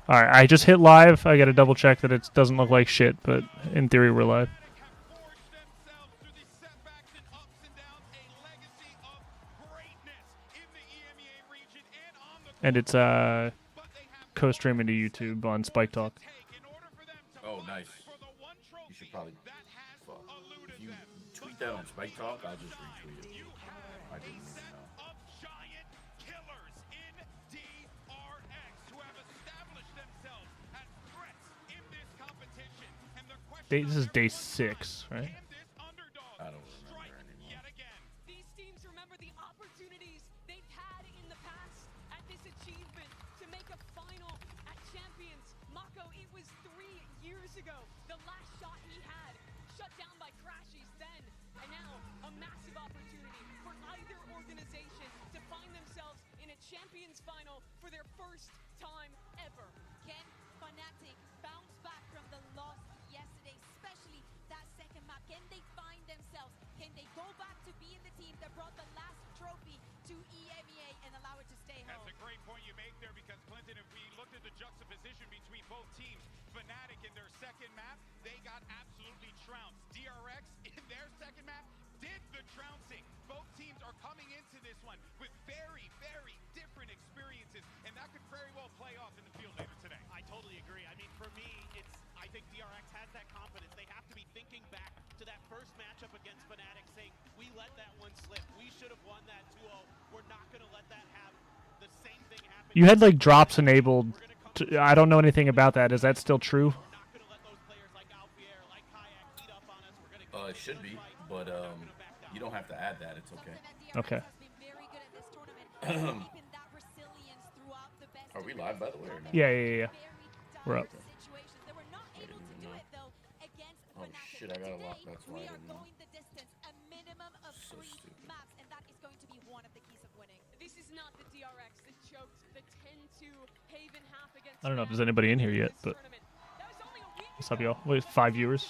All right, I just hit live. I got to double check that it doesn't look like shit, but in theory we're live. And it's co-streaming to YouTube on Spike Talk. Oh, nice. You should probably. Fuck. If you tweet that on Spike Talk, I'll just retweet it. I didn't even know. This is day 6, right? I don't remember anymore. These teams remember the opportunities they've had in the past at this achievement to make a final at Champions. Mako, it was 3 years ago. The last shot he had, shut down by Crashies then. And now, a massive opportunity for either organization to find themselves in a Champions final for their first time ever. Can Fnatic bounce back from the loss yesterday, especially that second map? Can they find themselves? Can they go back to being the team that brought the last trophy to EMEA and allow it to stay home? That's a great point you make there, because Clinton, if we looked at the juxtaposition between both teams, Fnatic in their second map, they got absolutely trounced. DRX in their second map did the trouncing. Both teams are coming into this one with very, very different experiences, and that could very well play off in the field later today. I totally agree. I mean, for me, I think DRX has that confidence. They have to be thinking back to that first matchup against Fnatic, saying, we let that one slip. We should have won that 2-0. We're not going to let that have the same thing happen. You had like drops enabled. I don't know anything about that. Is that still true? It should be, but you don't have to add that. It's okay. Okay. Are we live, by the way, or not? Yeah. We're up. Oh shit, I gotta lock. That's why I didn't know. So stupid. This is not the DRX that choked the 10-2 Haven half against. I don't know if there's anybody in here yet, but what's up, y'all? Wait, 5 viewers.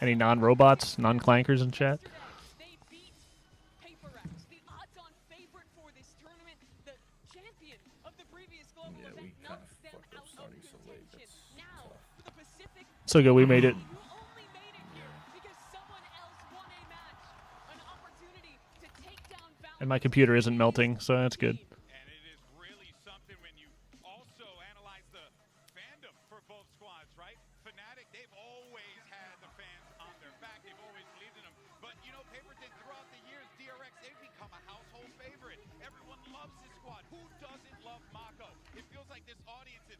Any non-robots, non-clankers in chat? They beat PaperX, the odds-on favorite for this tournament, the champion of the previous global Yeah, event, we kind knocks of them fucked up out of starting so late. contention. That's Now, tough. for the Pacific, So good, we made it. you only made it here because someone else won a match, an opportunity to take down Valve. And my computer isn't melting, so that's good. And it is really something when you also analyze the fandom for both squads, right? Fnatic, they've always had the fans on their back. They've always believed in them. But, you know, Paperton, throughout the years, DRX, they've become a household favorite. Everyone loves this squad. Who doesn't love Mako? It feels like this audience is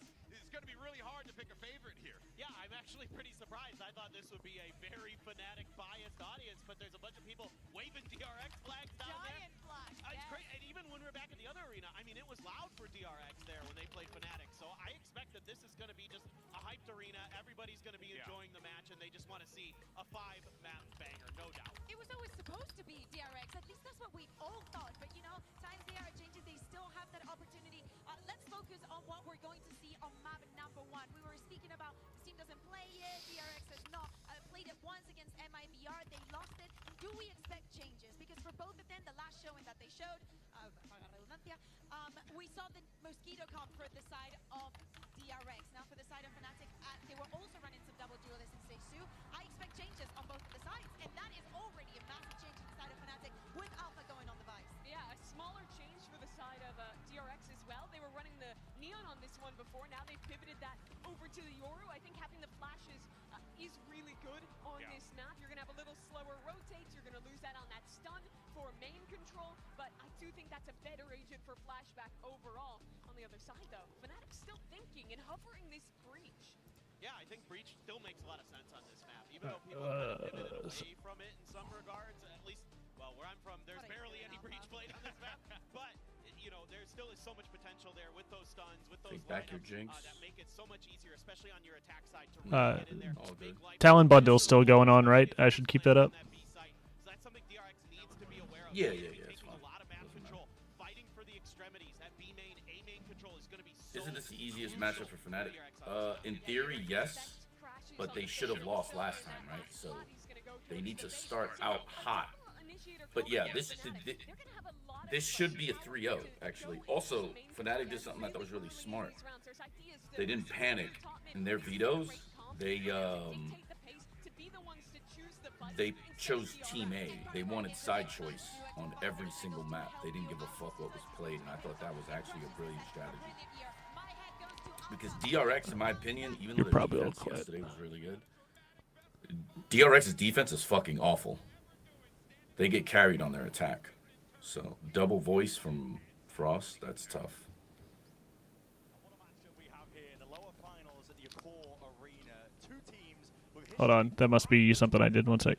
going to be really hard to pick a favorite here. Yeah, I'm actually pretty surprised. I thought this would be a very Fnatic biased audience, but there's a bunch of people waving DRX flags down there. Giant flag. It's great, and even when we're back in the other arena, I mean, it was loud for DRX there when they played Fnatic, so I expect that this is going to be just a hyped arena. Everybody's going to be enjoying the match, and they just want to see a 5-map banger, no doubt. It was always supposed to be DRX. At least that's what we all thought. But you know, times they are changing. They still have that opportunity. Let's focus on what we're going to see on map number 1. We were speaking about this team doesn't play it. DRX has not played it once against MIBR. They lost it. Do we expect changes? Because for both of them, the last showing that they showed, we saw the Mosquito comp for the side of DRX. Now for the side of Fnatic, they were also running some double duelists in stage 2. I expect changes on both of the sides, and that is already a massive change in the side of Fnatic with Alpha going on the Vice. Yeah, a smaller change for the side of DRX as well. They were running the Neon on this one before. Now they've pivoted that over to the Yoru. I think having the flashes is really good on this map. You're going to have a little slower rotates. You're going to lose that on that stun for main control, but I do think that's a better agent for flashback overall. On the other side, though, Fnatic's still thinking and hovering this breach. Yeah, I think Breach still makes a lot of sense on this map, even though people have kind of pivoted away from it in some regards. At least, well, where I'm from, there's barely any Breach played on this map, but you know, there still is so much potential there with those stuns, with those Take back your lineups, Jinx. that make it so much easier, especially on your attack side, to really get in there. all good. Talon bundle's still going on, right? I should keep that up. So that's something DRX needs to be aware of. Yeah, They're yeah, gonna be it's taking fine. a lot of map Doesn't control, fighting for the extremities. That B main, A main control is going to be so Isn't this the easiest crucial matchup for Fnatic? DRX. In theory, yes, but they should have lost last time, right? So they need to start out hot But yeah, this should be a 3-0 actually. Also, Fnatic did something I thought was really smart. They didn't panic in their vetoes. They chose Team A. They wanted side choice on every single map. They didn't give a fuck what was played, and I thought that was actually a brilliant strategy. Because DRX, in my opinion, even though the defense yesterday was really good, DRX's defense is fucking awful. They get carried on their attack. So, double voice from Frost, that's tough. Hold on, that must be something I did. 1 sec.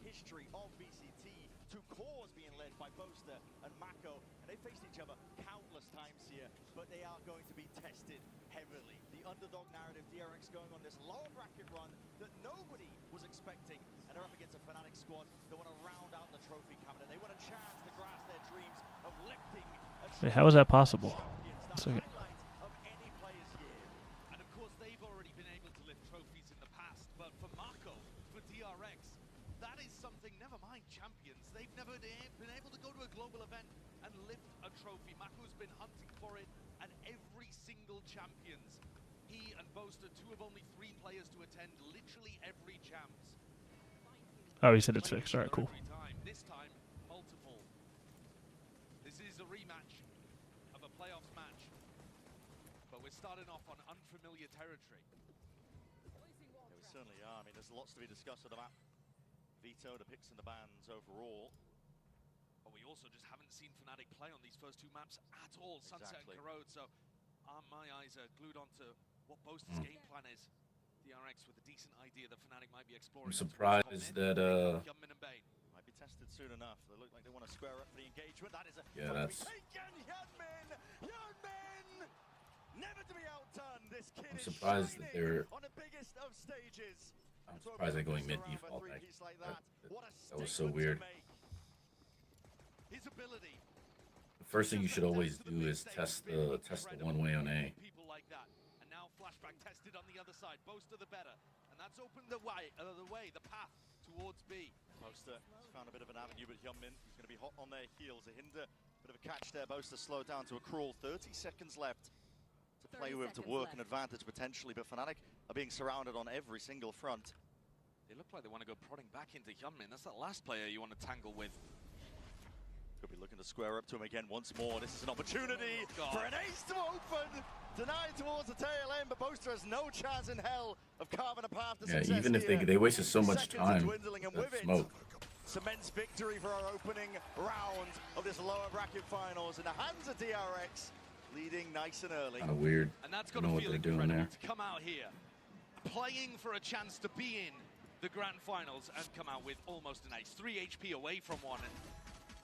History of VCT, two cores being led by Boaster and Mako, and they faced each other countless times here, but they are going to be tested heavily. The underdog narrative, DRX going on this lower bracket run that nobody was expecting, and they're up against a Fnatic squad that want to round out the trophy cabinet. They want a chance to grasp their dreams of lifting a Wait, how is that possible? 1 second. of any player's year. And of course, they've already been able to lift trophies in the past, but for Mako, for DRX, that is something, never mind champions, they've never been able to go to a global event and lift a trophy. Mako's been hunting for it, and every single champions, he and Boaster, two of only 3 players to attend literally every champs. Oh, he said it's fixed. All right, cool. Every time. This time, multiple. This is a rematch of a playoffs match, but we're starting off on unfamiliar territory. Yeah, we certainly are. I mean, there's lots to be discussed with the map. Veto, the picks and the bans overall. But we also just haven't seen Fnatic play on these first 2 maps at all, Sunset and Corrode, so my eyes are glued onto what Boaster's game plan is. DRX with a decent idea that Fnatic might be exploring. I'm surprised that Might be tested soon enough. They look like they want to square up for the engagement. That is a that's Hyunmin! Never to be outdone. This kid I'm is surprised that they're on the biggest of stages. I'm surprised they're going mid default. That was so weird. His ability. The first thing you should always do is test the one-way on A. People like that. And now flashback tested on the other side. Boaster the better. And that's opened the way, the path towards B. Boaster has found a bit of an avenue, but Hyunmin is going to be hot on their heels. A hinder, bit of a catch there. Boaster slowed down to a crawl. 30 seconds left to play with, to work an advantage potentially, but Fnatic are being surrounded on every single front. They look like they want to go prodding back into Hyunmin. That's the last player you want to tangle with. Could be looking to square up to him again once more. This is an opportunity for an ace to open. Denied towards the tail end, but Boaster has no chance in hell of carving a path to success. Even if they wasted so much time, that smoke. Cements victory for our opening round of this lower bracket finals in the hands of DRX, leading nice and early. Kind of weird. And that's got I don't know to what feel they're doing incredible there. to come out here, playing for a chance to be in the grand finals and come out with almost an ace. 3 HP away from one.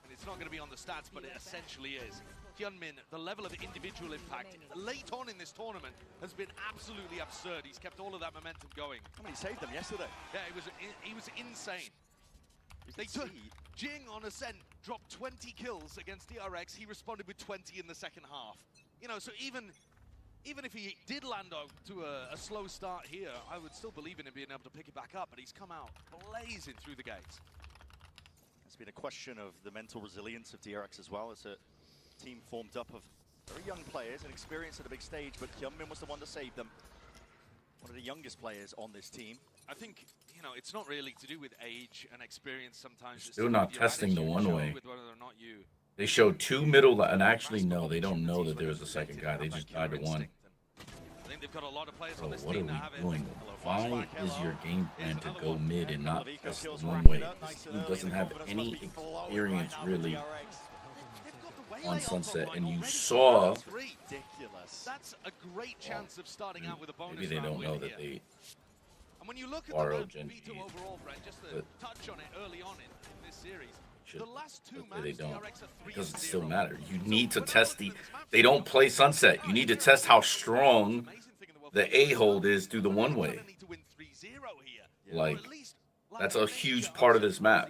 And it's not going to be on the stats, but it essentially is. Hyunmin, the level of individual impact late on in this tournament has been absolutely absurd. He's kept all of that momentum going. I mean, he saved them yesterday. Yeah, he was insane. They took Jing on Ascent, dropped 20 kills against DRX. He responded with 20 in the second half. You know, so even if he did land to a slow start here, I would still believe in him being able to pick it back up, but he's come out blazing through the gates. It's been a question of the mental resilience of DRX as well. It's a team formed up of very young players and experience at a big stage, but Hyunmin was the one to save them. One of the youngest players on this team. I think, you know, it's not really to do with age and experience sometimes. They're still not testing the one-way. With whether or not you They showed 2 middle, and actually, no, they don't know that there was a second guy. They just died to one. I think they've got a lot of players Bro, on this what are team we that have it. doing? Why is your game plan to go mid and not test the one-way? This team doesn't have any experience, really, on Sunset, and you saw... That's a great chance of starting out with a bonus. Maybe they don't know that they... And when you look at borrowed the veto overall, Brent, just to touch on it early on in this series, the last 2 maps, they don't. DRX are 3-0. It doesn't still matter. You need to test the... They don't play Sunset. You need to test how strong the A-hold is through the one-way. Like, that's a huge part of this map.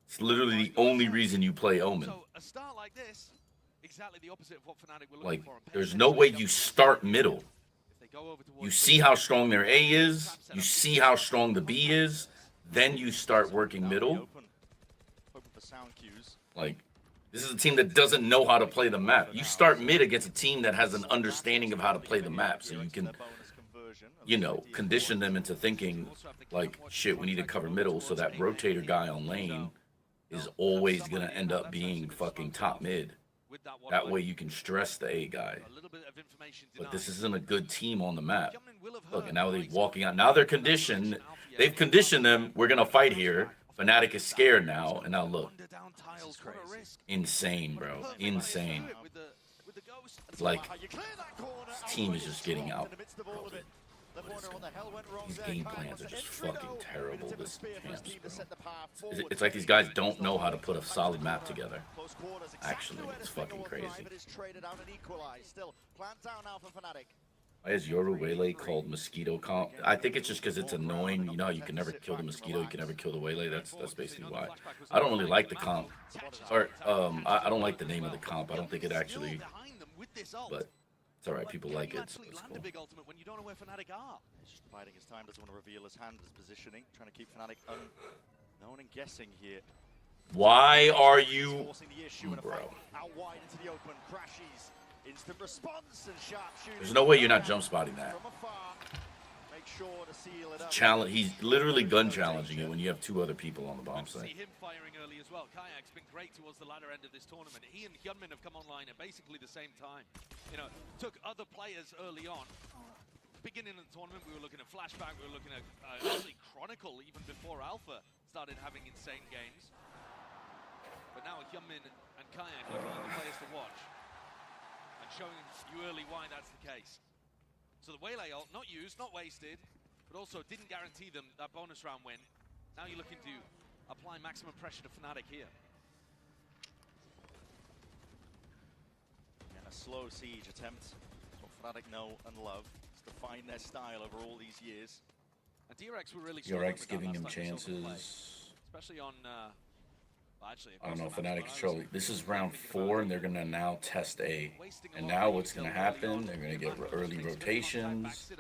It's literally the only reason you play Omen. So a start like this, exactly the opposite of what Fnatic were looking Like, for. there's no way you start middle. You see how strong their A is, you see how strong the B is, then you start working middle. sound cues. Like, this is a team that doesn't know how to play the map. You start mid against a team that has an understanding of how to play the map, so you can, you know, condition them into thinking, like, shit, we need to cover middle, so that rotator guy on lane is always going to end up being fucking top mid. That way you can stress the A guy. But this isn't a good team on the map. Look, and now they're walking out. Now they're conditioned. They've conditioned them. We're going to fight here. Fnatic is scared now. And now look. Insane, bro. Insane. Like, this team is just getting out. These game plans are just fucking terrible this champs, bro. It's like these guys don't know how to put a solid map together. Actually, it's fucking crazy. Why is Yoru Waylay called Mosquito Comp? I think it's just because it's annoying. You know how you can never kill the Mosquito, you can never kill the Waylay? That's basically why. I don't really like the comp. Or, I don't like the name of the comp. I don't think it actually... But... it's alright, people like it. So it's cool. He's just biding his time, doesn't want to reveal his hand, his positioning, trying to keep Fnatic unknown and guessing here. Why are you, bro? Out wide into the open, crashes, instant response and sharp shooting. There's no way you're not jump spotting that. From afar, make sure to seal it up. Challenge. He's literally gun challenging it when you have two other people on the bomb site. See him firing early as well. Kayak's been great towards the latter end of this tournament. He and Hyunmin have come online at basically the same time. You know, took other players early on. Beginning of the tournament, we were looking at Flashback, we were looking at actually Chronicle even before Alpha started having insane games. But now Hyunmin and Kayak looking like the players to watch. And showing you early why that's the case. So the Waylay ult, not used, not wasted, but also didn't guarantee them that bonus round win. Now you're looking to apply maximum pressure to Fnatic here. And a slow siege attempt. What Fnatic know and love. It's defined their style over all these years. And DRX were really DRX giving him chances. Especially on... well, actually, I don't know, Fnatic control. This is round 4, and they're going to now test A. And now what's going to happen, they're going to get early rotations.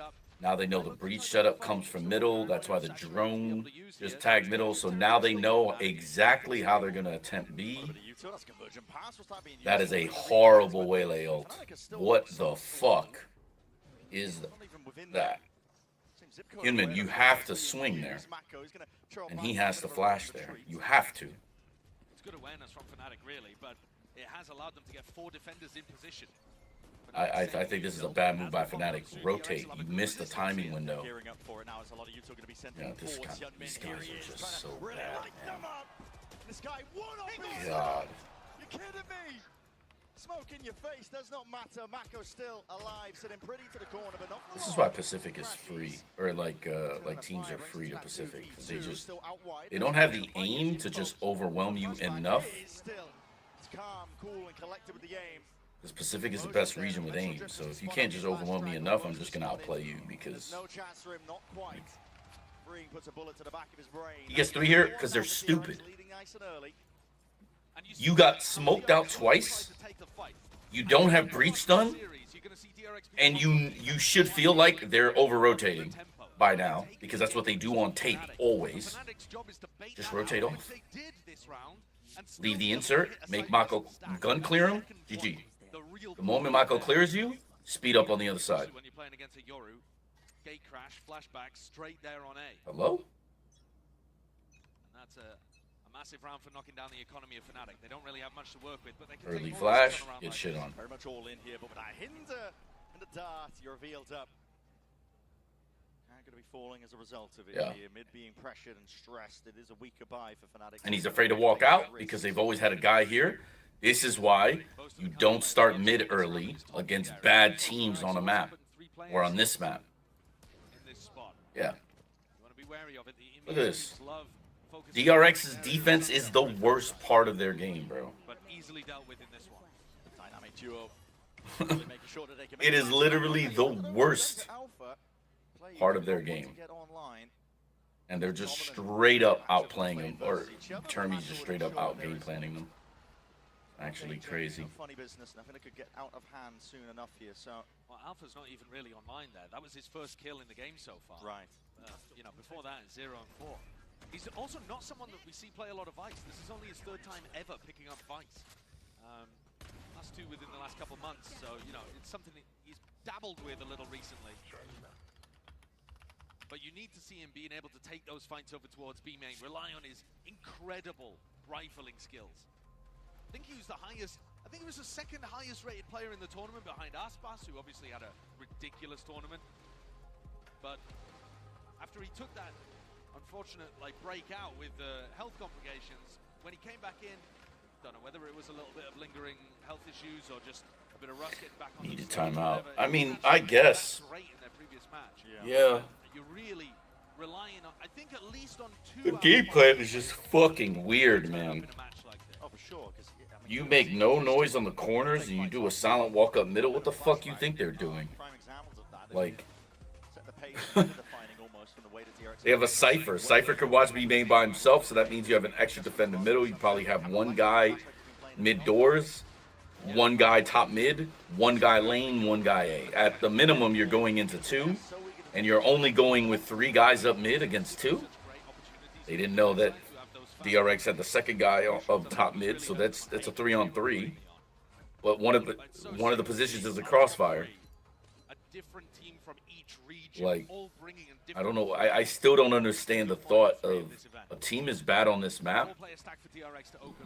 Now they know the breach setup comes from middle. That's why the drone just tagged middle. So now they know exactly how they're going to attempt B. That is a horrible Waylay ult. What the fuck is that? Hyunmin, you have to swing there. And he has to flash there. You have to. Good awareness from Fnatic, really, but it has allowed them to get 4 defenders in position. I think this is a bad move by Fnatic. Rotate. You missed the timing window. Yeah, these guys are just so bad, man. God. You're kidding me? Smoke in your face does not matter. Mako's still alive, sitting pretty to the corner, but not. This is why Pacific is free, or like teams are free to Pacific. They don't have the aim to just overwhelm you enough. Because Pacific is the best region with aim, so if you can't just overwhelm me enough, I'm just gonna outplay you because he gets 3 here because they're stupid. You got smoked out twice. You don't have breach done, and you should feel like they're over rotating by now because that's what they do on tape always. Just rotate off. Leave the insert. Make Mako gun clear him. GG. The moment Mako clears you, speed up on the other side. When you're playing against a Yoru, gate crash, flashback, straight there on A. Hello? And that's a massive round for knocking down the economy of Fnatic. They don't really have much to work with, but they can Early take flash, around get like shit this. on. Very much all in here, but with a hinder and the dart, you're revealed up. Going to be falling as a result of it here. Mid being pressured and stressed. It is a weaker buy for Fnatic. And he's afraid to walk out because they've always had a guy here. This is why you don't start mid early against bad teams on a map or on this map. Yeah. Look at this. DRX's defense is the worst part of their game, bro. But easily dealt with in this one. Dynamic duo. It is literally the worst part of their game. And they're just straight up outplaying them, or Termy's just straight up out game planning them. Actually crazy. Funny business. Nothing that could get out of hand soon enough here. So, well, Alpha's not even really online there. That was his first kill in the game so far. Right. You know, before that, it's 0 and 4. He's also not someone that we see play a lot of Vice. This is only his third time ever picking up Vice. Last two within the last couple months, so, you know, it's something that he's dabbled with a little recently. But you need to see him being able to take those fights over towards B main, rely on his incredible rifling skills. I think he was the highest, I think he was the second highest rated player in the tournament behind Aspas, who obviously had a ridiculous tournament. But after he took that unfortunate breakout with health complications, when he came back in, don't know whether it was a little bit of lingering health issues or just a bit of rust getting back on. Need a timeout. I mean, I guess. Great in their previous match. Yeah. You're really relying on, I think, at least on two. The game plan is just fucking weird, man. Oh, for sure. You make no noise on the corners and you do a silent walk up middle. What the fuck you think they're doing? Like, they have a Cypher. Cypher could watch B main by himself, so that means you have an extra defender middle. You probably have one guy mid doors, one guy top mid, one guy lane, one guy A. At the minimum, you're going into 2, and you're only going with 3 guys up mid against 2. They didn't know that DRX had the second guy of top mid, so that's a 3-on-3. But one of the positions is a crossfire. Like, I don't know. I still don't understand the thought of a team is bad on this map.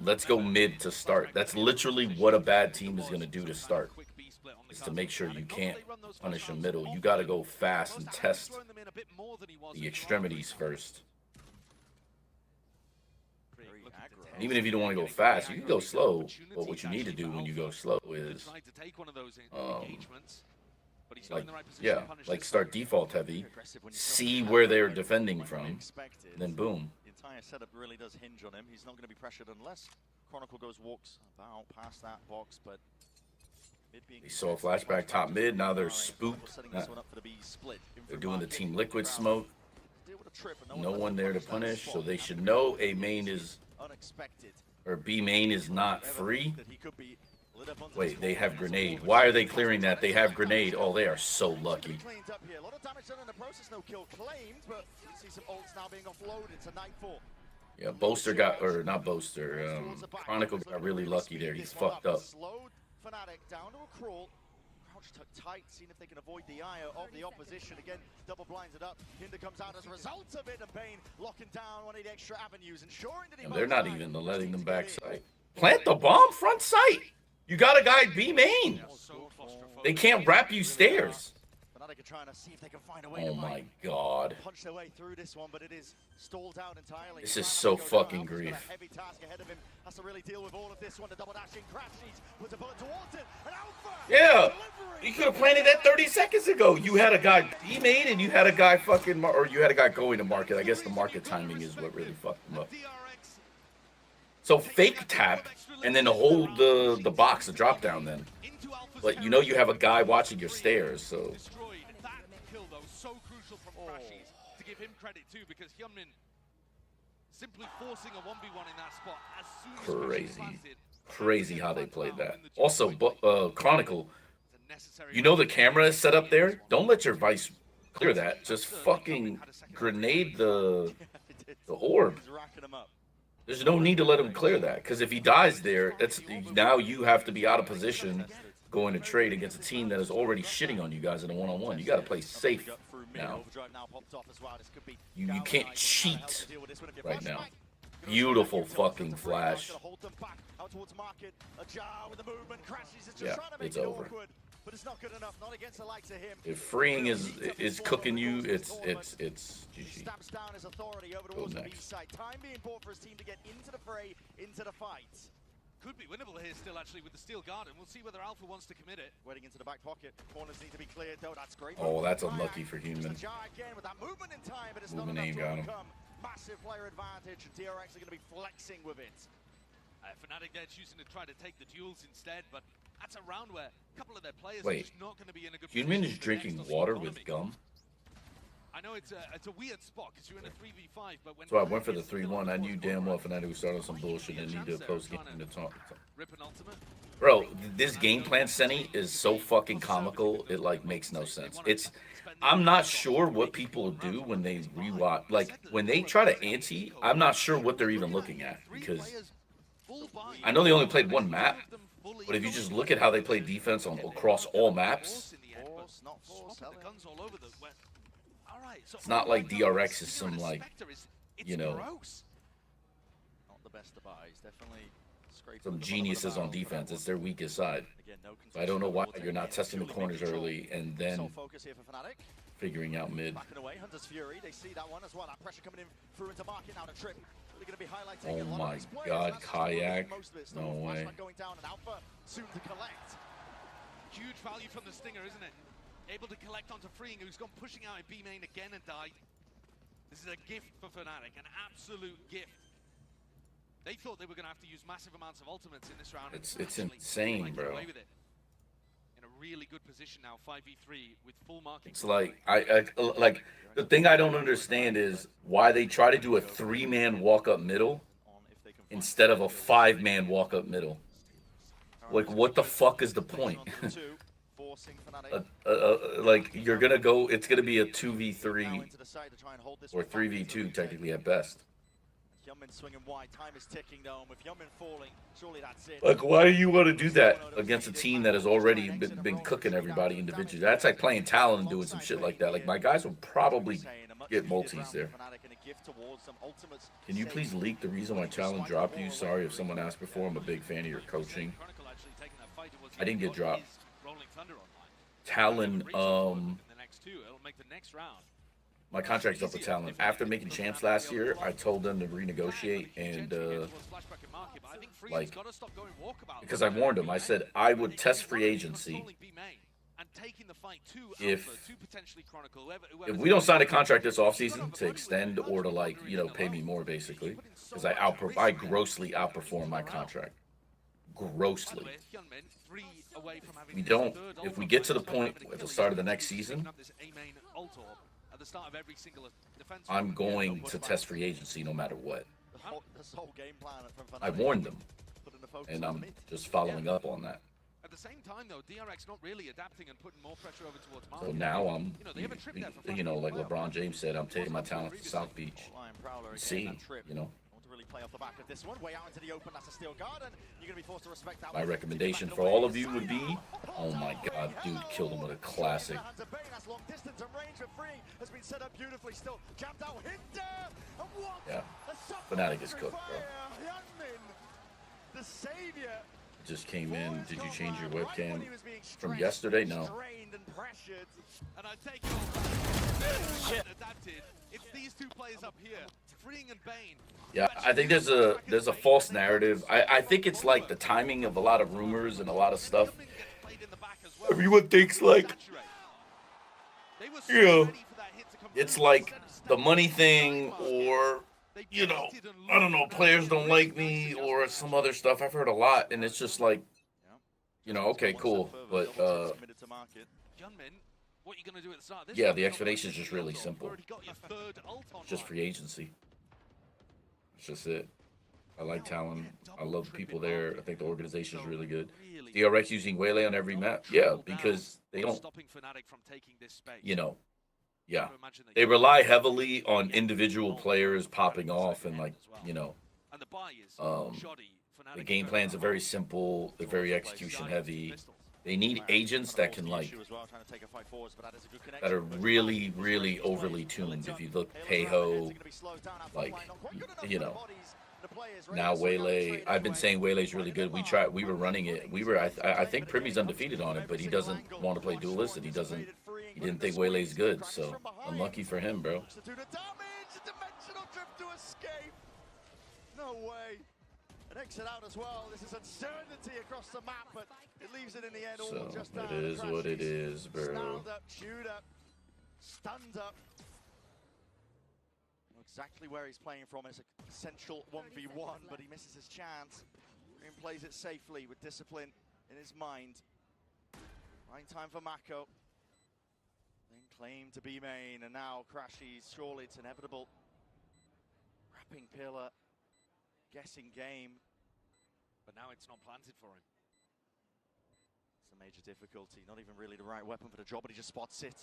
Let's go mid to start. That's literally what a bad team is going to do to start. Is to make sure you can't punish a middle. You got to go fast and test the extremities first. And even if you don't want to go fast, you can go slow. But what you need to do when you go slow is, like start default heavy, see where they're defending from, then boom. The entire setup really does hinge on him. He's not going to be pressured unless Chronicle walks about past that box, but they saw a flashback top mid, now they're spooked. They're doing the Team Liquid smoke. No one there to punish, so they should know A main is, or B main is not free. Wait, they have grenade. Why are they clearing that? They have grenade. Oh, they are so lucky. Yeah, Boaster got, or not Boaster, Chronicle got really lucky there. He's fucked up. Fnatic down to a crawl. Crouch tuck tight, seeing if they can avoid the eye of the opposition. Again, double blinds it up. Hinder comes out as a result of it, and Bane locking down one of the extra avenues, ensuring that he. And they're not even letting them backside. Plant the bomb front sight. You got a guy B main. They can't wrap you stairs. Trying to see if they can find a way Oh my god. Punch their way through this one, but it is stalled out entirely. This is so fucking grief. Heavy task ahead of him. Has to really deal with all of this one. The double dashing crashes, puts a bullet towards it, and Alpha. Yeah, you could have planted that 30 seconds ago. You had a guy B main and you had a guy fucking, or you had a guy going to market. I guess the market timing is what really fucked him up. So fake tap and then hold the box, the drop down then. But you know you have a guy watching your stairs, so. To give him credit too, because Hyunmin simply forcing a 1v1 in that spot as soon as crazy. Crazy how they played that. Also, Chronicle, you know the camera is set up there? Don't let your Vice clear that. Just fucking grenade the orb. There's no need to let him clear that, because if he dies there, that's now you have to be out of position going to trade against a team that is already shitting on you guys in a one-on-one. You got to play safe now. You can't cheat right now. Beautiful fucking flash. Yeah, it's over. But it's not good enough, not against the likes of him. If freeing is cooking you, it's GG. Stamps down his authority over towards the B side. Time being bought for his team to get into the fray, into the fight. Could be winnable here still, actually, with the Steel Garden. We'll see whether Alpha wants to commit it. Waiting into the back pocket. Corners need to be cleared, though. That's great. Oh, that's unlucky for Human. Again with that movement in time, but it's not Movement enough to got him. overcome. Massive player advantage, and DRX are going to be flexing with it. Fnatic there choosing to try to take the duels instead, but that's a round where a couple of their players Wait, are just not going to be in a good Human position is for the drinking next water autonomy. with gum? I know it's a weird spot because you're in a 3v5, but when So I went for the 3-1. I knew damn well Fnatic was starting some bullshit and needed a post game to talk. rip an ultimate. Bro, this game plan, Senny, is so fucking comical. It like makes no sense. I'm not sure what people do when they rewatch. Like when they try to ante, I'm not sure what they're even looking at because I know they only played one map. But if you just look at how they play defense on across all maps, it's not like DRX is some like, you know, Not the best of buys, definitely some geniuses on defense. It's their weakest side. So I don't know why you're not testing the corners early and then figuring out mid. Backing away, Hunter's Fury, they see that one as well. That pressure coming in through into market now to Trip. Really going to be highlighting Oh my god, Kayak. No way. Going down and Alpha soon to collect. Huge value from the Stinger, isn't it? Able to collect onto Freeing, who's gone pushing out in B main again and died. This is a gift for Fnatic, an absolute gift. They thought they were going to have to use massive amounts of ultimates in this round. It's insane, bro. Away with it. In a really good position now, 5v3 with full marking. It's like I like the thing I don't understand is why they try to do a 3-man walk up middle instead of a 5-man walk up middle. Like what the fuck is the point? Like you're gonna go, it's gonna be a 2v3 or 3v2 technically at best. Hyunmin swinging wide, time is ticking though, and with Hyunmin falling, surely that's it. Like, why do you want to do that against a team that has already been cooking everybody individually? That's like playing Talon and doing some shit like that. Like, my guys will probably get multis there. Can you please leak the reason why Talon dropped you? Sorry if someone asked before. I'm a big fan of your coaching. I didn't get dropped. Talon, my contract's up with Talon. After making champs last year, I told them to renegotiate and, like, because I warned them. I said I would test free agency if we don't sign a contract this offseason to extend or to, like, you know, pay me more, basically, because I grossly outperform my contract. Grossly. We don't, if we get to the point at the start of the next season, I'm going to test free agency no matter what. I warned them, and I'm just following up on that. At the same time, though, DRX not really adapting and putting more pressure over towards So now I'm, you know, like LeBron James said, I'm taking my talent to South Beach. See, you know. Play off the back of this one, way out into the open, that's a steel guard, and you're going to be forced to respect that. My recommendation for all of you would be, oh my god, dude, killed him with a classic. Yeah, Fnatic is cooked, bro. The savior Just came in. Did you change your webcam from yesterday? No. And I take adapted. It's these two players up here, Freeing and Bane. Yeah, I think there's a false narrative. I think it's like the timing of a lot of rumors and a lot of stuff. Everyone thinks like, you know, it's like the money thing, or, you know, I don't know, players don't like me or some other stuff. I've heard a lot, and it's just like, you know, okay, cool, but yeah, the explanation is just really simple. It's just free agency. It's just it. I like Talon. I love the people there. I think the organization is really good. DRX using Waylay on every map. Yeah, because they don't, you know, yeah. They rely heavily on individual players popping off and, like, you know, the game plans are very simple. They're very execution heavy. They need agents that can, like, that are really, really overly tuned. If you look Peho, like, you know, now Waylay. I've been saying Waylay's really good. We were running it. I think Primmy's undefeated on it, but he doesn't want to play duelist, and he didn't think Waylay's good. So unlucky for him, bro. No way. An exit out as well. This is uncertainty across the map, but it leaves it in the end all So just it is what it is, bro. Stand up, shoot up, stunned up. Know exactly where he's playing from. It's a essential 1v1, but he misses his chance. Green plays it safely with discipline in his mind. Right time for Mako. Then claim to be main, and now Crashies, surely it's inevitable. Wrapping pillar, guessing game. But now it's not planted for him. It's a major difficulty, not even really the right weapon for the job, but he just spots it,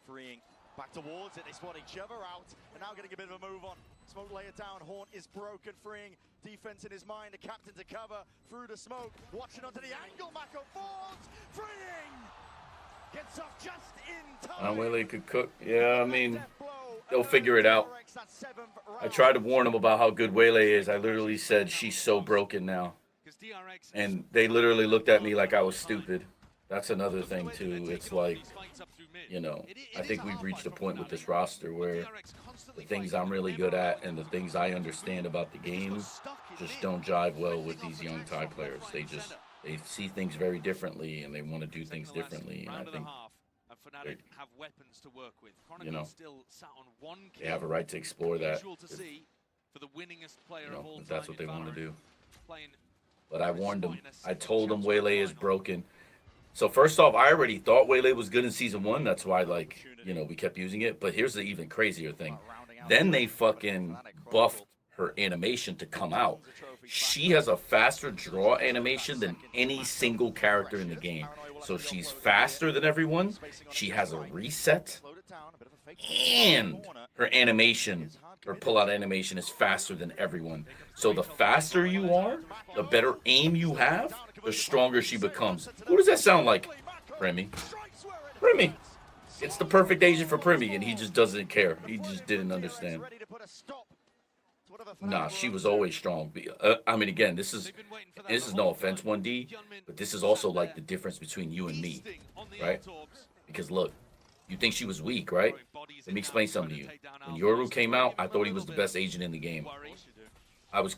freeing. Back towards it, they spot each other out, and now getting a bit of a move on. Smoke layer down, Horn is broken, freeing defense in his mind, the captain to cover through the smoke, watching onto the angle, Mako falls, freeing! Gets off just in time. Waylay could cook. Yeah, I mean, they'll figure it out. I tried to warn them about how good Waylay is. I literally said, she's so broken now. And they literally looked at me like I was stupid. That's another thing, too. It's like, you know, I think we've reached a point with this roster where the things I'm really good at and the things I understand about the game just don't jive well with these young Thai players. They see things very differently and they want to do things differently. And I think they, you know, they have a right to explore that if that's what they want to do. But I warned them. I told them Waylay is broken. So first off, I already thought Waylay was good in Season 1. That's why, like, you know, we kept using it. But here's the even crazier thing. Then they fucking buffed her animation to come out. She has a faster draw animation than any single character in the game. So she's faster than everyone. She has a reset. And her animation, her pull-out animation is faster than everyone. So the faster you are, the better aim you have, the stronger she becomes. What does that sound like? Primi. Primi. It's the perfect agent for Primi, and he just doesn't care. He just didn't understand. Nah, she was always strong. I mean, again, this is no offense, 1D, but this is also like the difference between you and me, right? Because look, you think she was weak, right? Let me explain something to you. When Yoru came out, I thought he was the best agent in the game. I was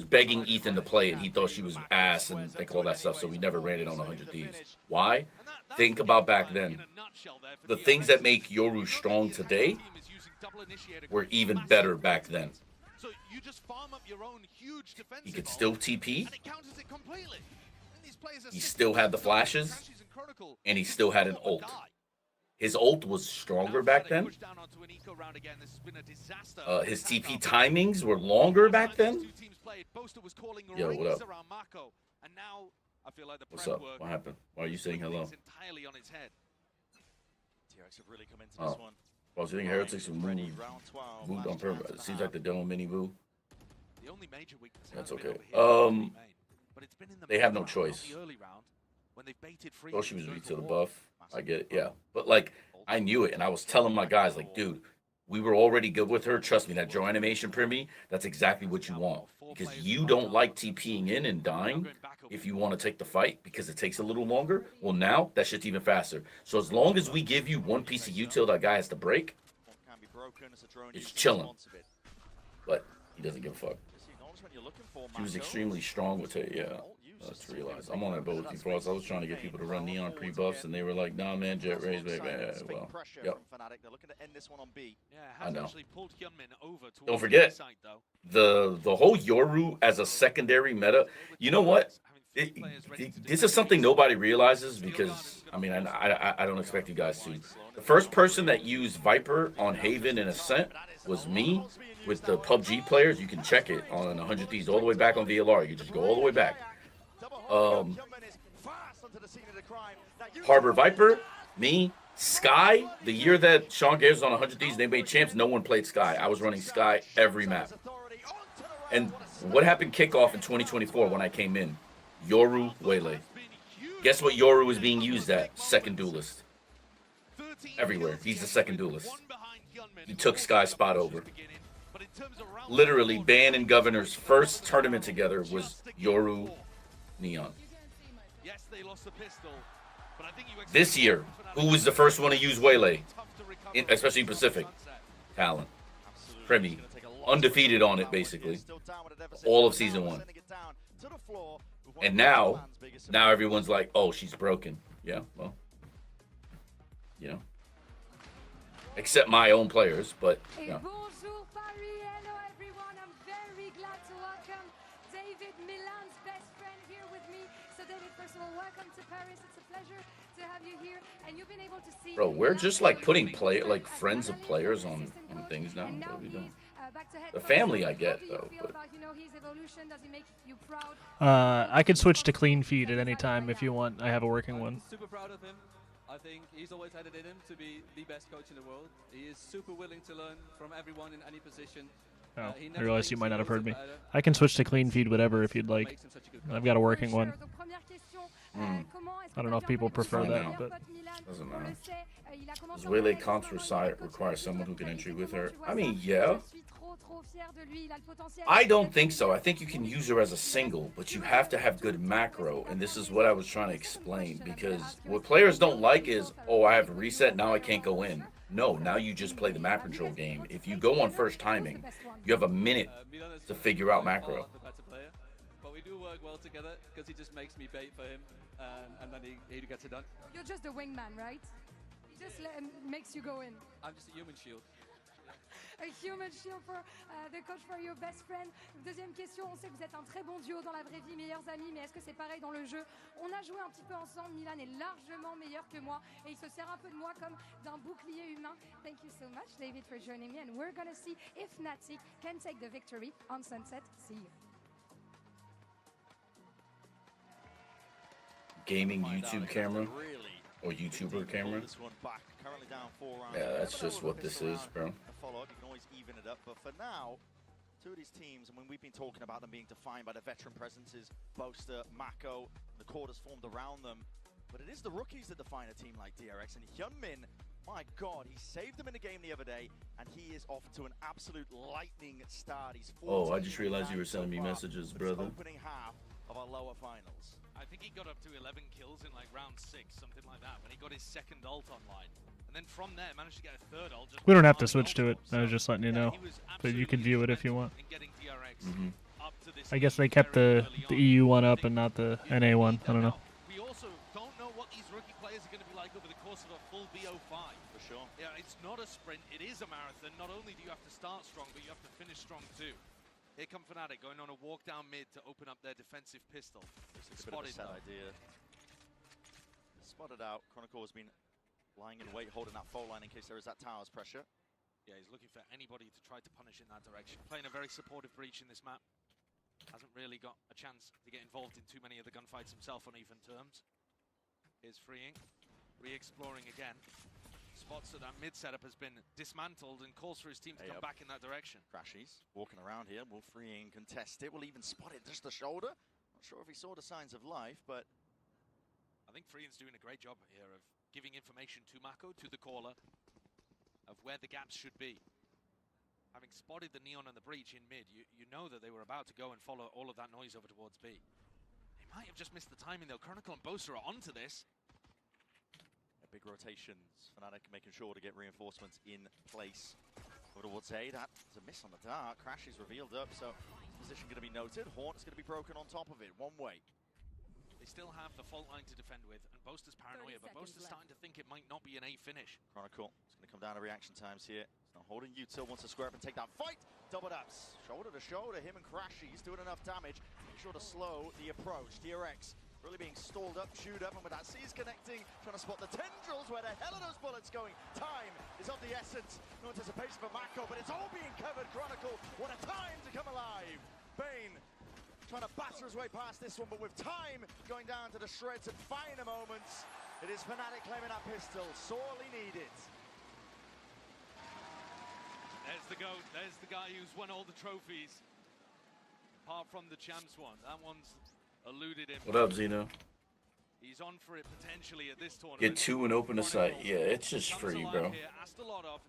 begging Ethan to play it. He thought she was ass and all that stuff, so we never ran it on 100 Thieves. Why? Think about back then. The things that make Yoru strong today were even better back then. He could still TP. He still had the flashes. And he still had an ult. His ult was stronger back then. His TP timings were longer back then. Yo, what up? What's up? What happened? Why are you saying hello? Oh. I was thinking Heretics were moved on purpose. It seems like the demo mini boo. That's okay. They have no choice. Oh, she was weak to the buff. I get it, yeah. But, like, I knew it, and I was telling my guys, like, dude, we were already good with her. Trust me, that draw animation, Primi, that's exactly what you want. Because you don't like TPing in and dying if you want to take the fight because it takes a little longer. Well, now, that shit's even faster. So as long as we give you one piece of util that guy has to break, it's chilling. But he doesn't give a fuck. She was extremely strong with it, yeah. Let's realize I'm on that boat with you, Frost. I was trying to get people to run Neon pre-buffs, and they were like, "Nah, man, Jet Rays, baby." Well, yep. I know. Don't forget the whole Yoru as a secondary meta. You know what? This is something nobody realizes because I mean I don't expect you guys to. The first person that used Viper on Haven and Ascent was me with the PUBG players. You can check it on 100 Thieves all the way back on VLR. You just go all the way back. Harbor Viper, me, Sky. The year that Sean Gayers was on 100 Thieves, they made champs. No one played Sky. I was running Sky every map. And what happened kickoff in 2024 when I came in? Yoru, Waylay. Guess what Yoru is being used at? Second duelist. Everywhere. He's the second duelist. He took Sky's spot over. Literally, Ban and Governor's first tournament together was Yoru, Neon. This year, who was the first one to use Waylay? Especially in Pacific. Talent. Primi. Undefeated on it, basically. All of Season 1. And now everyone's like, oh, she's broken. Yeah, well, you know. Except my own players, but, you know. Bonjour Paris, hello everyone. I'm very glad to welcome David, Milan's best friend, here with me. So David, first of all, welcome to Paris. It's a pleasure to have you here, and you've been able to see. Bro, we're just like putting friends of players on things now. What are we doing? The family I get though, but I could switch to clean feed at any time if you want. I have a working one. Super proud of him. I think he's always had it in him to be the best coach in the world. He is super willing to learn from everyone in any position. Oh, I realize you might not have heard me. I can switch to clean feed, whatever, if you'd like. I've got a working one. I don't know if people prefer that, but doesn't matter. Does Waylay comps require someone who can entry with her? I mean, yeah. I don't think so. I think you can use her as a single, but you have to have good macro, and this is what I was trying to explain, because what players don't like is, oh, I have a reset, now I can't go in. No, now you just play the map control game. If you go on first timing, you have a minute to figure out macro. But we do work well together, because he just makes me bait for him, and then he gets it done. You're just a wingman, right? He just makes you go in. I'm just a human shield. A human shield for the coach, for your best friend. Deuxième question, on sait que vous êtes un très bon duo dans la vraie vie, meilleurs amis, mais est-ce que c'est pareil dans le jeu? On a joué un petit peu ensemble, Milan est largement meilleur que moi, et il se sert un peu de moi comme d'un bouclier humain. Thank you so much, David, for joining me, and we're gonna see if Fnatic can take the victory on Sunset. See you. Gaming YouTube camera or YouTuber camera. Yeah, that's just what this is, bro. Follow-up, you can always even it up, but for now, two of these teams, I mean, we've been talking about them being defined by the veteran presences, Boaster, Mako, the quarters formed around them, but it is the rookies that define a team like DRX, and Hyunmin, my god, he saved them in a game the other day, and he is off to an absolute lightning start. He's oh, I just realized you were sending me messages, brother. Opening half of our lower finals. I think he got up to 11 kills in like round 6, something like that, when he got his second ult online. And then from there, managed to get a third ult. We don't have to switch to it. I was just letting you know. But you can view it if you want. I guess they kept the EU one up and not the NA one. I don't know. We also don't know what these rookie players are going to be like over the course of a full BO5. For sure. Yeah, it's not a sprint, it is a marathon. Not only do you have to start strong, but you have to finish strong too. Here come Fnatic going on a walk down mid to open up their defensive pistol. Spotted idea. Spotted out. Chronicle has been lying in wait, holding that fault line in case there is that tower's pressure. Yeah, he's looking for anybody to try to punish in that direction. Playing a very supportive breach in this map. Hasn't really got a chance to get involved in too many of the gunfights himself on even terms. Here's freeing. Re-exploring again. Spots that mid setup has been dismantled and calls for his team to come back in that direction. Crashies walking around here. Will freeing contest it. Will even spot it just the shoulder. Not sure if he saw the signs of life, but I think Freeing's doing a great job here of giving information to Mako, to the caller, of where the gaps should be. Having spotted the Neon and the breach in mid, you know that they were about to go and follow all of that noise over towards B. They might have just missed the timing though. Chronicle and Boaster are onto this. Big rotations. Fnatic making sure to get reinforcements in place. Over towards A, that's a miss on the dart. Crash is revealed up, so position going to be noted. Hornet's going to be broken on top of it. One way. They still have the fault line to defend with, and Boaster's paranoia, but Boaster's starting to think it might not be an A finish. Chronicle, it's going to come down to reaction times here. He's not holding Util, wants to square up and take that fight. Double ups, shoulder to shoulder, him and Crashy. He's doing enough damage. Make sure to slow the approach. DRX really being stalled up, chewed up, and with that C's connecting, trying to spot the tendrils. Where the hell are those bullets going? Time is of the essence. No anticipation for Mako, but it's all being covered. Chronicle, what a time to come alive. Bane trying to batter his way past this one, but with time going down to the shreds and finer moments, it is Fnatic claiming that pistol, sorely needed. There's the GOAT, there's the guy who's won all the trophies. Apart from the champs one, that one's eluded him. What up, Zeno? He's on for it potentially at this tournament. Get 2 and open a site. Yeah, it's just free, bro.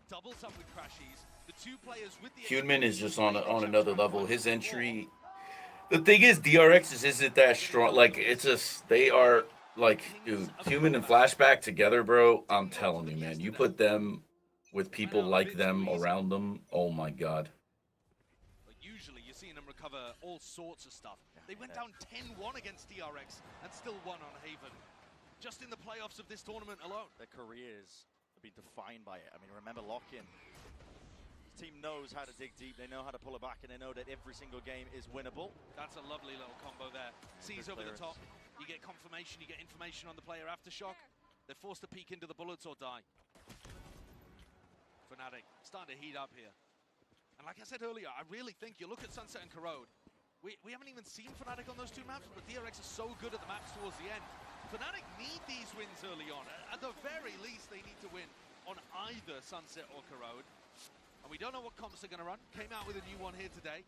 Doubles up with Crashies. The two players with the Hyunmin is just on another level. His entry. The thing is, DRX isn't that strong. Like, it's just, they are, like, dude, Hyunmin and Flashback together, bro. I'm telling you, man. You put them with people like them around them, oh my god. But usually you're seeing them recover all sorts of stuff. They went down 10-1 against DRX and still won on Haven. Just in the playoffs of this tournament alone. Their careers have been defined by it. I mean, remember Lock-in. This team knows how to dig deep, they know how to pull it back, and they know that every single game is winnable. That's a lovely little combo there. Sees over the top. You get confirmation, you get information on the player aftershock. They're forced to peek into the bullets or die. Fnatic starting to heat up here. And like I said earlier, I really think you look at Sunset and Corrode. We haven't even seen Fnatic on those two maps, but DRX is so good at the maps towards the end. Fnatic need these wins early on. At the very least, they need to win on either Sunset or Corrode. And we don't know what comps they're going to run. Came out with a new one here today.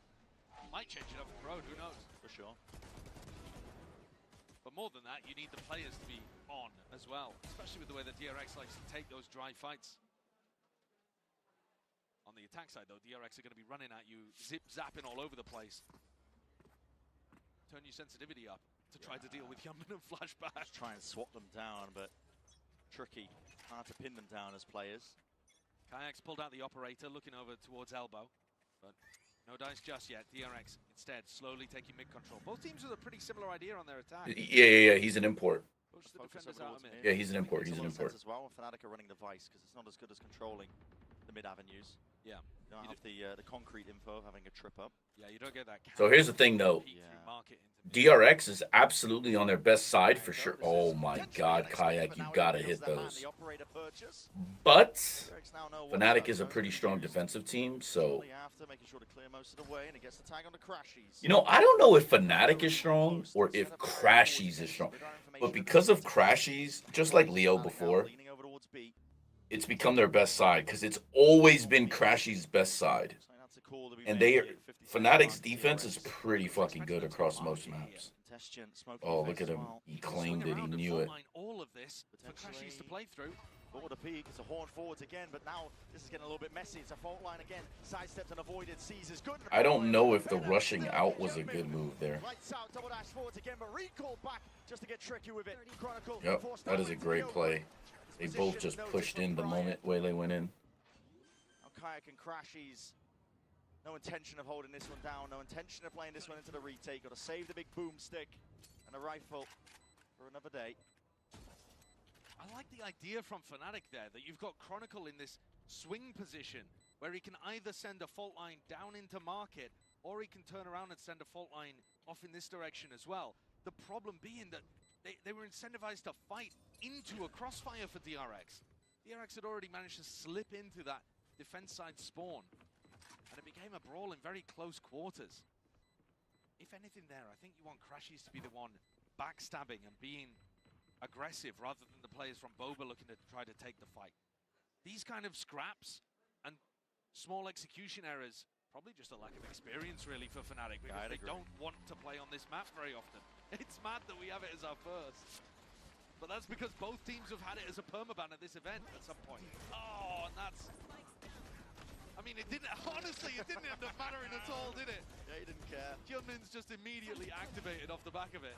Might change it up for Corrode, who knows? For sure. But more than that, you need the players to be on as well, especially with the way that DRX likes to take those dry fights. On the attack side, though, DRX are going to be running at you, zip-zapping all over the place. Turn your sensitivity up to try to deal with Yummin and Flashback. Just try and swat them down, but tricky. Hard to pin them down as players. Kayak's pulled out the operator, looking over towards elbow, but no dice just yet. DRX instead slowly taking mid control. Both teams with a pretty similar idea on their attack. Yeah. He's an import. Push the defenders out of mid. Yeah, he's an import. He's an import. As well, Fnatic are running the Vice because it's not as good as controlling the mid avenues. Yeah. You don't have the concrete info, having a trip up. Yeah, you don't get that. So here's the thing, though. DRX is absolutely on their best side for sure. Oh my God, Kayak, you gotta hit those. But Fnatic is a pretty strong defensive team, so you know, I don't know if Fnatic is strong or if Crashies is strong, but because of Crashies, just like Leo before, it's become their best side because it's always been Crashy's best side. And Fnatic's defense is pretty fucking good across most maps. Oh, look at him. He claimed it. He knew it. All of this for Crashies to play through. Forward a peak, it's a horn forwards again, but now this is getting a little bit messy. It's a fault line again. Sidestepped and avoided. Sees is good. I don't know if the rushing out was a good move there. Lights out, double dash forwards again, but recall back just to get tricky with it. Chronicle. Yep, that is a great play. They both just pushed in the moment Waylay went in. Now Kayak and Crashies. No intention of holding this one down. No intention of playing this one into the retake. Got to save the big boomstick and a rifle for another day. I like the idea from Fnatic there that you've got Chronicle in this swing position where he can either send a fault line down into market or he can turn around and send a fault line off in this direction as well. The problem being that they were incentivized to fight into a crossfire for DRX. DRX had already managed to slip into that defense side spawn and it became a brawl in very close quarters. If anything there, I think you want Crashies to be the one backstabbing and being aggressive rather than the players from Boba looking to try to take the fight. These kind of scraps and small execution errors, probably just a lack of experience really for Fnatic because they don't want to play on this map very often. It's mad that we have it as our first. But that's because both teams have had it as a permaban at this event at some point. Oh, and that's... I mean, it didn't, honestly, it didn't end up mattering at all, did it? Yeah, he didn't care. Hyunmin's just immediately activated off the back of it.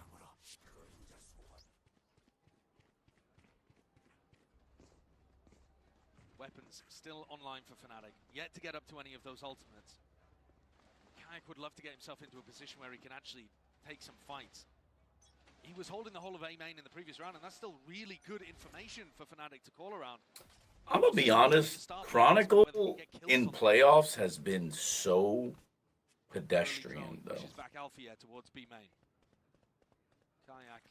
Weapons still online for Fnatic, yet to get up to any of those ultimates. Kayak would love to get himself into a position where he can actually take some fights. He was holding the whole of A main in the previous round, and that's still really good information for Fnatic to call around. I'm gonna be honest, Chronicle in playoffs has been so pedestrian, though. Back Alfia towards B main. Kayak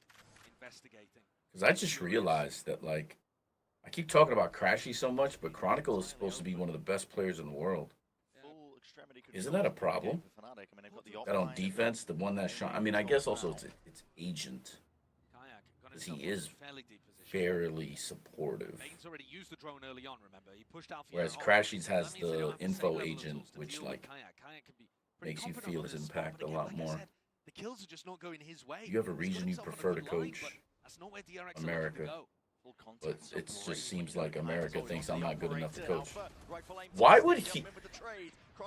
investigating. Because I just realized that, like, I keep talking about Crashy so much, but Chronicle is supposed to be one of the best players in the world. Isn't that a problem? That on defense, the one that shot. I mean, I guess also it's Agent. Because he is fairly supportive. Whereas Crashies has the info agent, which, like, makes you feel his impact a lot more. The kills are just not going his way. You have a reason you prefer to coach America. But it just seems like America thinks I'm not good enough to coach. Why would he...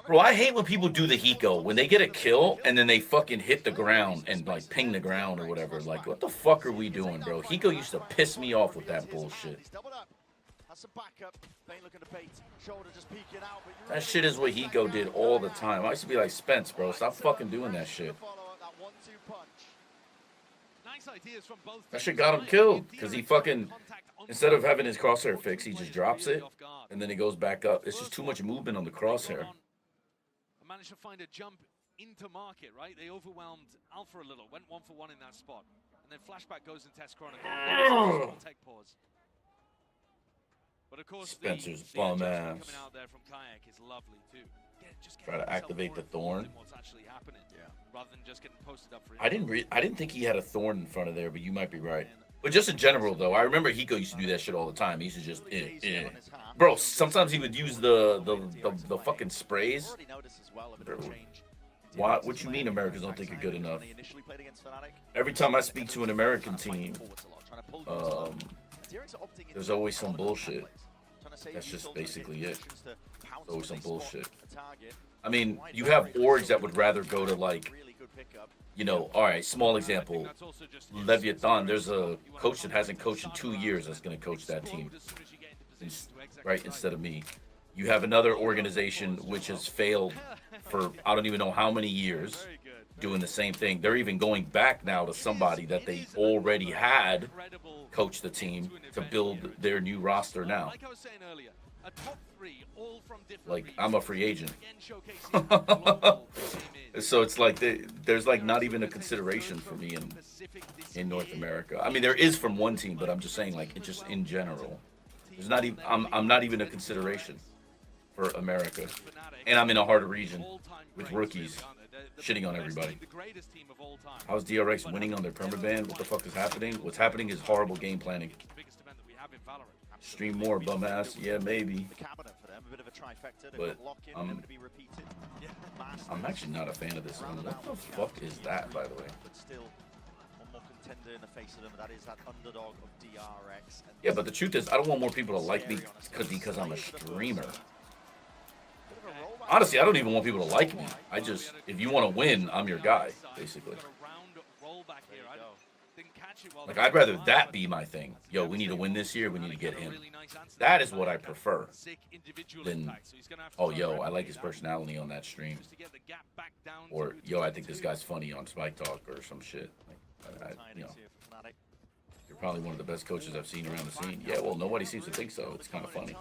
Bro, I hate when people do the Hiko. When they get a kill, and then they fucking hit the ground and, like, ping the ground or whatever. Like, what the fuck are we doing, bro? Hiko used to piss me off with that bullshit. That shit is what Hiko did all the time. I used to be like, Spence, bro, stop fucking doing that shit. That shit got him killed, because he fucking, instead of having his crosshair fix, he just drops it, and then he goes back up. It's just too much movement on the crosshair. Managed to find a jump into market, right? They overwhelmed Alpha a little, went 1-for-1 in that spot. And and then Flashback goes and tests Chronicle. Tech pause. But of course, Spencer's the bum adjustment ass. coming out there from Kayak is lovely too. Try to activate the thorn. What's actually happening, rather than just getting posted up for I didn't think he had a thorn in front of there, but you might be right. But just in general, though, I remember Hiko used to do that shit all the time. He used to just, bro. Sometimes he would use the fucking sprays. Bro, what you mean Americans don't think you're good enough? Every time I speak to an American team, there's always some bullshit. That's just basically it. There's always some bullshit. I mean, you have orgs that would rather go to, like, you know, all right, small example, Leviathan, there's a coach that hasn't coached in 2 years that's going to coach that team, right, instead of me. You have another organization which has failed for I don't even know how many years doing the same thing. They're even going back now to somebody that they already had coach the team to build their new roster now. Like I was saying earlier, a top 3 all from different Like, I'm a free agent. regions. So it's like there's like not even a consideration for me in North America. I mean, there is from one team, but I'm just saying, like, it just in general. There's not even I'm not even a consideration for America. And I'm in a harder region with rookies shitting on everybody. How's DRX winning on their permaban? What the fuck is happening? What's happening is horrible game planning. Stream more, bum ass. Yeah, maybe. But I'm actually not a fan of this one. What the fuck is that, by the way? Yeah, but the truth is, I don't want more people to like me because I'm a streamer. Honestly, I don't even want people to like me. I just, if you want to win, I'm your guy, basically. Like, I'd rather that be my thing. Yo, we need to win this year. We need to get him. That is what I prefer than, oh, yo, I like his personality on that stream. Or, yo, I think this guy's funny on Spike Talk or some shit. Like, you know, you're probably one of the best coaches I've seen around the scene. Yeah, well, nobody seems to think so. It's kind of funny.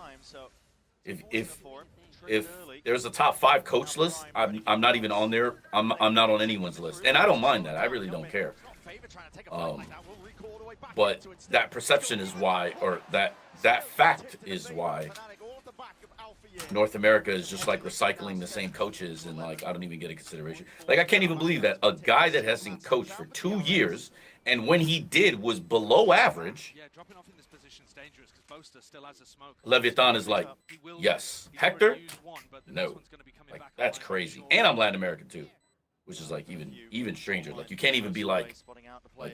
If there's a top 5 coach list, I'm not even on there. I'm not on anyone's list, and I don't mind that. I really don't care. But that perception is why, or that fact is why North America is just like recycling the same coaches, and like I don't even get a consideration. Like, I can't even believe that a guy that hasn't coached for 2 years, and when he did was below average. Leviathan is like, yes. Hector? No. Like, that's crazy. And I'm Latin American too, which is like even stranger. Like, you can't even be like,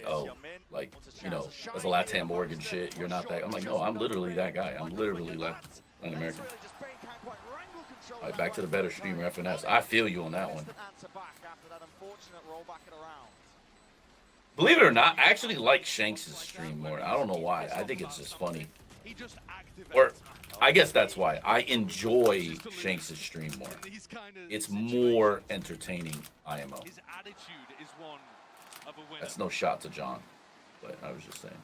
oh, like, you know, that's a Latam Morgan shit. You're not that. I'm like, no, I'm literally that guy. I'm literally Latin American. All right, back to the better streamer, FNS. I feel you on that one. Believe it or not, I actually like Shanks' stream more. I don't know why. I think it's just funny. Or, I guess that's why. I enjoy Shanks' stream more. It's more entertaining, IMO. That's no shot to John, but I was just saying.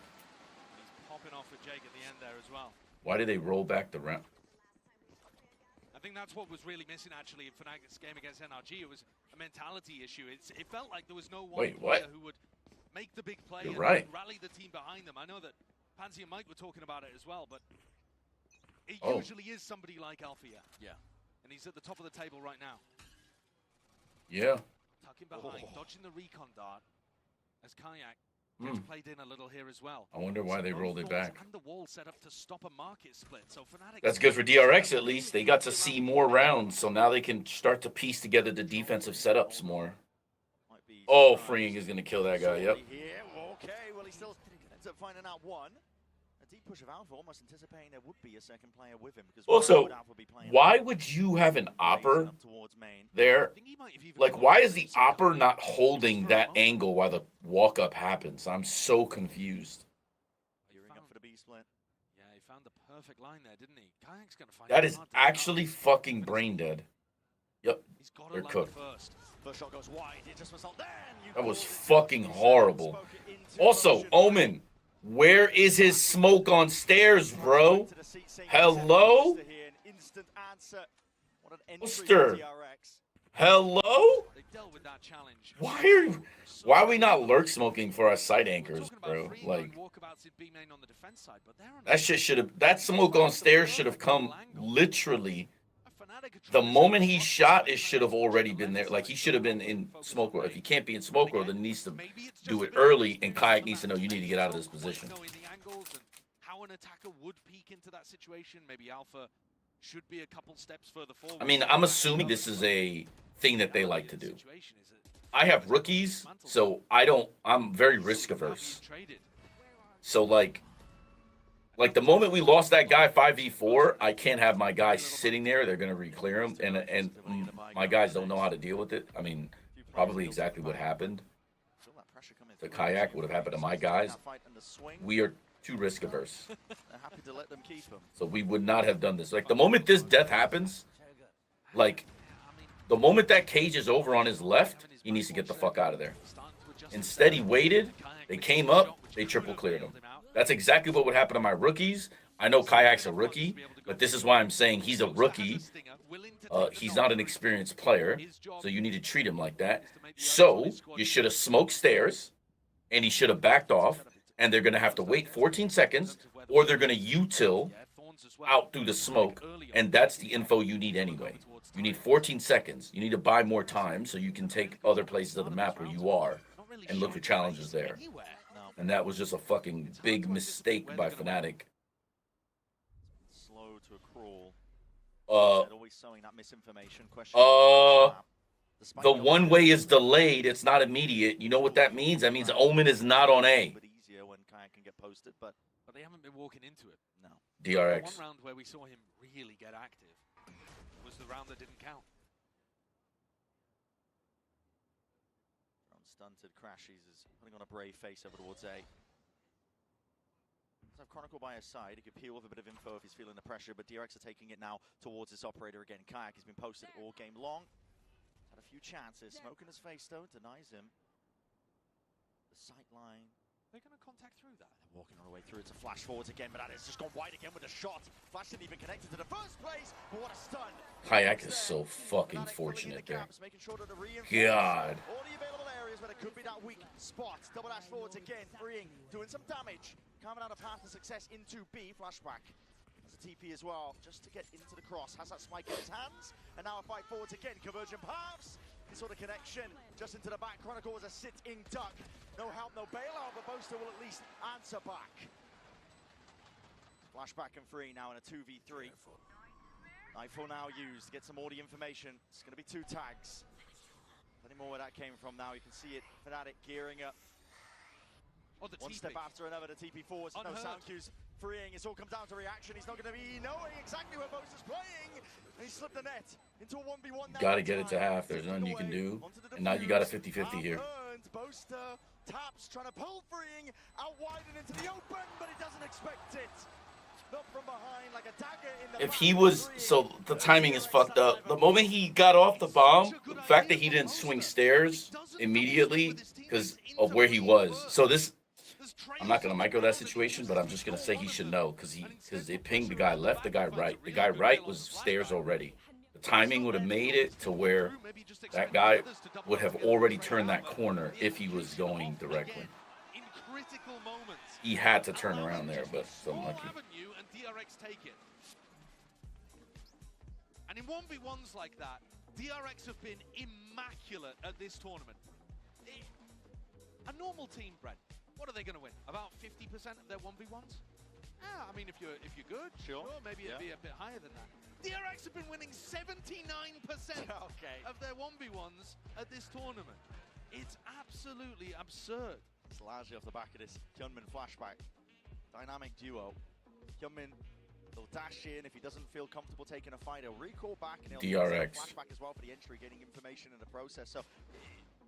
Why did they roll back the round? I think that's what was really missing, actually, in Fnatic's game against NRG. It was a mentality issue. It felt like there was no one player who would make the big play and rally the team behind them. I know that Pansy and Mike were talking about it as well, but it usually is somebody like Althea. Yeah. And he's at the top of the table right now. Yeah. Tucking behind, dodging the recon dart as Kayak gets played in a little here as well. I wonder why they rolled it back. And the wall set up to stop a market split. So Fnatic, that's good for DRX, at least. They got to see more rounds, so now they can start to piece together the defensive setups more. Oh, freeing is going to kill that guy, yep. Okay, well, he still ends up finding out one. A deep push of Alpha, almost anticipating there would be a second player with him. Because also, why would you have an Opper there? Like, why is the Opper not holding that angle while the walk-up happens? I'm so confused. For the B split. Yeah, he found the perfect line there, didn't he? Kayak's gonna find that is actually fucking brain dead. Yep, they're cooked. That was fucking horrible. Also, Omen, where is his smoke on stairs, bro? Hello? Oster. Hello? They dealt with that challenge. Why are we not lurk smoking for our site anchors, bro? Like, that smoke on stairs should have come literally the moment he shot. It should have already been there. Like, he should have been in smoke world. If he can't be in smoke world, then he needs to do it early, and Kayak needs to know you need to get out of this position. How an attacker would peek into that situation. Maybe Alpha should be a couple steps further forward. I mean, I'm assuming this is a thing that they like to do. I have rookies, so I'm very risk averse. So like the moment we lost that guy 5v4, I can't have my guys sitting there. They're gonna re-clear him, and my guys don't know how to deal with it. I mean, probably exactly what happened. The Kayak would have happened to my guys. We are too risk averse. So we would not have done this. Like, the moment this death happens, like, the moment that cage is over on his left, he needs to get the fuck out of there. Instead, he waited. They came up. They triple cleared him. That's exactly what would happen to my rookies. I know Kayak's a rookie, but this is why I'm saying he's a rookie. He's not an experienced player, so you need to treat him like that. So you should have smoked stairs, and he should have backed off, and they're going to have to wait 14 seconds, or they're going to util out through the smoke, and that's the info you need anyway. You need 14 seconds. You need to buy more time so you can take other places of the map where you are and look for challenges there. And that was just a fucking big mistake by Fnatic. Slow to a crawl. Always sowing that misinformation. The one way is delayed. It's not immediate. You know what that means? That means Omen is not on A. Easier when Kayak can get posted, but they haven't been walking into it. No. DRX. One round where we saw him really get active was the round that didn't count. Stunted crashes is putting on a brave face over towards A. Let's have Chronicle by his side. He could peel with a bit of info if he's feeling the pressure, but DRX are taking it now towards this operator again. Kayak has been posted all game long. Had a few chances. Smoke in his face though, denies him. The sight line. They're going to contact through that. They're walking all the way through. It's a flash forwards again, but that has just gone wide again with a shot. Flash didn't even connect to the first place, but what a stun. Kayak is so fucking fortunate there. God. All the available areas where there could be that weak spot. Double dash forwards again, freeing, doing some damage. Carving out a path to success into B. Flashback. There's a TP as well, just to get into the cross. Has that spike in his hands, and now a fight forwards again. Conversion paths. This sort of connection just into the back. Chronicle was a sit-in duck. No help, no bailout, but Boaster will at least answer back. Flashback and free now in a 2v3. Nightfall now used to get some audio information. It's going to be 2 tags. Plenty more where that came from now. You can see it. Fnatic gearing up. One step after another, the TP forwards. No sound cues. Freeing. It all comes down to reaction. He's not going to be knowing exactly where Boaster's playing. And he slipped the net into a 1v1. Got to get it to half. There's nothing you can do. And now you got a 50-50 here. Boaster taps, trying to pull freeing out wide and into the open, but he doesn't expect it. Not from behind, like a dagger in the if he was, so the timing is fucked up. The moment he got off the bomb, the fact that he didn't swing stairs immediately because of where he was. So this, I'm not going to micro that situation, but I'm just going to say he should know because it pinged the guy left, the guy right. The guy right was stairs already. The timing would have made it to where that guy would have already turned that corner if he was going directly. He had to turn around there, but so unlucky. And in 1v1s like that, DRX have been immaculate at this tournament. A normal team, Brent, what are they going to win? About 50% of their 1v1s? Yeah, I mean, if you're good, sure maybe it'd be a bit higher than that. DRX have been winning 79% of their 1v1s at this tournament. It's absolutely absurd. It's largely off the back of this Hyunmin flashback. Dynamic duo. Hyunmin will dash in if he doesn't feel comfortable taking a fight. He'll recall back and he'll DRX flashback as well for the entry, getting information in the process. So,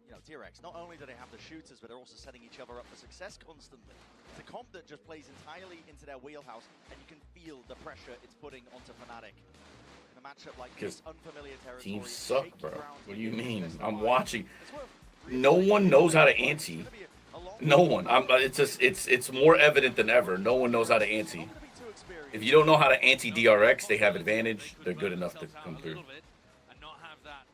you know, DRX, not only do they have the shooters, but they're also setting each other up for success constantly. It's a comp that just plays entirely into their wheelhouse, and you can feel the pressure it's putting onto Fnatic. In a matchup like this, unfamiliar territory. Teams suck, bro. What do you mean? I'm watching. No one knows how to ante. No one. It's more evident than ever. No one knows how to ante. If you don't know how to ante DRX, they have advantage. They're good enough to come through. And not have that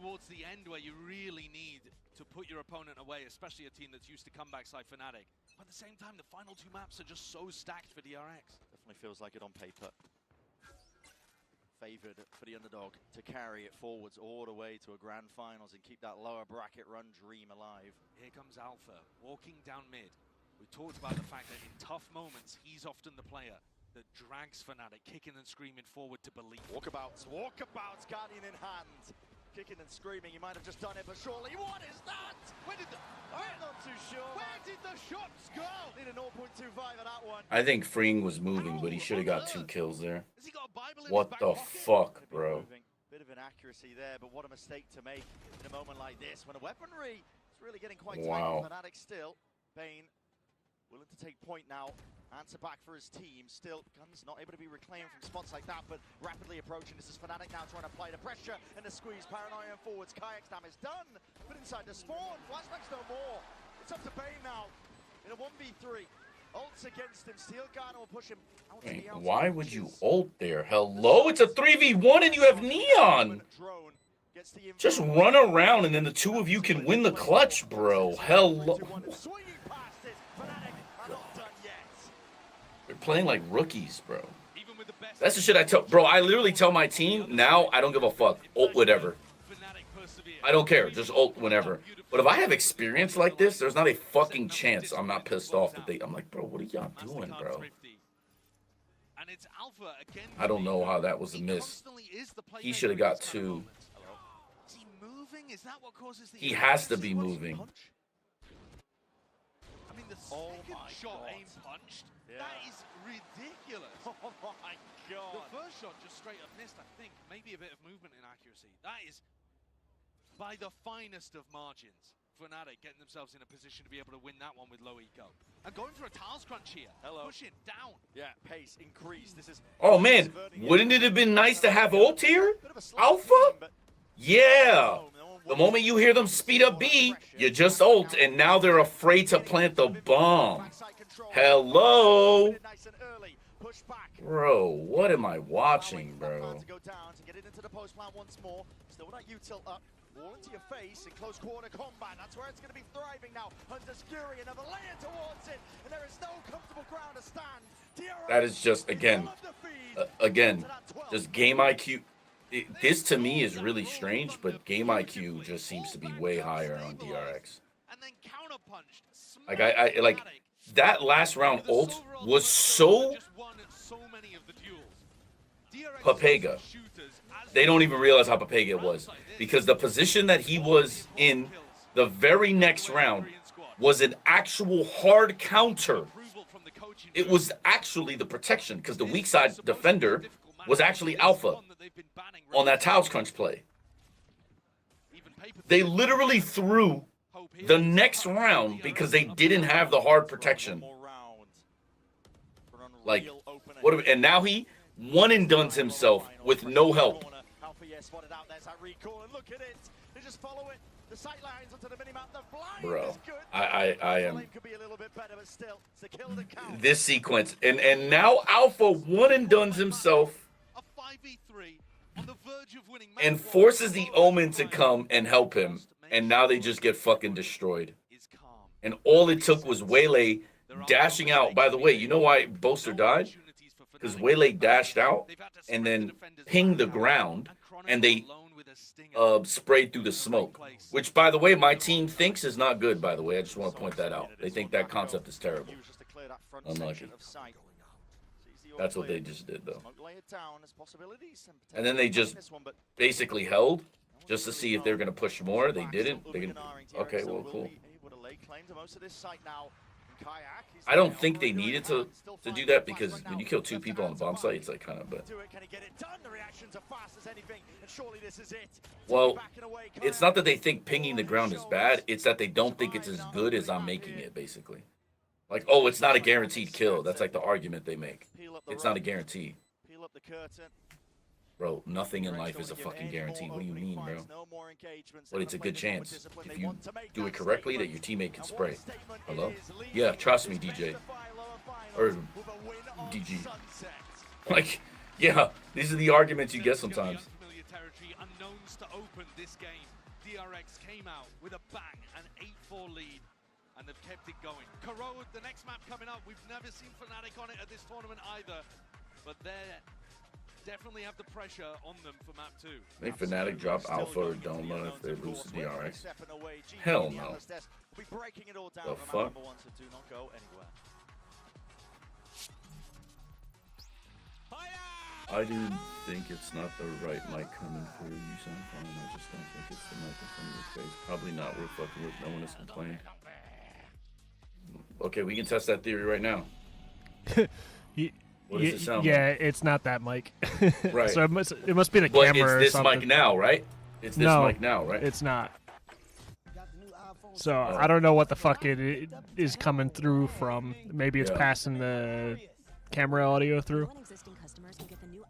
towards the end where you really need to put your opponent away, especially a team that's used to comeback like Fnatic. But at the same time, the final 2 maps are just so stacked for DRX. Definitely feels like it on paper. Favored for the underdog to carry it forwards all the way to a grand finals and keep that lower bracket run dream alive. Here comes Alpha, walking down mid. We talked about the fact that in tough moments, he's often the player that drags Fnatic, kicking and screaming forward to believe. Walkabouts, Guardian in hand. Kicking and screaming, he might have just done it, but surely, what is that? Where did the... I'm not too sure. Where did the shots go? Need a 0.25 on that one. I think Freeing was moving, but he should have got 2 kills there. Has he got a Bible in What his back the pocket? fuck, bro? Bit of inaccuracy there, but what a mistake to make in a moment like this when the weaponry is really getting quite tight on Fnatic still. Bane willing to take point now. Answer back for his team. Still, Guns not able to be reclaimed from spots like that, but rapidly approaching. This is Fnatic now trying to apply the pressure and the squeeze. Paranoia forwards. Kayak's damage done, but inside the spawn. Flashbacks no more. It's up to Bane now in a 1v3. Ults against him. Steel Garner will push him out to the outside. Why would you ult there? Hello? It's a 3v1 and you have Neon. Just run around and then the 2 of you can win the clutch, bro. Hello. They're playing like rookies, bro. That's the shit I tell, bro. I literally tell my team now, I don't give a fuck. Ult whatever. I don't care. Just ult whenever. But if I have experience like this, there's not a fucking chance I'm not pissed off that I'm like, bro, what are y'all doing, bro? I don't know how that was a miss. He should have got 2. He has to be moving. I mean, the second shot aim punched. Yeah. That is ridiculous. Oh my god. The first shot just straight up missed, I think. Maybe a bit of movement inaccuracy. That is by the finest of margins. Fnatic getting themselves in a position to be able to win that one with low eco. And going for a tiles crunch here. Hello. Pushing down. Yeah, pace increase. This is. Oh man, wouldn't it have been nice to have ult here? Alpha? Yeah. The moment you hear them speed up B, you just ult, and now they're afraid to plant the bomb. Hello? Bro, what am I watching, bro? Still that util up. Wall into your face in close quarter combat. That's where it's going to be thriving now. Hunter's Fury, another layer towards it, and there is no comfortable ground to stand. That is just, again, just game IQ. This to me is really strange, but game IQ just seems to be way higher on DRX. Like like that last round ult was so Papega. They don't even realize how Papega it was, because the position that he was in the very next round was an actual hard counter. It was actually the protection, because the weak side defender was actually Alpha on that tiles crunch play. They literally threw the next round because they didn't have the hard protection. Like, what? And now he one and dones himself with no help. Bro, I am. This sequence, and now Alpha one and dones himself and forces the Omen to come and help him, and now they just get fucking destroyed. And all it took was Waylay dashing out. By the way, you know why Boaster died? Because Waylay dashed out and then pinged the ground, and they sprayed through the smoke. Which, by the way, my team thinks is not good, by the way. I just want to point that out. They think that concept is terrible. Unlucky. That's what they just did, though. And then they just basically held just to see if they're going to push more. They didn't. They didn't. Okay, well, cool. I don't think they needed to do that, because when you kill 2 people on the bomb site, it's like kind of, but. Well, it's not that they think pinging the ground is bad. It's that they don't think it's as good as I'm making it, basically. Like, oh, it's not a guaranteed kill. That's like the argument they make. It's not a guarantee. Bro, nothing in life is a fucking guarantee. What do you mean, bro? But it's a good chance, if you do it correctly, that your teammate can spray. Hello? Yeah, trust me, DJ. Or DG. Like, yeah, these are the arguments you get sometimes. chance to open this game. DRX came out with a bang, an 8-4 lead, and they've kept it going. Corrode, the next map coming up, we've never seen Fnatic on it at this tournament either, but they definitely have the pressure on them for map 2. I think Fnatic drop Alpha or Doma if they lose to DRX. Hell no. The fuck? I do think it's not the right mic coming through. You sound fine. I just don't think it's the microphone in your face. Probably not worth fucking with. No one has complained. Okay, we can test that theory right now. What does it sound yeah, like? it's not that mic. Right. So it must be the But camera it's this or something. mic now, right? It's this mic now, right? It's not. So I don't know what the fuck it is coming through from. Maybe it's passing the camera audio through.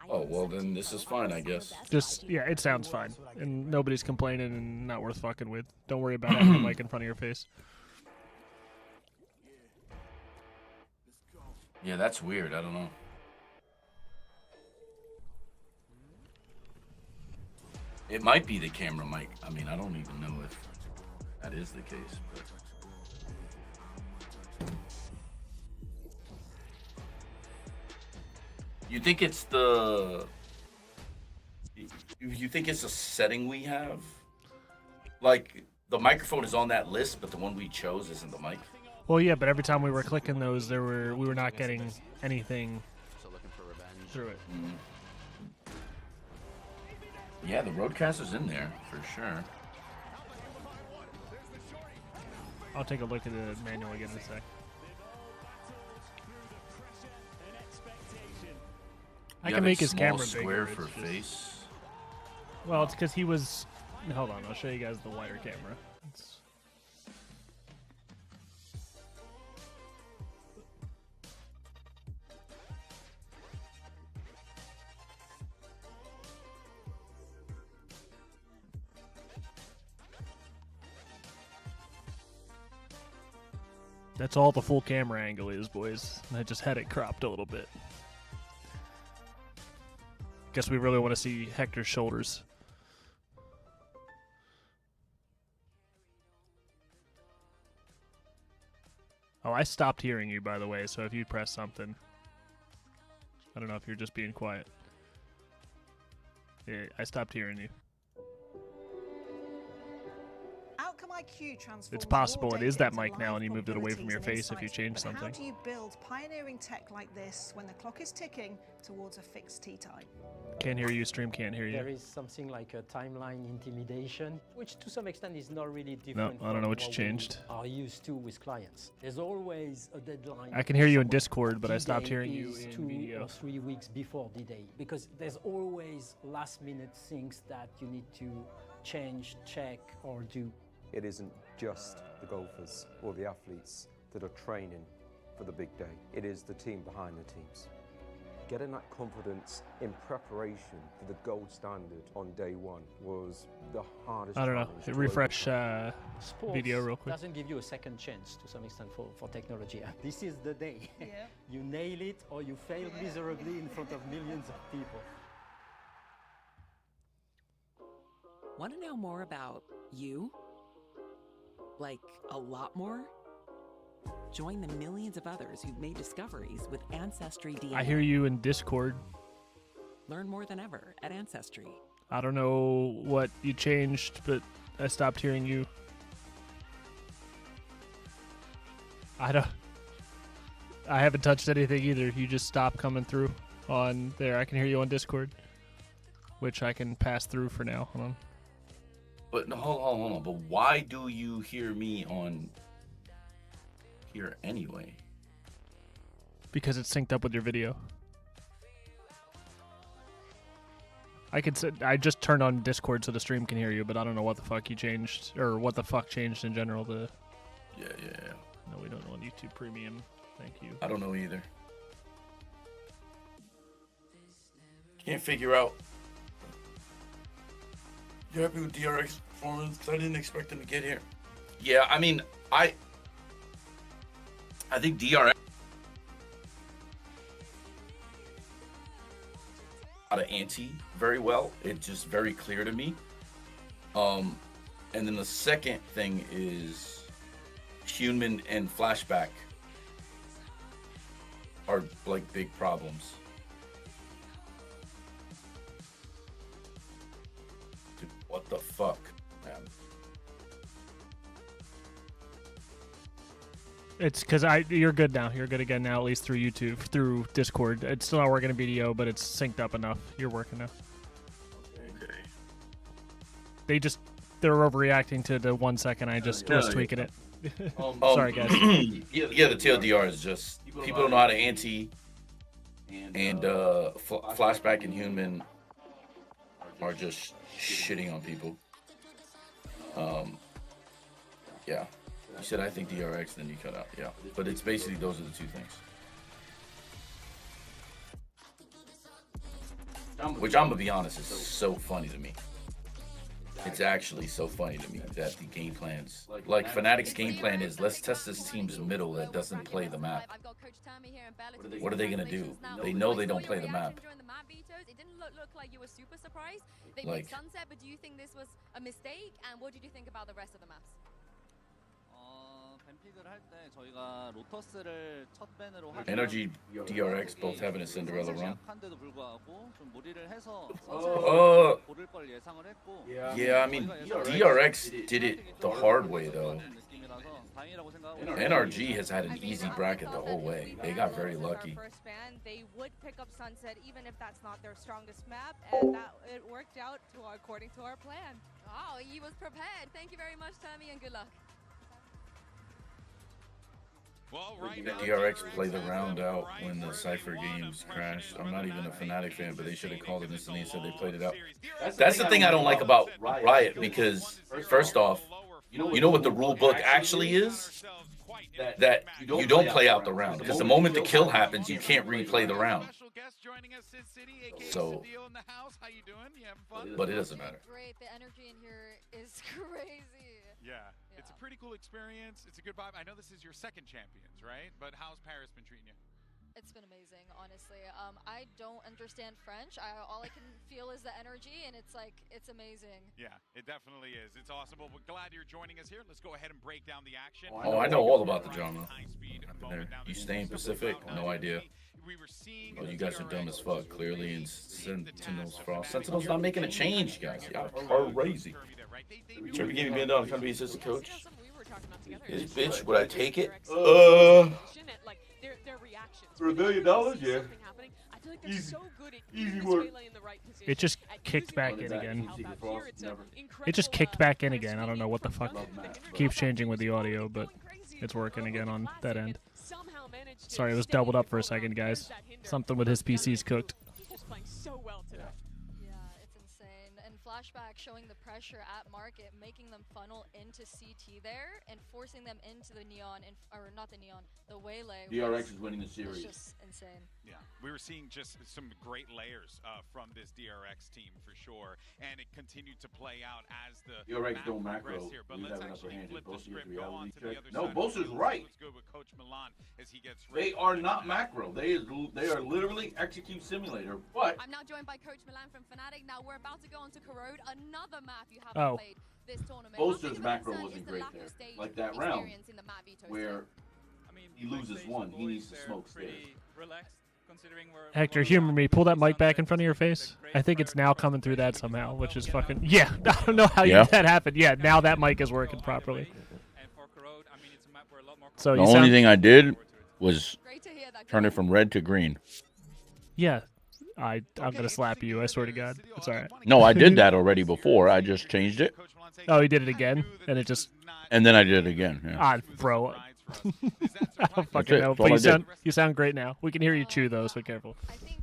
Oh, well then this is fine, I guess. Just, yeah, it sounds fine. And nobody's complaining and not worth fucking with. Don't worry about having a mic in front of your face. Yeah, that's weird. I don't know. It might be the camera mic. I mean, I don't even know if that is the case. But... You think it's the... You think it's a setting we have? Like, the microphone is on that list, but the one we chose isn't the mic? Well, yeah, but every time we were clicking those, we were not getting anything through it. Mm. Yeah, the Roadcaster's in there, for sure. I'll take a look at the manual again in a sec. I can make his camera bigger. Square for face. Well, it's because he was... Hold on, I'll show you guys the wider camera. That's all the full camera angle is, boys. I just had it cropped a little bit. Guess we really want to see Hector's shoulders. Oh, I stopped hearing you, by the way, so if you press something... I don't know if you're just being quiet. Yeah, I stopped hearing you. It's possible it is that mic now and you moved it away from your face if you changed something. How do you build pioneering tech like this when the clock is ticking towards a fixed tea time? Can't hear you, stream can't hear you. There is something like a timeline intimidation, which to some extent is not really different. No, I don't know what you changed. We are used to with clients. There's always a deadline. I can hear you in Discord, but I stopped hearing you in 2 or 3 weeks before D-Day, because there's always last-minute things that you need to change, check, or do. It isn't just the golfers or the athletes that are training for the big day. It is the team behind the teams. Getting that confidence in preparation for the gold standard on day one was the hardest. I don't know. Refresh video real quick. Doesn't give you a second chance to some extent for technology. This is the day. Yeah. You nail it or you fail miserably in front of millions of people. Want to know more about you? Like, a lot more? Join the millions of others who've made discoveries with Ancestry DNA. I hear you in Discord. Learn more than ever at Ancestry. I don't know what you changed, but I stopped hearing you. I haven't touched anything either. You just stopped coming through on there. I can hear you on Discord, which I can pass through for now. Hold on. But no, hold on. But why do you hear me on here anyway? Because it's synced up with your video. I just turned on Discord so the stream can hear you, but I don't know what the fuck you changed, or what the fuck changed in general. Yeah. No, we don't know on YouTube Premium. Thank you. I don't know either. Can't figure out. You happy with DRX performance? I didn't expect him to get here. Yeah, I mean, I think DRX out of ante very well. It's just very clear to me. And then the second thing is Human and Flashback are like big problems. Dude, what the fuck, man? It's because you're good now. You're good again now, at least through YouTube, through Discord. It's still not working in video, but it's synced up enough. You're working now. Okay. They're overreacting to the 1 second. I just was tweaking it. Sorry, guys. Yeah, the TLDR is just people don't know how to anti, and Flashback and Human are just shitting on people. Yeah. You said I think DRX, then you cut out. Yeah, but it's basically those are the two things. Which I'm gonna be honest is so funny to me. It's actually so funny to me that the game plans, like Fnatic's game plan is, let's test this team's middle that doesn't play the map. What are they gonna do? They know they don't play the map. It didn't look like you were super surprised. They Like, made Sunset, but do you think this was a mistake? And what did you think about the rest of the maps? Energy, DRX both having a Cinderella run. Yeah, I mean, DRX did it the hard way though. NRG has had an easy bracket the whole way. They got very lucky. First ban, they would pick up Sunset even if that's not their strongest map, and that it worked out according to our plan. Oh, he was prepared. Thank you very much, Tammy, and good luck. Well, right The now, DRX played the round out when the Cypher games crashed. I'm not even a Fnatic fan, but they should have called it instantly and said they played it out. That's the thing I don't like about Riot, because first off, you know what the rule book actually is? That you don't play out the round, because the moment the kill happens, you can't replay the round. So, but it doesn't matter. Great, the energy in here is crazy. Yeah, it's a pretty cool experience. It's a good vibe. I know this is your second champions, right? But how's Paris been treating you? It's been amazing, honestly. I don't understand French. All I can feel is the energy, and it's like, it's amazing. Yeah, it definitely is. It's awesome. Well, we're glad you're joining us here. Let's go ahead and break down the action. Oh, I know all about the drama. You stay in Pacific? No idea. Oh, you guys are dumb as fuck. Clearly in Sentinel's Frost. Sentinel's not making a change, guys. Y'all are crazy. Turkey gave me $1 million to come be assistant coach. His bitch, would I take it? For $1 million? Yeah. Easy work. It just kicked back in again. It just kicked back in again. I don't know what the fuck. Keeps changing with the audio, but it's working again on that end. Sorry, it was doubled up for a second, guys. Something with his PC's cooked. Just playing so well today. Yeah, it's insane. And Flashback showing the pressure at market, making them funnel into CT there, and forcing them into the Neon, or not the Neon, the Waylay. DRX is winning the series. It's just insane. Yeah, we were seeing just some great layers from this DRX team for sure, and it continued to play out as the DRX don't macro. Here. But let's actually flip the script, go on to the other no, side. Boaster's right. Let's go with Coach Milan as he gets They are not macro. They are literally execute simulator. But I'm now joined by Coach Milan from Fnatic. Now we're about to go on to Corrode, another map you haven't played this tournament. Boaster's macro wasn't great there. Like that round where he loses one, he needs to smoke stairs. Hector, humor me. Pull that mic back in front of your face. I think it's now coming through that somehow, which is fucking... Yeah, I don't know how that happened. Yeah, now that mic is working properly. So the only thing I did was turn it from red to green. Yeah, I'm going to slap you. I swear to God. It's all right. No, I did that already before. I just changed it. Oh, he did it again? And it just... And then I did it again. Yeah. Ah, bro. I don't fucking know. But you sound great now. We can hear you chew, though, so careful. I think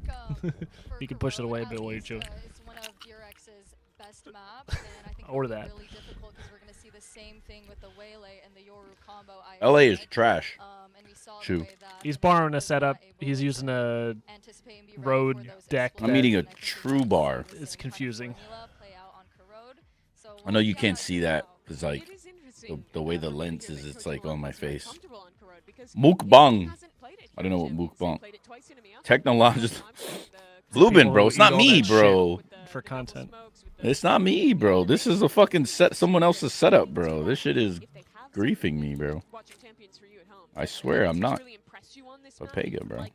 you can push it away a bit while you chew. It's one of DRX's best maps, and I think or it's that. really difficult because we're going to see the same thing with the Waylay and the Yoru combo. LA is trash. And we saw Chew. He's borrowing a setup. He's using a road deck. I'm eating a true bar. It's confusing. I know you can't see that because, like, the way the lens is, it's like on my face. Mukbang. I don't know what mukbang. Technological. Bluebin, bro. It's not me, bro. for content. It's not me, bro. This is a fucking set. Someone else's setup, bro. This shit is griefing me, bro. I swear I'm not Papega, bro.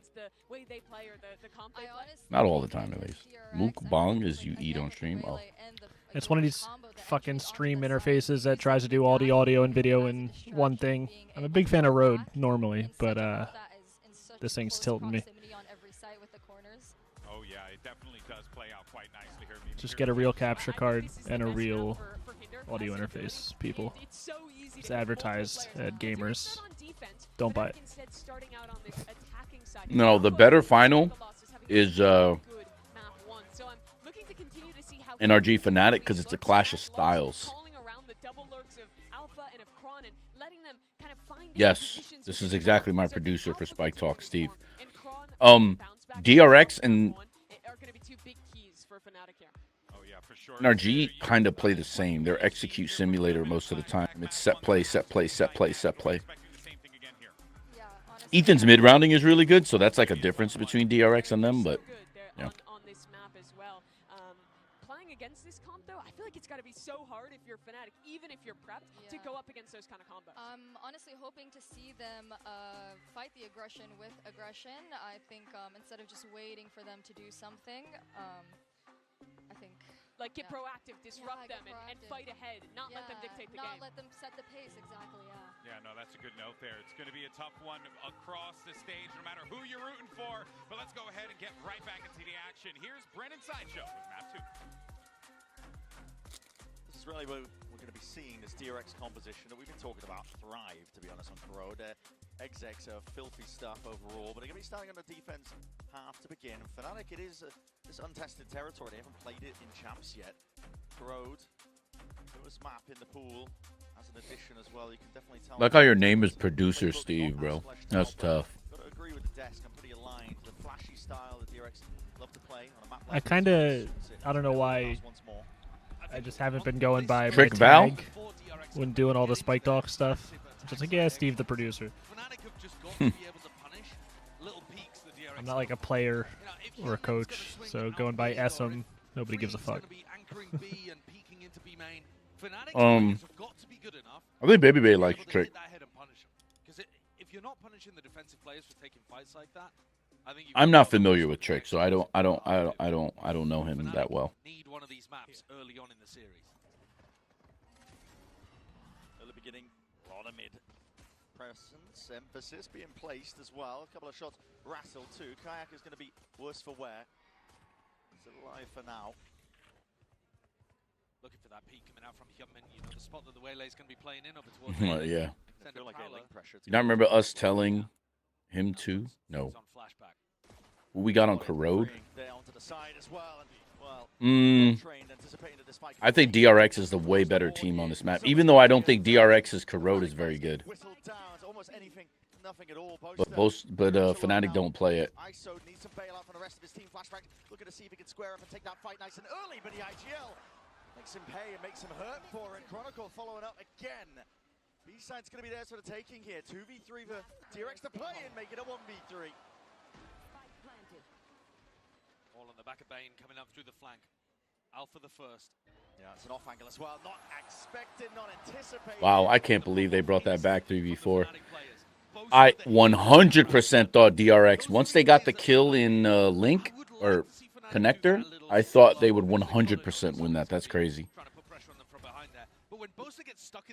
Not all the time, at least. Mukbang is you eat on stream. Oh. It's one of these fucking stream interfaces that tries to do all the audio and video in one thing. I'm a big fan of Rode normally, but this thing's tilting me. Oh yeah, it definitely does play out quite nicely here. Just get a real capture card and a real audio interface, people. It's advertised at gamers. Don't buy it. No, the better final is NRG Fnatic because it's a clash of styles. Yes, this is exactly my producer for Spike Talk, Steve. DRX and NRG kind of play the same. They're execute simulator most of the time. It's set play, set play, set play, set play. Ethan's mid-rounding is really good, so that's like a difference between DRX and them, but yeah. Against this comp, though, I feel like it's got to be so hard if you're Fnatic, even if you're prepped, to go up against those kind of combos. I'm honestly hoping to see them fight the aggression with aggression. I think instead of just waiting for them to do something, I think... Like, get proactive, disrupt them, and fight ahead, not let them dictate the game. Not let them set the pace, exactly, Yeah, no, that's a good note there. It's going to be a tough one across the stage, no matter who you're rooting for. But let's go ahead and get right back into the action. Here's Brennan Sideshow with map 2. This is really what we're going to be seeing, this DRX composition that we've been talking about thrive, to be honest, on Corrode. Execs are filthy stuff overall, but they're going to be starting on the defense half to begin. Fnatic, it is this untested territory. They haven't played it in champs yet. Corrode, newest map in the pool, as an addition as well. You can definitely tell. Like how your name is Producer Steve, bro. That's tough. Got to agree with the desk. I'm pretty aligned. The flashy style that DRX love to play on a map like I kind of, I don't know why, I just haven't been going by Trick my Val? tag when doing all the Spike Talk stuff. Just like, yeah, Steve the producer. I'm not like a player or a coach, so going by SM, nobody gives a fuck. I think Baby Bay likes Trick. If you're not punishing the defensive players for taking fights like that, I think I'm not familiar with Trick, so I don't know him that well. Need one of these maps early on in the series. Early beginning, a lot of mid presence, emphasis being placed as well. A couple of shots, Rassel too. Kayak is going to be worse for wear. It's alive for now. Looking for that peak coming out from Hyunmin. You know the spot that the Waylay's going to be playing in over towards. Yeah. I feel like pressure. You not remember us telling him to? No. Who we got on Corrode? I think DRX is the way better team on this map, even though I don't think DRX's Corrode is very good. But Fnatic don't play it. ISO needs some bailout from the rest of his team. Flashback, looking to see if he can square up and take that fight nice and early, but the IGL makes him pay and makes him hurt for it. Chronicle following up again. B-side's going to be there sort of taking here. 2v3 for DRX to play and make it a 1v3. All on the back of Bane coming up through the flank. Alpha the first. Yeah, it's an off angle as well. Not expected, not anticipated. Wow, I can't believe they brought that back 3v4. I 100% thought DRX, once they got the kill in Link or Connector, I thought they would 100% win that. That's crazy.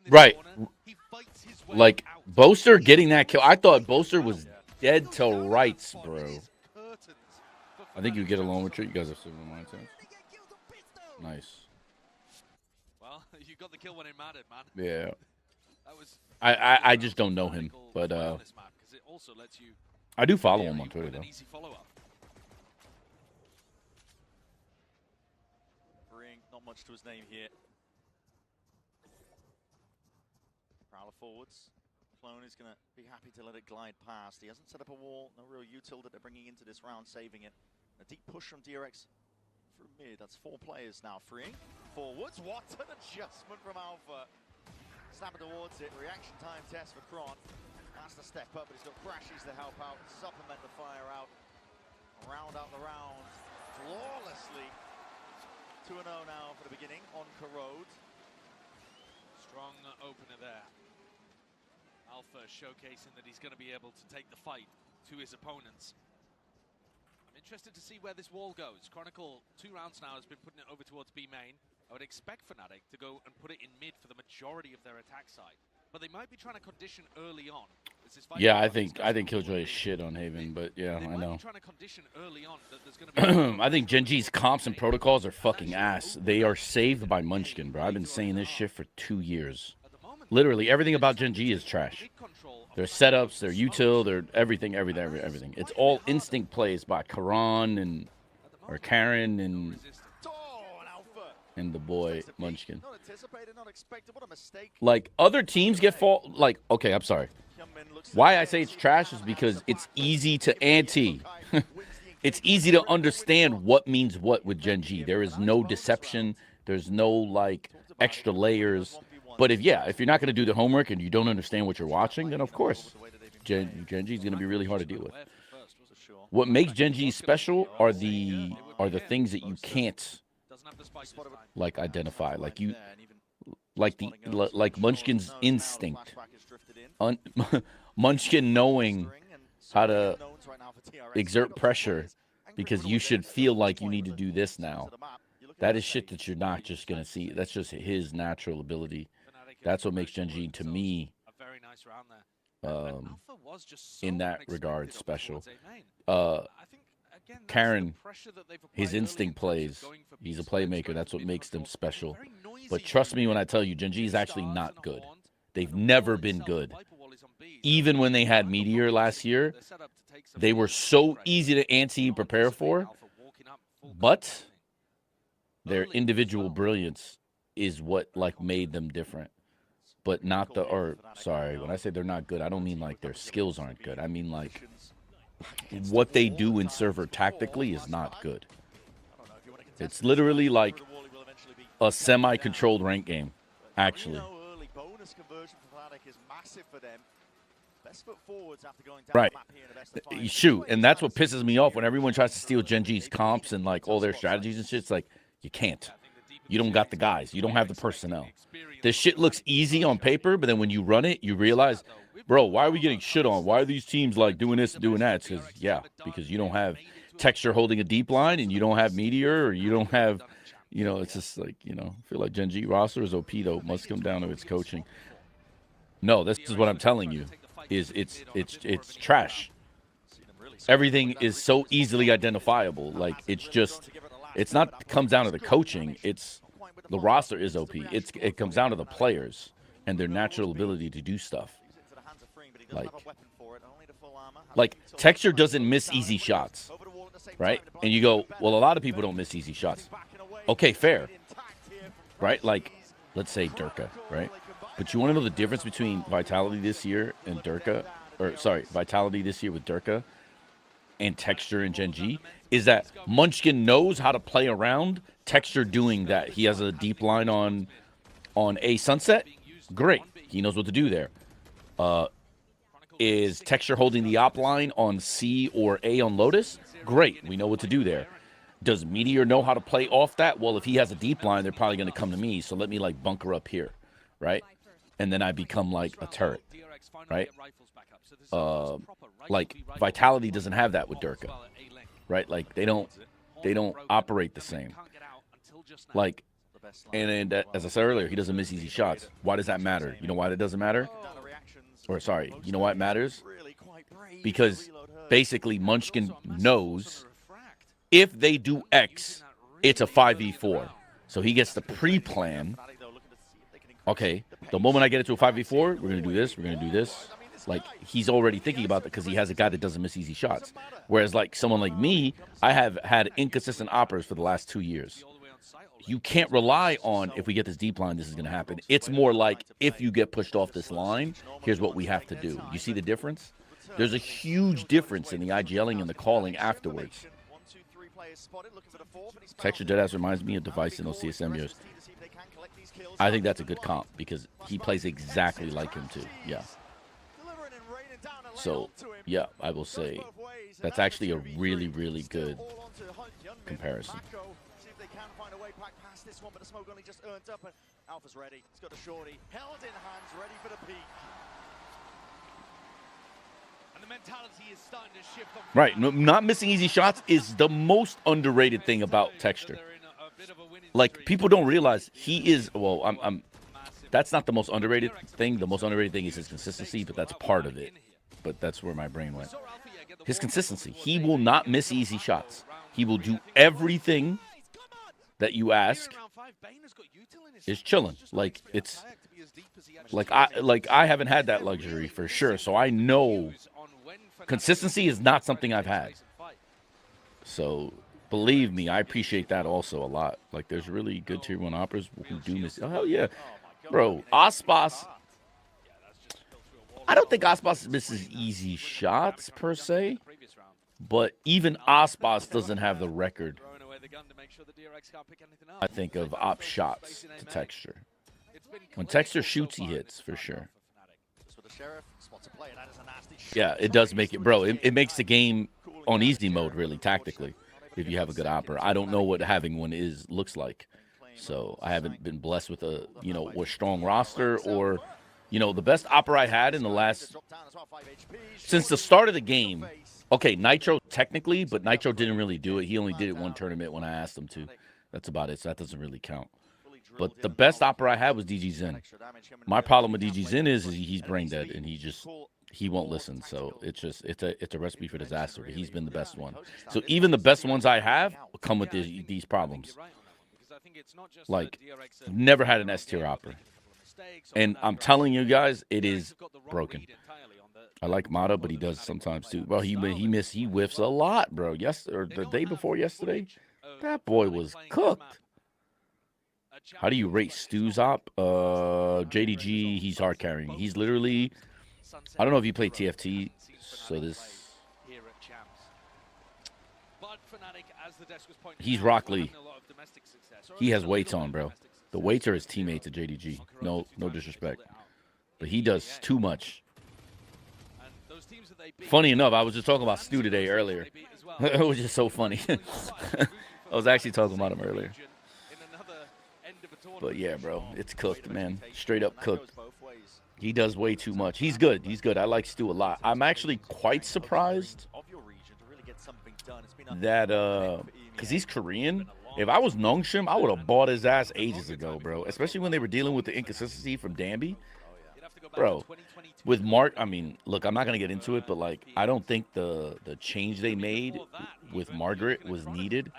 Right. Like, Boaster getting that kill. I thought Boaster was dead to rights, bro. I think you get along with Trick. You guys have similar mindsets. Nice. Well, you got the kill when it mattered, man. Yeah. That was I just don't know him, but I do follow him on Twitter though. Bring not much to his name here. Prowler forwards. Clone is going to be happy to let it glide past. He hasn't set up a wall. No real util that they're bringing into this round, saving it. A deep push from DRX through mid. That's 4 players now. Freeing forwards. What an adjustment from Alpha. Snapping towards it. Reaction time test for Kron. Has to step up, but he's got Crashies to help out. Supplement the fire out. Round out the round flawlessly. 2-0 now for the beginning on Corrode. Strong opener there. Alpha showcasing that he's going to be able to take the fight to his opponents. I'm interested to see where this wall goes. Chronicle, 2 rounds now, has been putting it over towards B main. I would expect Fnatic to go and put it in mid for the majority of their attack side. But they might be trying to condition early on. Yeah, I think Killjoy is shit on Haven, but yeah, I know. I think Gen G's comps and protocols are fucking ass. They are saved by Munchkin, bro. I've been saying this shit for 2 years. Literally, everything about Gen G is trash. Their setups, their util, their everything. It's all instinct plays by Karen and the boy Munchkin. Like, other teams get fault. Like, okay, I'm sorry. Why I say it's trash is because it's easy to ante. It's easy to understand what means what with Gen G. There is no deception. There's no, like, extra layers. But if you're not going to do the homework and you don't understand what you're watching, then of course, Gen G is going to be really hard to deal with. What makes Gen G special are the things that you can't, like, identify. Like Munchkin's instinct. Munchkin knowing how to exert pressure because you should feel like you need to do this now. That is shit that you're not just going to see. That's just his natural ability. That's what makes Gen G, to me, in that regard, special. Karen, his instinct plays. He's a playmaker. That's what makes them special. But trust me when I tell you, Gen G is actually not good. They've never been good. Even when they had Meteor last year, they were so easy to ante and prepare for. But their individual brilliance is what, like, made them different. But not sorry, when I say they're not good, I don't mean like their skills aren't good. I mean, like, what they do in server tactically is not good. It's literally like a semi-controlled rank game, actually. Right. Shoot, and that's what pisses me off when everyone tries to steal Gen G's comps and, like, all their strategies and shit. It's like, you can't. You don't got the guys. You don't have the personnel. This shit looks easy on paper, but then when you run it, you realize, bro, why are we getting shit on? Why are these teams, like, doing this and doing that? It's because you don't have Texture holding a deep line, and you don't have Meteor, or you don't have, it's just like, I feel like Gen G roster is OP, though. It must come down to its coaching. No, this is what I'm telling you, is it's trash. Everything is so easily identifiable. Like, it's not comes down to the coaching. It's the roster is OP. It comes down to the players and their natural ability to do stuff. Like Texture doesn't miss easy shots, right? And you go, well, a lot of people don't miss easy shots. Okay, fair, right? Like, let's say Durka, right? But you want to know the difference between Vitality this year and Vitality this year with Durka and Texture and Gen G is that Munchkin knows how to play around Texture doing that. He has a deep line on A Sunset. Great. He knows what to do there. Is Texture holding the op line on C or A on Lotus? Great. We know what to do there. Does Meteor know how to play off that? Well, if he has a deep line, they're probably going to come to me. So let me, like, bunker up here, right? And then I become like a turret, right? Like Vitality doesn't have that with Durka, right? Like they don't operate the same. Like, and as I said earlier, he doesn't miss easy shots. Why does that matter? You know why that doesn't matter? Or sorry, you know why it matters? Because basically Munchkin knows if they do X, it's a 5v4. So he gets the pre-plan. Okay, the moment I get it to a 5v4, we're going to do this, we're going to do this. Like, he's already thinking about that because he has a guy that doesn't miss easy shots. Whereas, like, someone like me, I have had inconsistent operas for the last 2 years. You can't rely on, if we get this deep line, this is going to happen. It's more like, if you get pushed off this line, here's what we have to do. You see the difference? There's a huge difference in the IGLing and the calling afterwards. Texture Deadass reminds me of Device in those CSM years. I think that's a good comp because he plays exactly like him too. Yeah. So, yeah, I will say that's actually a really, really good comparison. can find a way back past this one, but the smoke only just earned up, and Alpha's ready. He's got the shorty held in hands, ready for the peak. And the mentality is starting to shift. Right, not missing easy shots is the most underrated thing about Texture. Like, people don't realize he is, well, that's not the most underrated thing. The most underrated thing is his consistency, but that's part of it. But that's where my brain went. His consistency. He will not miss easy shots. He will do everything that you ask. Is chilling. Like, it's like I haven't had that luxury for sure. So I know consistency is not something I've had. So believe me, I appreciate that also a lot. Like, there's really good tier 1 operas who do miss. Oh, hell yeah. Bro, Aspas. I don't think Aspas misses easy shots per se, but even Aspas doesn't have the record, I think, of op shots to Texture. When Texture shoots, he hits for sure. Yeah, it does make it, bro. It makes the game on easy mode really tactically if you have a good opera. I don't know what having one looks like, so I haven't been blessed with a a strong roster or. The best opera I had in the last, since the start of the game, okay, Nitro technically, but Nitro didn't really do it. He only did it one tournament when I asked him to. That's about it, so that doesn't really count. But the best opera I had was DG Zen. My problem with DG Zen is he's brain dead, and he won't listen. So it's a recipe for disaster. But he's been the best one. So even the best ones I have come with these problems. Like, never had an S tier opera. And I'm telling you guys, it is broken. I like Mata, but he does sometimes too. Well, he whiffs a lot, bro. Or the day before yesterday, that boy was cooked. How do you rate Stu's op? JDG, he's hard carrying. He's literally, I don't know if you play TFT, so he's Rock Lee. He has weights on, bro. The weights are his teammates at JDG. No disrespect. But he does too much. Funny enough, I was just talking about Stu today earlier. It was just so funny. I was actually talking about him earlier. But yeah, bro, it's cooked, man. Straight up cooked. He does way too much. He's good. He's good. I like Stu a lot. I'm actually quite surprised that, because he's Korean. If I was Nongshim, I would have bought his ass ages ago, bro. Especially when they were dealing with the inconsistency from Danby. Bro, with Mark, I mean, look, I'm not going to get into it, but, like, I don't think the change they made with Margaret was needed.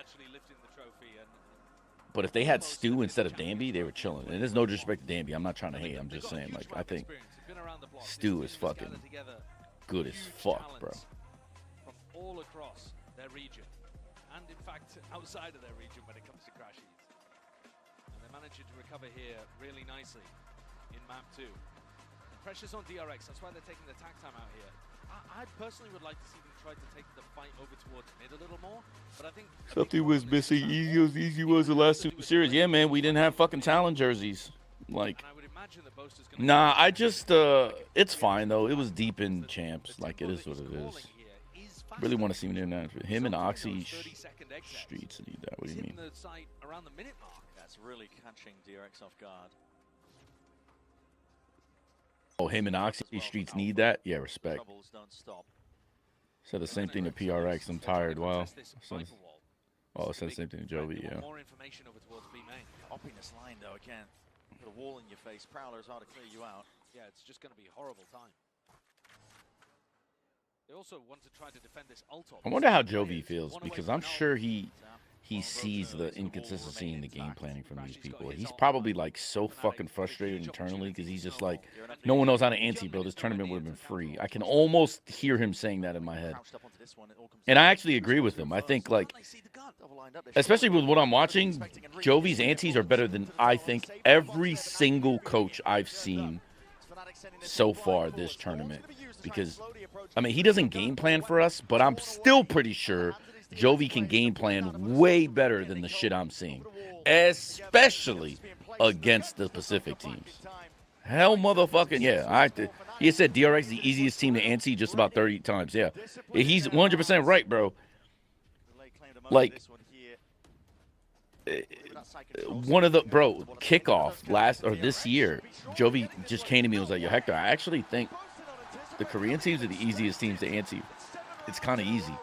But if they had Stu instead of Danby, they were chilling. And there's no disrespect to Danby. I'm not trying to hate. I'm just saying, like, I think Stu is fucking good as fuck, bro. From all across their region. And in fact, outside of their region when it comes to crash heats. And they're managing to recover here really nicely in map 2. The pressure's on DRX, that's why they're taking the attack time out here. I personally would like to see them try to take the fight over towards mid a little more, but I think something was missing. Easy was the last 2 series. Yeah, man, we didn't have fucking talent jerseys. Like, nah, I just it's fine though. It was deep in champs. Like, it is what it is. Really want to see him in that. Him and Oxy Streets need that. What do you mean? That's really catching DRX off guard. Oh, him and Oxy Streets need that? Yeah, respect. Said the same thing to PRX. I'm tired. Wow. Oh, said the same thing to Jovi, yeah. Opping this line, though, again. Put a wall in your face. Prowler is hard to clear you out. Yeah, it's just going to be a horrible time. They also want to try to defend this ult. I wonder how Jovi feels, because I'm sure he sees the inconsistency in the game planning from these people. He's probably, like, so fucking frustrated internally because he's just like, no one knows how to ante, bro. This tournament would have been free. I can almost hear him saying that in my head. And I actually agree with him. I think, like, especially with what I'm watching, Jovi's antes are better than, I think, every single coach I've seen so far this tournament. Because, I mean, he doesn't game plan for us, but I'm still pretty sure Jovi can game plan way better than the shit I'm seeing, especially against the Pacific teams. Hell, motherfucking yeah. He said DRX is the easiest team to ante just about 30 times. Yeah, he's 100% right, bro. Like, one of the kickoff last or this year, Jovi just came to me and was like, "Yo, Hector, I actually think the Korean teams are the easiest teams to anti. It's kind of easy."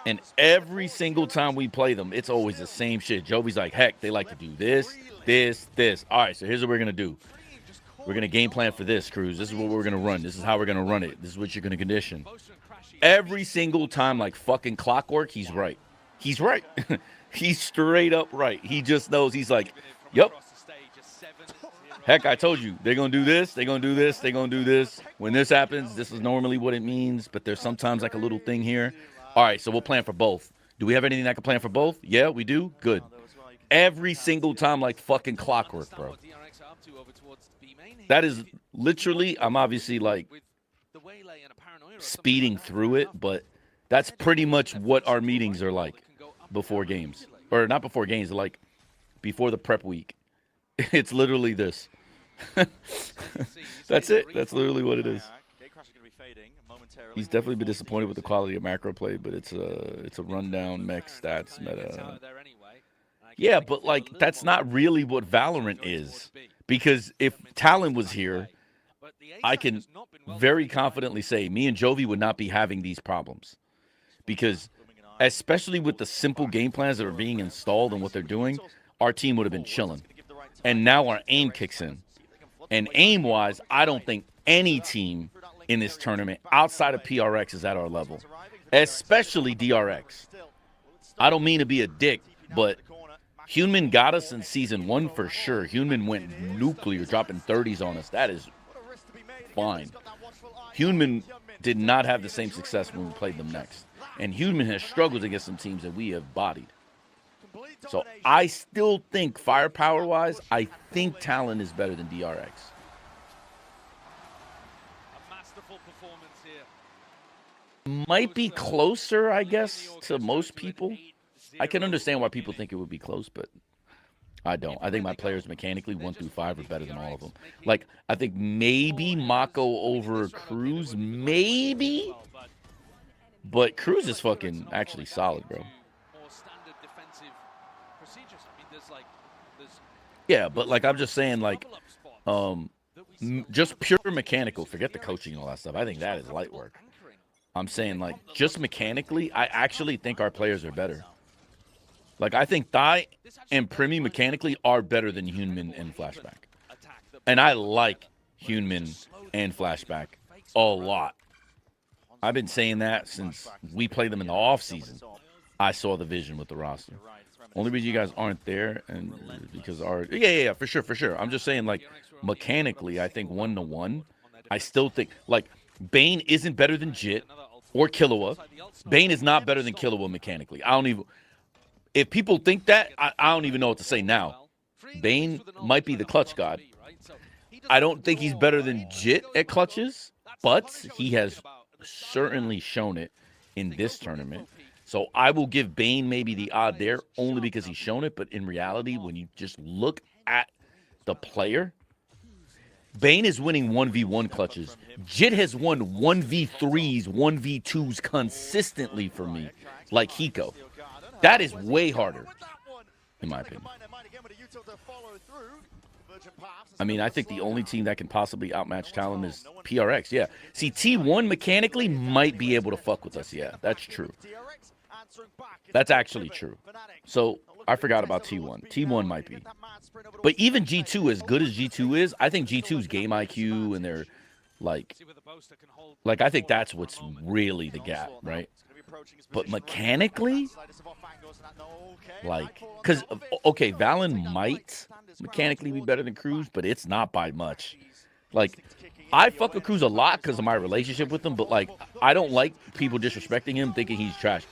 And every single time we play them, it's always the same shit. Jovi's like, "Heck, they like to do this, this, this. All right, so here's what we're gonna do. We're gonna game plan for this, Cruz. This is what we're gonna run. This is how we're gonna run it. This is what you're gonna condition." Every single time, like fucking clockwork, he's right. He's right. He's straight up right. He just knows. He's like, "Yep. Heck, I told you. They're going to do this. They're going to do this. They're going to do this. When this happens, this is normally what it means, but there's sometimes like a little thing here. All right, so we'll plan for both. Do we have anything that can plan for both? Yeah, we do. Good." Every single time, like fucking clockwork, bro. That is literally, I'm obviously like speeding through it, but that's pretty much what our meetings are like before games. Or not before games, like before the prep week. It's literally this. That's it. That's literally what it is. He's definitely been disappointed with the quality of macro play, but it's a rundown, mech stats meta. Yeah, but like that's not really what Valorant is. Because if Talon was here, I can very confidently say me and Jovi would not be having these problems. Because especially with the simple game plans that are being installed and what they're doing, our team would have been chilling. And now our aim kicks in. And aim-wise, I don't think any team in this tournament outside of PRX is at our level, especially DRX. I don't mean to be a dick, but Human got us in Season 1 for sure. Human went nuclear, dropping 30s on us. That is fine. Human did not have the same success when we played them next. And Human has struggled against some teams that we have bodied. So I still think, firepower-wise, I think Talon is better than DRX. Might be closer, I guess, to most people. I can understand why people think it would be close, but I don't. I think my players mechanically 1 through 5 are better than all of them. Like, I think maybe Mako over Cruz, maybe. But Cruz is fucking actually solid, bro. Yeah, but like I'm just saying, like, just pure mechanical. Forget the coaching and all that stuff. I think that is light work. I'm saying, like, just mechanically, I actually think our players are better. Like, I think Thai and Primi mechanically are better than Human and Flashback. And I like Human and Flashback a lot. I've been saying that since we played them in the offseason. I saw the vision with the roster. Only reason you guys aren't there, and because our for sure. I'm just saying, like, mechanically, I think 1-to-1. I still think, like, Bane isn't better than Jit or Killua. Bane is not better than Killua mechanically. I don't even. If people think that, I don't even know what to say now. Bane might be the clutch god. I don't think he's better than Jit at clutches, but he has certainly shown it in this tournament. So I will give Bane maybe the odd there only because he's shown it. But in reality, when you just look at the player, Bane is winning 1v1 clutches. Jit has won 1v3s, 1v2s consistently for me, like Hiko. That is way harder, in my opinion. I mean, I think the only team that can possibly outmatch Talon is PRX, yeah. See, T1 mechanically might be able to fuck with us, yeah. That's true. That's actually true. So, I forgot about T1. T1 might be. But even G2, as good as G2 is, I think G2's game IQ and their, like, I think that's what's really the gap, right? But mechanically, like, because, okay, Valen might mechanically be better than Cruz, but it's not by much. Like, I fuck with Cruz a lot because of my relationship with him, but, like, I don't like people disrespecting him, thinking he's trash.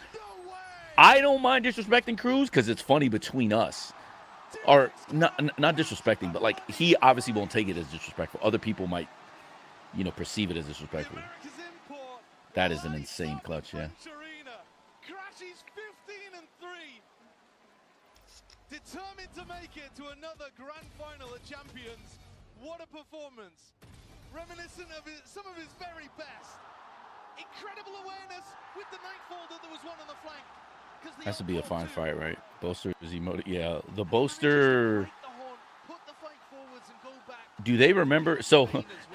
I don't mind disrespecting Cruz because it's funny between us. Or, not disrespecting, but, like, he obviously won't take it as disrespectful. Other people might, you know, perceive it as disrespectful. That is an insane clutch, yeah. Determined to make it to another grand final at Champions. What a performance. Reminiscent of some of his very best. Incredible awareness with the Nightfall that there was one on the flank. Has to be a fine fight, right? Boaster is emoted. Yeah, the Boaster. Do they remember? So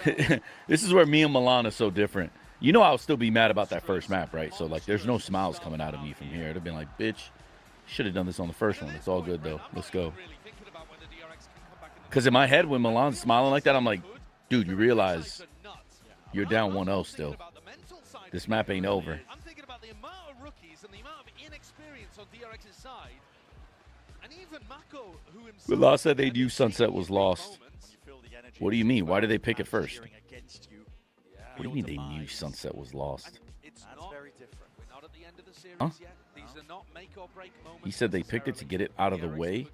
this is where me and Milan are so different. You know I'll still be mad about that first map, right? So, like, there's no smiles coming out of me from here. It'd have been like, bitch, should have done this on the first one. It's all good, though. Let's go. Because in my head, when Milan's smiling like that, I'm like, dude, you realize you're down 1-0 still. This map ain't over. I'm thinking about the amount of rookies and the amount of inexperience on DRX's side. And even Mako, who himself... Milan said they knew Sunset was lost. What do you mean? Why did they pick it first? What do you mean they knew Sunset was lost? Huh? He said they picked it to get it out of the way.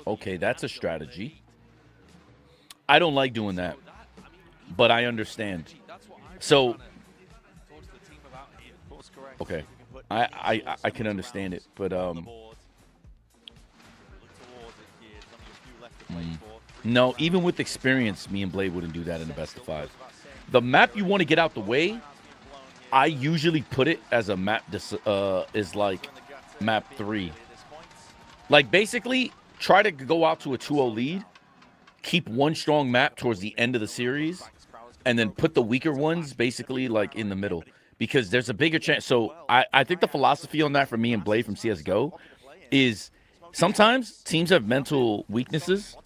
Okay, that's a strategy. I don't like doing that, but I understand. So, okay, I can understand it, but no, even with experience, me and Blade wouldn't do that in the best of 5. The map you want to get out the way, I usually put it as a map is like map 3. Like, basically, try to go out to a 2-0 lead, keep one strong map towards the end of the series, and then put the weaker ones basically like in the middle, because there's a bigger chance. So I think the philosophy on that for me and Blade from CSGO is sometimes teams have mental weaknesses,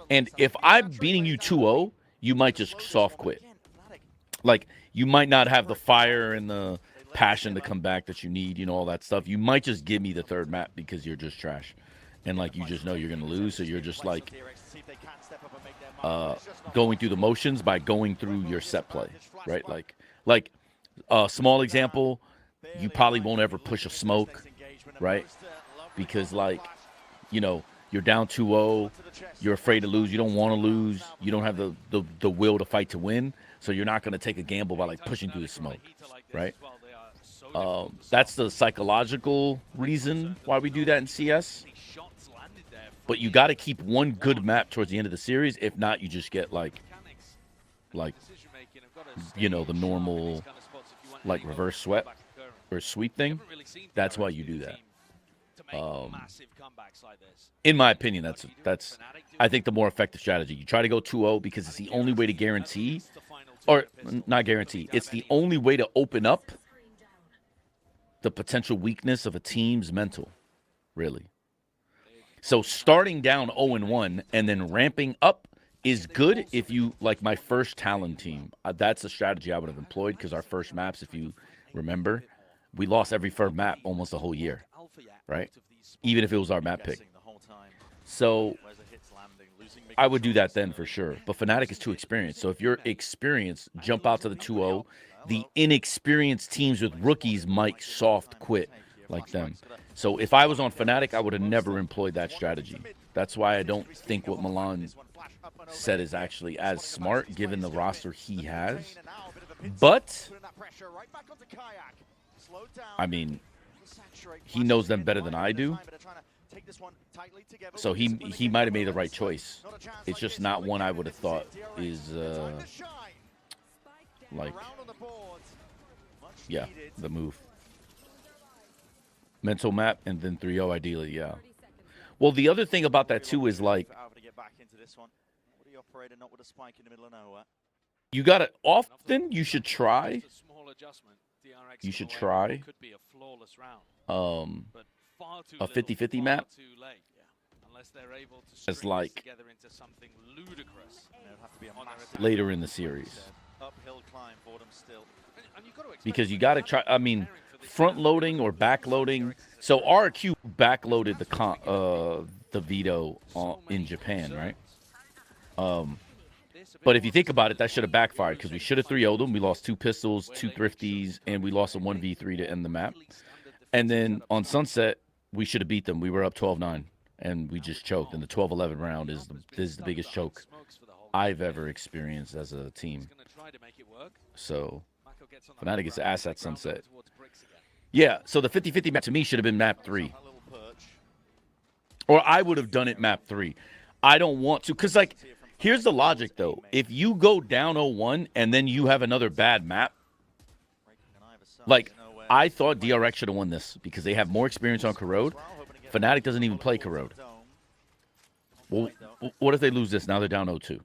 and if I'm beating you 2-0, you might just soft quit. Like, you might not have the fire and the passion to come back that you need, you know, all that stuff. You might just give me the third map because you're just trash. And, like, you just know you're going to lose, so you're just, like, going through the motions by going through your set play, right? Like a small example, you probably won't ever push a smoke, right? Because, like, you know, you're down 2-0, you're afraid to lose, you don't want to lose, you don't have the will to fight to win, so you're not going to take a gamble by, like, pushing through the smoke, right? That's the psychological reason why we do that in CS. But you got to keep one good map towards the end of the series. If not, you just get like, you know, the normal, like, reverse sweat or sweep thing. That's why you do that. In my opinion, that's I think the more effective strategy. You try to go 2-0 because it's the only way to guarantee, or not guarantee, it's the only way to open up the potential weakness of a team's mental, really. So starting down 0-1 and then ramping up is good if you, like my first Talon team. That's a strategy I would have employed, because our first maps, if you remember, we lost every first map almost the whole year, right? Even if it was our map pick. So I would do that then for sure. But Fnatic is too experienced. So if you're experienced, jump out to the 2-0. The inexperienced teams with rookies might soft quit like them. So if I was on Fnatic, I would have never employed that strategy. That's why I don't think what Milan said is actually as smart, given the roster he has. But, I mean, he knows them better than I do. So he might have made the right choice. It's just not one I would have thought is, like, yeah, the move. Mental map and then 3-0 ideally, yeah. Well, the other thing about that too is, like, you got to often you should try. You should try a 50-50 map as, like, later in the series, because you got to try. I mean, front loading or back loading. So RQ backloaded the veto in Japan, right? But if you think about it, that should have backfired, because we should have 3-0'd them. We lost 2 pistols, 2 thrifties, and we lost a 1v3 to end the map. And then on Sunset, we should have beat them. We were up 12-9, and we just choked. And the 12-11 round is the biggest choke I've ever experienced as a team. So Fnatic gets ass at Sunset. Yeah, so the 50-50 map to me should have been map 3. Or I would have done it map 3. I don't want to, because, like, here's the logic, though. If you go down 0-1 and then you have another bad map, Like, I thought DRX should have won this because they have more experience on Corrode. Fnatic doesn't even play Corrode. Well, what if they lose this? Now they're down 0-2.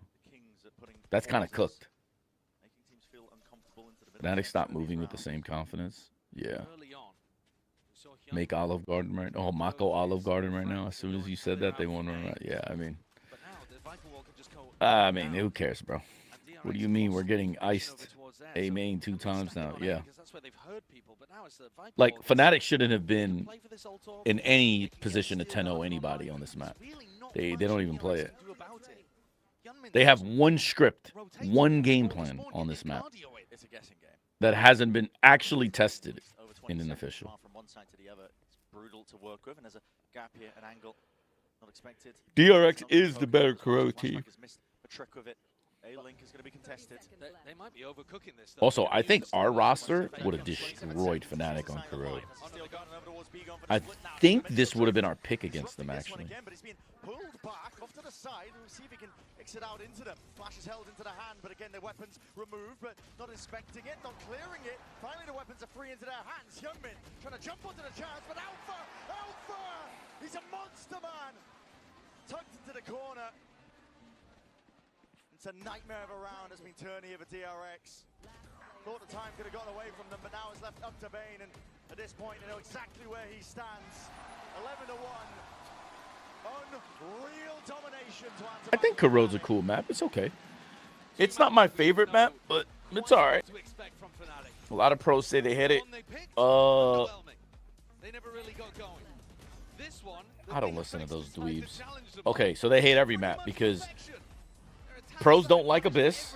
That's kind of cooked. Fnatic stopped moving with the same confidence. Yeah. Make Olive Garden right now. Oh, Mako Olive Garden right now. As soon as you said that, they won right. Yeah, I mean, who cares, bro? What do you mean we're getting iced A main 2 times now? Yeah. Like, Fnatic shouldn't have been in any position to 10-0 anybody on this map. They don't even play it. They have one script, one game plan on this map that hasn't been actually tested in an official. From one side to the other, it's brutal to work with, and there's a gap here, an angle not expected. DRX is the better Corrode team. A trick with it. A-Link is going to be contested. They might be overcooking this. Also, I think our roster would have destroyed Fnatic on Corrode. I think this would have been our pick against them, actually. But he's been pulled back off to the side. We'll see if he can exit out into them. Flash is held into the hand, but again, their weapons removed, but not inspecting it, not clearing it. Finally, the weapons are free into their hands. Youngmin trying to jump onto the chance, but Alpha! He's a monster, man! Tucked into the corner. It's a nightmare of a round that's been turned here for DRX. Thought the time could have got away from them, but now it's left up to Bane, and at this point, they know exactly where he stands. 11-1. Unreal domination to answer. I think Corrode's a cool map. It's okay. It's not my favorite map, but it's all right. A lot of pros say they hit it. I don't listen to those dweebs. Okay, so they hate every map because pros don't like Abyss,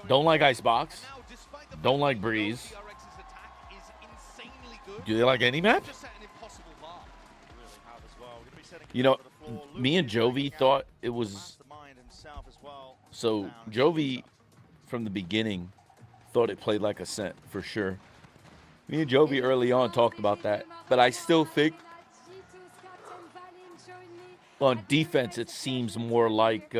don't like Icebox, don't like Breeze. Do they like any map? You know, me and Jovi thought it was... So, Jovi, from the beginning, thought it played like Ascent, for sure. Me and Jovi early on talked about that, but I still think on defense it seems more like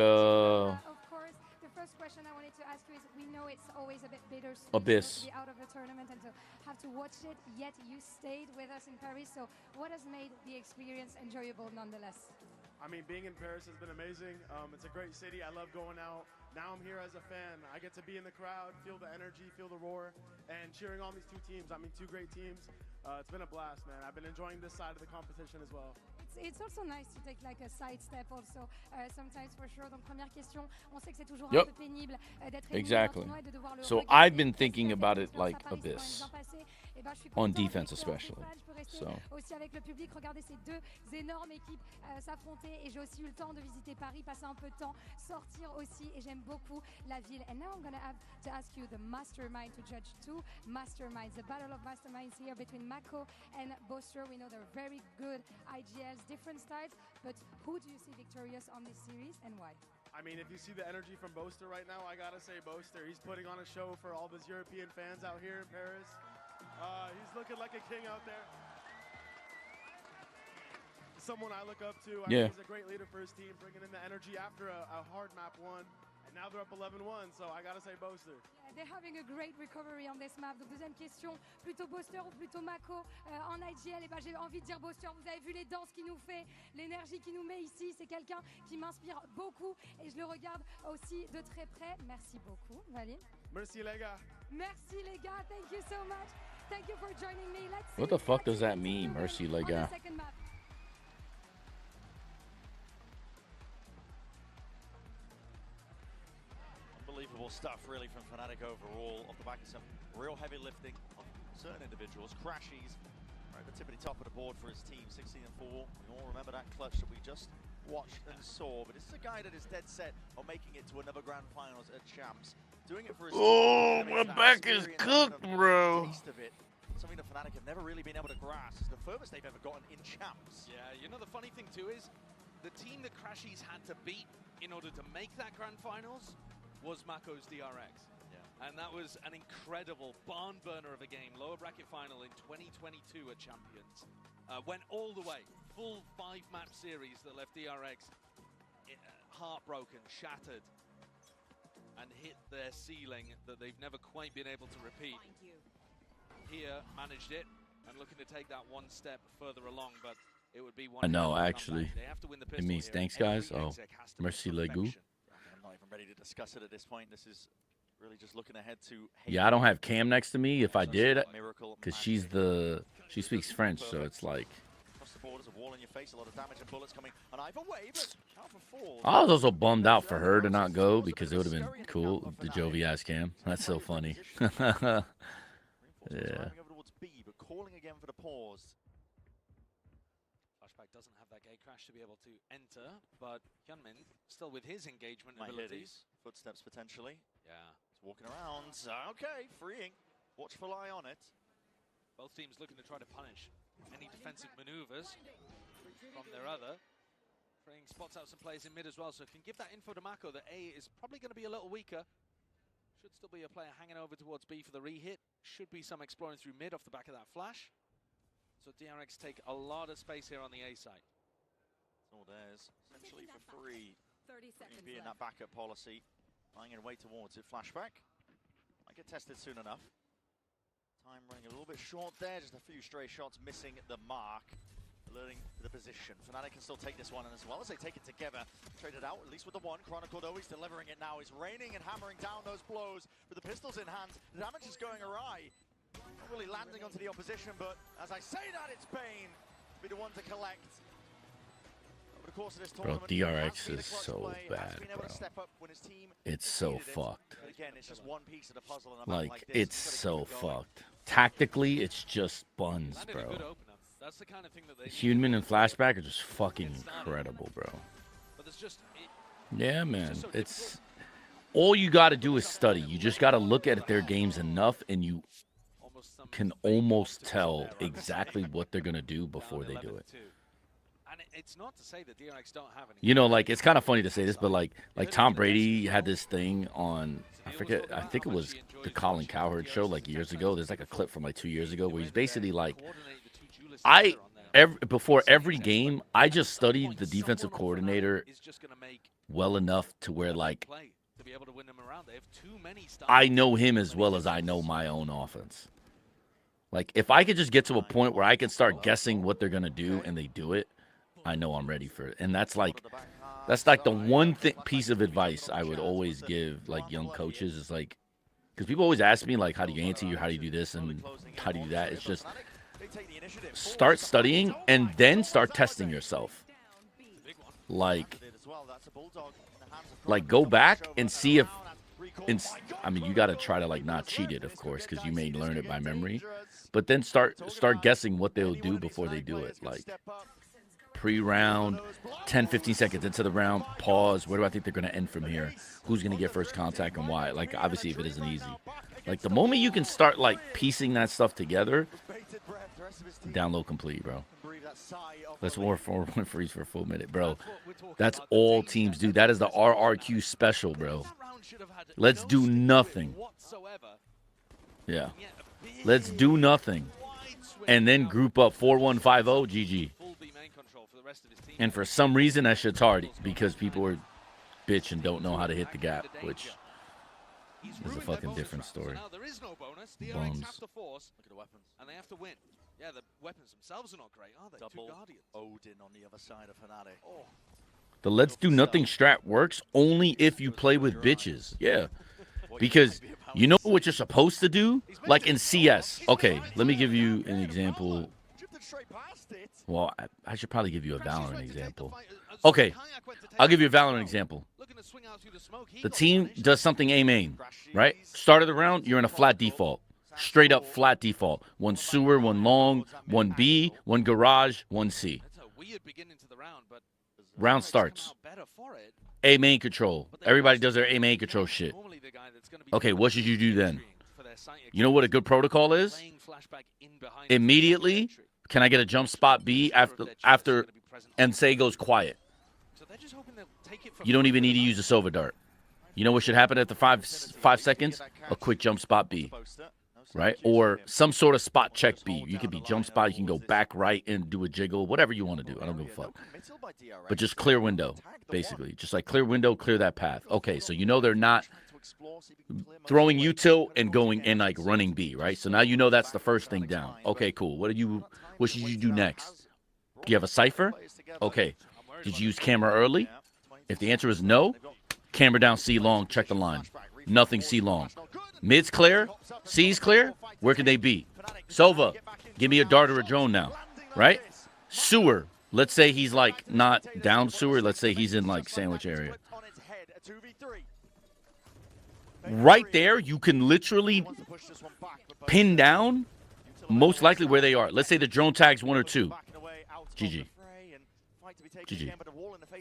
Abyss. Out of the tournament and to have to watch it, yet you stayed with us in Paris. So what has made the experience enjoyable nonetheless? I mean, being in Paris has been amazing. It's a great city. I love going out. Now I'm here as a fan. I get to be in the crowd, feel the energy, feel the roar, and cheering on these two teams. I mean, two great teams. It's been a blast, man. I've been enjoying this side of the competition as well. It's also nice to take like a side step also sometimes for sure. Donc première question, on sait que c'est toujours un peu pénible d'être exactly. So I've been thinking about it like Abyss. On defense especially. So. Aussi avec le public, regardez ces deux énormes équipes s'affronter et j'ai aussi eu le temps de visiter Paris, passer un peu de temps, sortir aussi et j'aime beaucoup la ville. And now I'm gonna have to ask you the mastermind to judge two masterminds. The battle of masterminds here between Mako and Boaster. We know they're very good IGLs, different styles, but who do you see victorious on this series and why? I mean, if you see the energy from Boaster right now, I gotta say Boaster. He's putting on a show for all those European fans out here in Paris. He's looking like a king out there. Someone I look up to. I mean, he's a great leader for his team, bringing in the energy after a hard map one. And now they're up 11-1, so I gotta say Boaster. Yeah, they're having a great recovery on this map. Donc deuxième question, plutôt Boaster ou plutôt Mako en IGL? Et ben j'ai envie de dire Boaster. Vous avez vu les danses qu'il nous fait, l'énergie qu'il nous met ici. C'est quelqu'un qui m'inspire beaucoup et je le regarde aussi de très près. Merci beaucoup, Valine. Merci les gars. Merci les gars. Thank you so much. Thank you for joining me. Let's what the fuck does that mean, Mercy les gars? Unbelievable stuff, really, from Fnatic overall, off the back of some real heavy lifting on certain individuals. Crashies right at the tippity top of the board for his team, 16-4. We all remember that clutch that we just watched and saw, but this is a guy that is dead set on making it to another grand finals at Champs. Doing it for his team. My back is cooked, bro. Taste of it. Something that Fnatic have never really been able to grasp. It's the furthest they've ever gotten in Champs. Yeah, you know the funny thing too is, the team that Crashies had to beat in order to make that grand finals was Mako's DRX. Yeah. And that was an incredible barn burner of a game. Lower bracket final in 2022 at Champions. Went all the way. Full 5-map series that left DRX heartbroken, shattered, and hit their ceiling that they've never quite been able to repeat. here managed it and looking to take that one step further along, but it would be one. I know, actually. It means thanks, guys. Oh, merci les goûts. I'm not even ready to discuss it at this point. This is really just looking ahead to. Yeah, I don't have Cam next to me. If I did, because she speaks French, so it's like. Across the borders, a wall in your face, a lot of damage and bullets coming on either way, but Alpha falls. I was also bummed out for her to not go because it would have been cool. The Jovi ass Cam. That's so funny. Yeah. Over towards B, but calling again for the pause. Flashback doesn't have that gate crash to be able to enter, but Hyunmin still with his engagement Might hear these abilities. footsteps potentially. Yeah. He's walking around. Okay, freeing. Watchful eye on it. Both teams looking to try to punish any defensive maneuvers from their other. Freeing spots out some players in mid as well, so can give that info to Mako that A is probably going to be a little weaker. Should still be a player hanging over towards B for the re-hit. Should be some exploring through mid off the back of that flash. So DRX take a lot of space here on the A side. All theirs, essentially for free. 30 seconds being left. that backup policy, flying in way towards it. Flashback might get tested soon enough. Time running a little bit short there. Just a few stray shots missing the mark. Alerting the position. Fnatic can still take this one, and as well as they take it together, traded out, at least with the one. Chronicle, though, he's delivering it now. He's raining and hammering down those blows with the pistols in hand. The damage is going awry. Not really landing onto the opposition, but as I say that, it's Bane to be the one to collect. Over the course of this Bro, tournament, DRX is so bad, bro. It's so fucked. Again, it's just one piece of the puzzle in a map Like, this. it's so fucked. Tactically, it's just buns, bro. That's the kind of thing that they Human and Flashback are just fucking incredible, bro. But there's just Yeah, man. It's all you got to do is study. You just got to look at their games enough, and you can almost tell exactly what they're gonna do before they do it. And it's not to say that DRX don't have any. You know, like it's kind of funny to say this, but like Tom Brady had this thing on I think it was the Colin Cowherd show like years ago. There's like a clip from like 2 years ago where he's basically like, before every game, I just studied the defensive coordinator well enough to where like I know him as well as I know my own offense. Like if I could just get to a point where I can start guessing what they're gonna do and they do it, I know I'm ready for it. And that's like the one piece of advice I would always give like young coaches is like, because people always ask me like, how do you answer you, how do you do this and how do you do that? It's just start studying and then start testing yourself. Like go back and see if, I mean, you got to try to like not cheat it, of course, because you may learn it by memory. But then start guessing what they'll do before they do it. Like pre-round, 10, 15 seconds into the round, pause. Where do I think they're going to end from here? Who's going to get first contact and why? Like obviously if it isn't easy. Like the moment you can start like piecing that stuff together, download complete, bro. Let's war for one freeze for a full minute, bro. That's all teams do. That is the RRQ special, bro. Let's do nothing. Yeah. Let's do nothing. And then group up 4150 GG. And for some reason that shit's hard because people are bitch and don't know how to hit the gap, which is a fucking different story. Now there is no bonus. DRX Bums. have to force. Look at the weapons. And they have to win. Yeah, the weapons themselves are not great, are they? Double Two Guardians. Odin on the other side of Fnatic. Oh. The let's do nothing strat works only if you play with bitches. Yeah. Because you know what you're supposed to do? Like in CS. Okay, let me give you an example. Well, I should probably give you a Valorant example. Okay, I'll give you a Valorant example. The team does something A main, right? Start of the round, you're in a flat default. Straight up flat default. One sewer, one long, one B, one garage, one C. Round starts. A main control. Everybody does their A main control shit. Okay, what should you do then? You know what a good protocol is? Immediately, can I get a jump spot B after NC goes quiet? You don't even need to use a Sova Dart. You know what should happen after 5 seconds? A quick jump spot B. Right? Or some sort of spot check B. You could be jump spot, you can go back right and do a jiggle, whatever you want to do. I don't give a fuck. But just clear window, basically. Just like clear window, clear that path. Okay, so you know they're not throwing util and going and like running B, right? So now you know that's the first thing down. Okay, cool. What should you do next? Do you have a cipher? Okay. Did you use camera early? If the answer is no, camera down C long, check the line. Nothing C long. Mid's clear, C's clear. Where can they be? Sova, give me a dart or a drone now, right? Sewer. Let's say he's like not down sewer. Let's say he's in like sandwich area. Right there, you can literally pin down most likely where they are. Let's say the drone tags 1 or 2. GG. GG.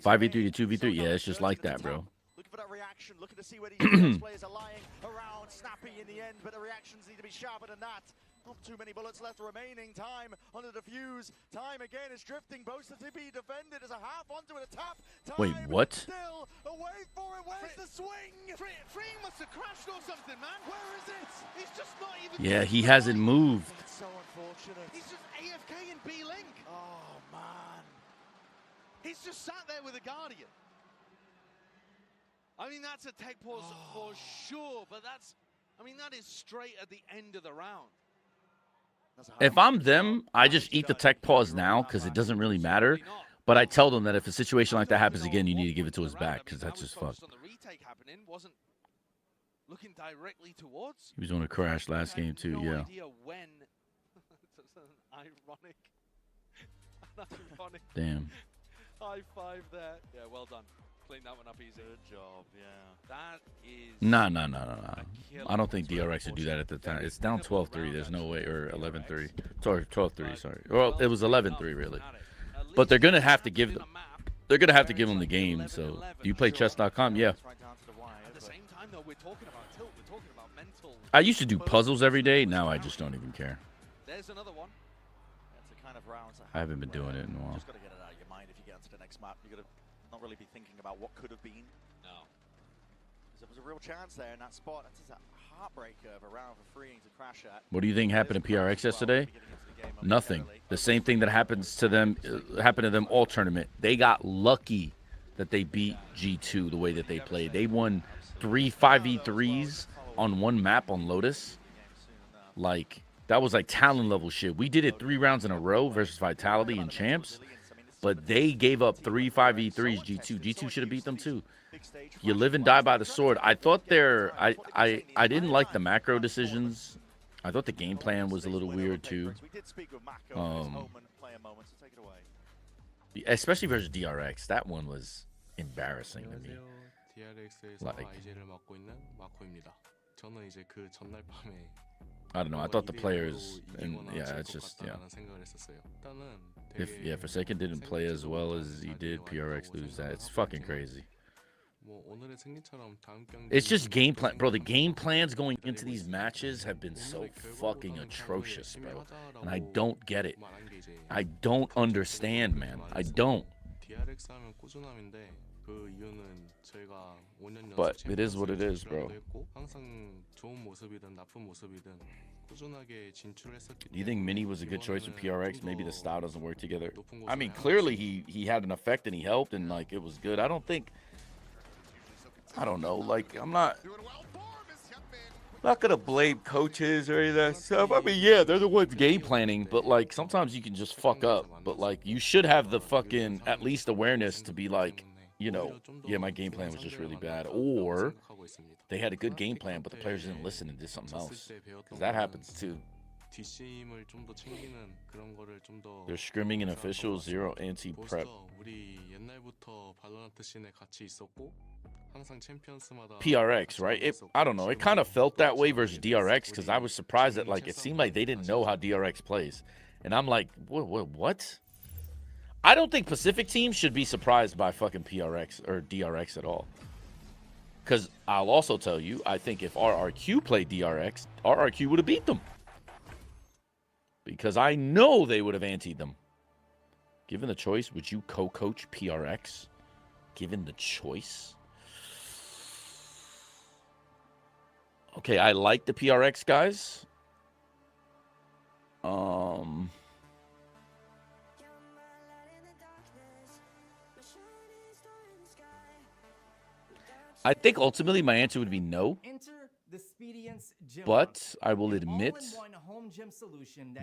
5v3 to 2v3. Yeah, it's just like that, bro. Looking for that reaction, looking to see where these players are lying around. Snappy in the end, but the reactions need to be sharper than that. Not too many bullets left remaining. Time under the fuse. Time again is drifting. Boaster to be defended as a half onto it, a tap. Time wait, what? Still away for it. Where's the swing? Free must have crashed or something, man. Where is it? He's just not even. Yeah, he hasn't moved. It's so unfortunate. He's just AFK in B-Link. Oh, man. He's just sat there with a Guardian. I mean, that's a tech pause for sure, but that is straight at the end of the round. If I'm them, I just eat the tech pause now because it doesn't really matter. But I tell them that if a situation like that happens again, you need to give it to us back because that's just fucked. He was on a crash last game too, yeah. Damn. High five there. Yeah, well done. Clean that one up easy. Good job, yeah. That is... Nah. I don't think DRX would do that at the time. It's down 12-3. There's no way. Or 11-3. Sorry, 12-3, sorry. Well, it was 11-3, really. But they're going to have to give them... They're going to have to give them the game, so... Do you play chess.com? Yeah. I used to do puzzles every day. Now I just don't even care. There's another one. It's a kind of round. I haven't been doing it in a while. Just got to get it out of your mind if you get onto the next map. You got to not really be thinking about what could have been. No. There was a real chance there in that spot. That's just a heartbreaker of a round for freeing to crash at. What do you think happened to PRX yesterday? Nothing. The same thing that happens to them happened to them all tournament. They got lucky that they beat G2 the way that they played. They won 3 5v3s on one map on Lotus. Like, that was like talent level shit. We did it 3 rounds in a row versus Vitality and Champs. But they gave up 3 5v3s G2. G2 should have beat them too. You live and die by the sword. I thought I didn't like the macro decisions. I thought the game plan was a little weird too. Especially versus DRX. That one was embarrassing to me. Like, I don't know. I thought the players, and yeah, it's just, yeah. If Forsaken didn't play as well as he did, PRX lose that. It's fucking crazy. It's just game plan, bro. The game plans going into these matches have been so fucking atrocious, bro. And I don't get it. I don't understand, man. I don't. But it is what it is, bro. Do you think Mini was a good choice with PRX? Maybe the style doesn't work together. I mean, clearly he had an effect and he helped and like it was good. I don't know. Like, I'm not gonna blame coaches or any of that stuff. I mean, yeah, they're the ones game planning, but like sometimes you can just fuck up. But like you should have the fucking at least awareness to be like, you know, yeah, my game plan was just really bad. Or they had a good game plan, but the players didn't listen and did something else. Because that happens too. They're scrimming an official 0 anti-prep. PRX, right? I don't know. It kind of felt that way versus DRX because I was surprised that like it seemed like they didn't know how DRX plays. And I'm like, what? I don't think Pacific teams should be surprised by fucking PRX or DRX at all. Because I'll also tell you, I think if RRQ played DRX, RRQ would have beat them. Because I know they would have anteed them. Given the choice, would you co-coach PRX? Given the choice? Okay, I like the PRX guys. I think ultimately my answer would be no. But I will admit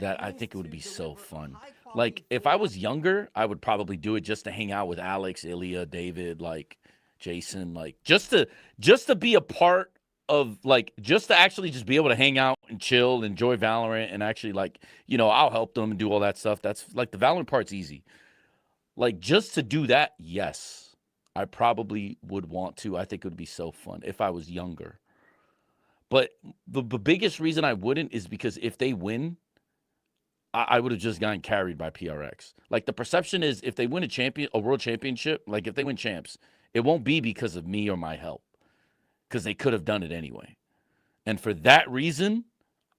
that I think it would be so fun. Like, if I was younger, I would probably do it just to hang out with Alex, Ilya, David, like Jason, like just to be a part of, like, just to actually just be able to hang out and chill, enjoy Valorant, and actually, like, you know, I'll help them and do all that stuff. That's like the Valorant part's easy. Like, just to do that, yes, I probably would want to. I think it would be so fun if I was younger. But the biggest reason I wouldn't is because if they win, I would have just gotten carried by PRX. Like, the perception is if they win a world championship, like if they win champs, it won't be because of me or my help, because they could have done it anyway. And for that reason,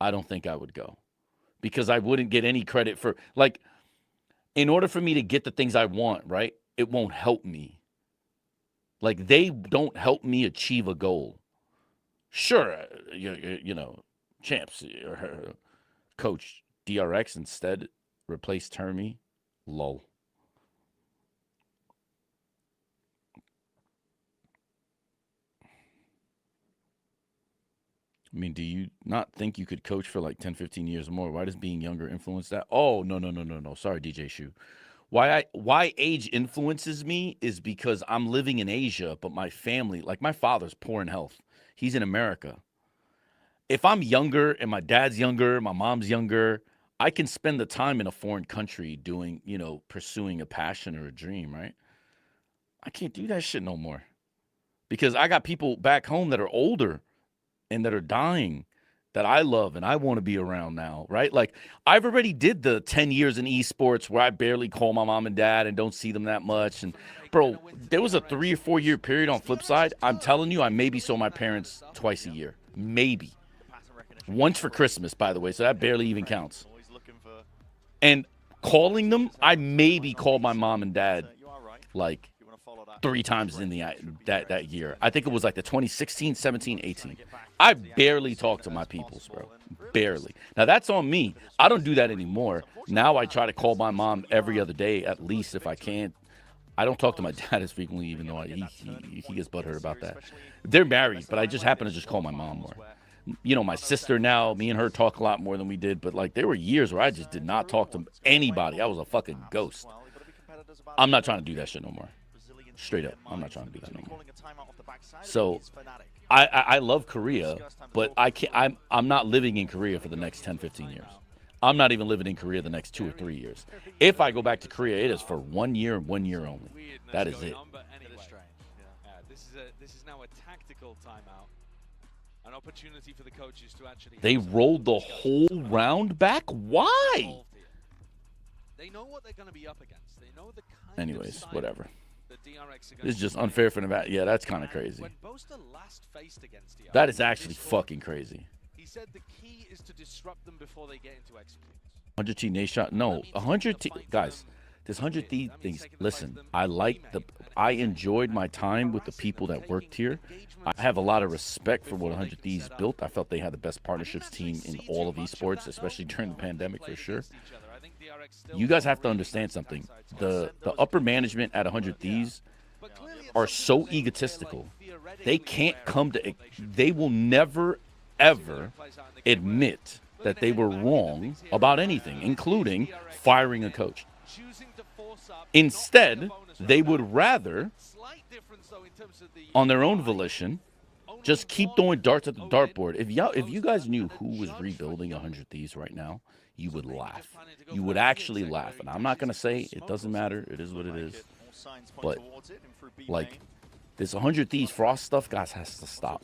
I don't think I would go, because I wouldn't get any credit for, like, in order for me to get the things I want, right, it won't help me. Like, they don't help me achieve a goal. Sure, you know, champs, coach DRX instead replaced Termy. Lol. I mean, do you not think you could coach for like 10, 15 years more? Why does being younger influence that? Oh, no. Sorry, DJ Shu. Why age influences me is because I'm living in Asia, but my family, like my father's poor in health. He's in America. If I'm younger and my dad's younger, my mom's younger, I can spend the time in a foreign country doing, you know, pursuing a passion or a dream, right? I can't do that shit no more, because I got people back home that are older and that are dying that I love and I want to be around now, right? Like, I've already did the 10 years in esports where I barely call my mom and dad and don't see them that much. And bro, there was a 3 or 4 year period on Flipside. I'm telling you, I maybe saw my parents twice a year. Maybe. Once for Christmas, by the way, so that barely even counts. And calling them, I maybe called my mom and dad like 3 times in that year. I think it was like the 2016, 17, 18. I barely talk to my peoples, bro. Barely. Now, that's on me. I don't do that anymore. Now I try to call my mom every other day, at least if I can. I don't talk to my dad as frequently, even though he gets butthurt about that. They're married, but I just happen to just call my mom more. You know, my sister now, me and her talk a lot more than we did, but like there were years where I just did not talk to anybody. I was a fucking ghost. I'm not trying to do that shit no more. Straight up, I'm not trying to do that no more. So I love Korea, but I'm not living in Korea for the next 10, 15 years. I'm not even living in Korea the next 2 or 3 years. If I go back to Korea, it is for 1 year and 1 year only. That is it. This is now a tactical timeout. An opportunity for the coaches to actually. They rolled the whole round back? Why? They know what they're going to be up against. They know the kind Anyways, of whatever. The DRX This is just unfair for Nevada. Yeah, that's kind of crazy. When Boaster last faced against DRX, that is actually fucking crazy. He said the key is to disrupt them before they get into execute. 100 T nade shot. No, 100 T guys. This 100 T things. Listen, I enjoyed my time with the people that worked here. I have a lot of respect for what 100 Thieves built. I felt they had the best partnerships team in all of esports, especially during the pandemic for sure. You guys have to understand something. The upper management at 100 Thieves are so egotistical. They can't come to. They will never ever admit that they were wrong about anything, including firing a coach. Instead, they would rather, on their own volition, just keep throwing darts at the dartboard. If you guys knew who was rebuilding 100 Thieves right now, you would laugh. You would actually laugh. And I'm not going to say it doesn't matter. It is what it is. But, like, this 100 Thieves Frost stuff, guys, has to stop.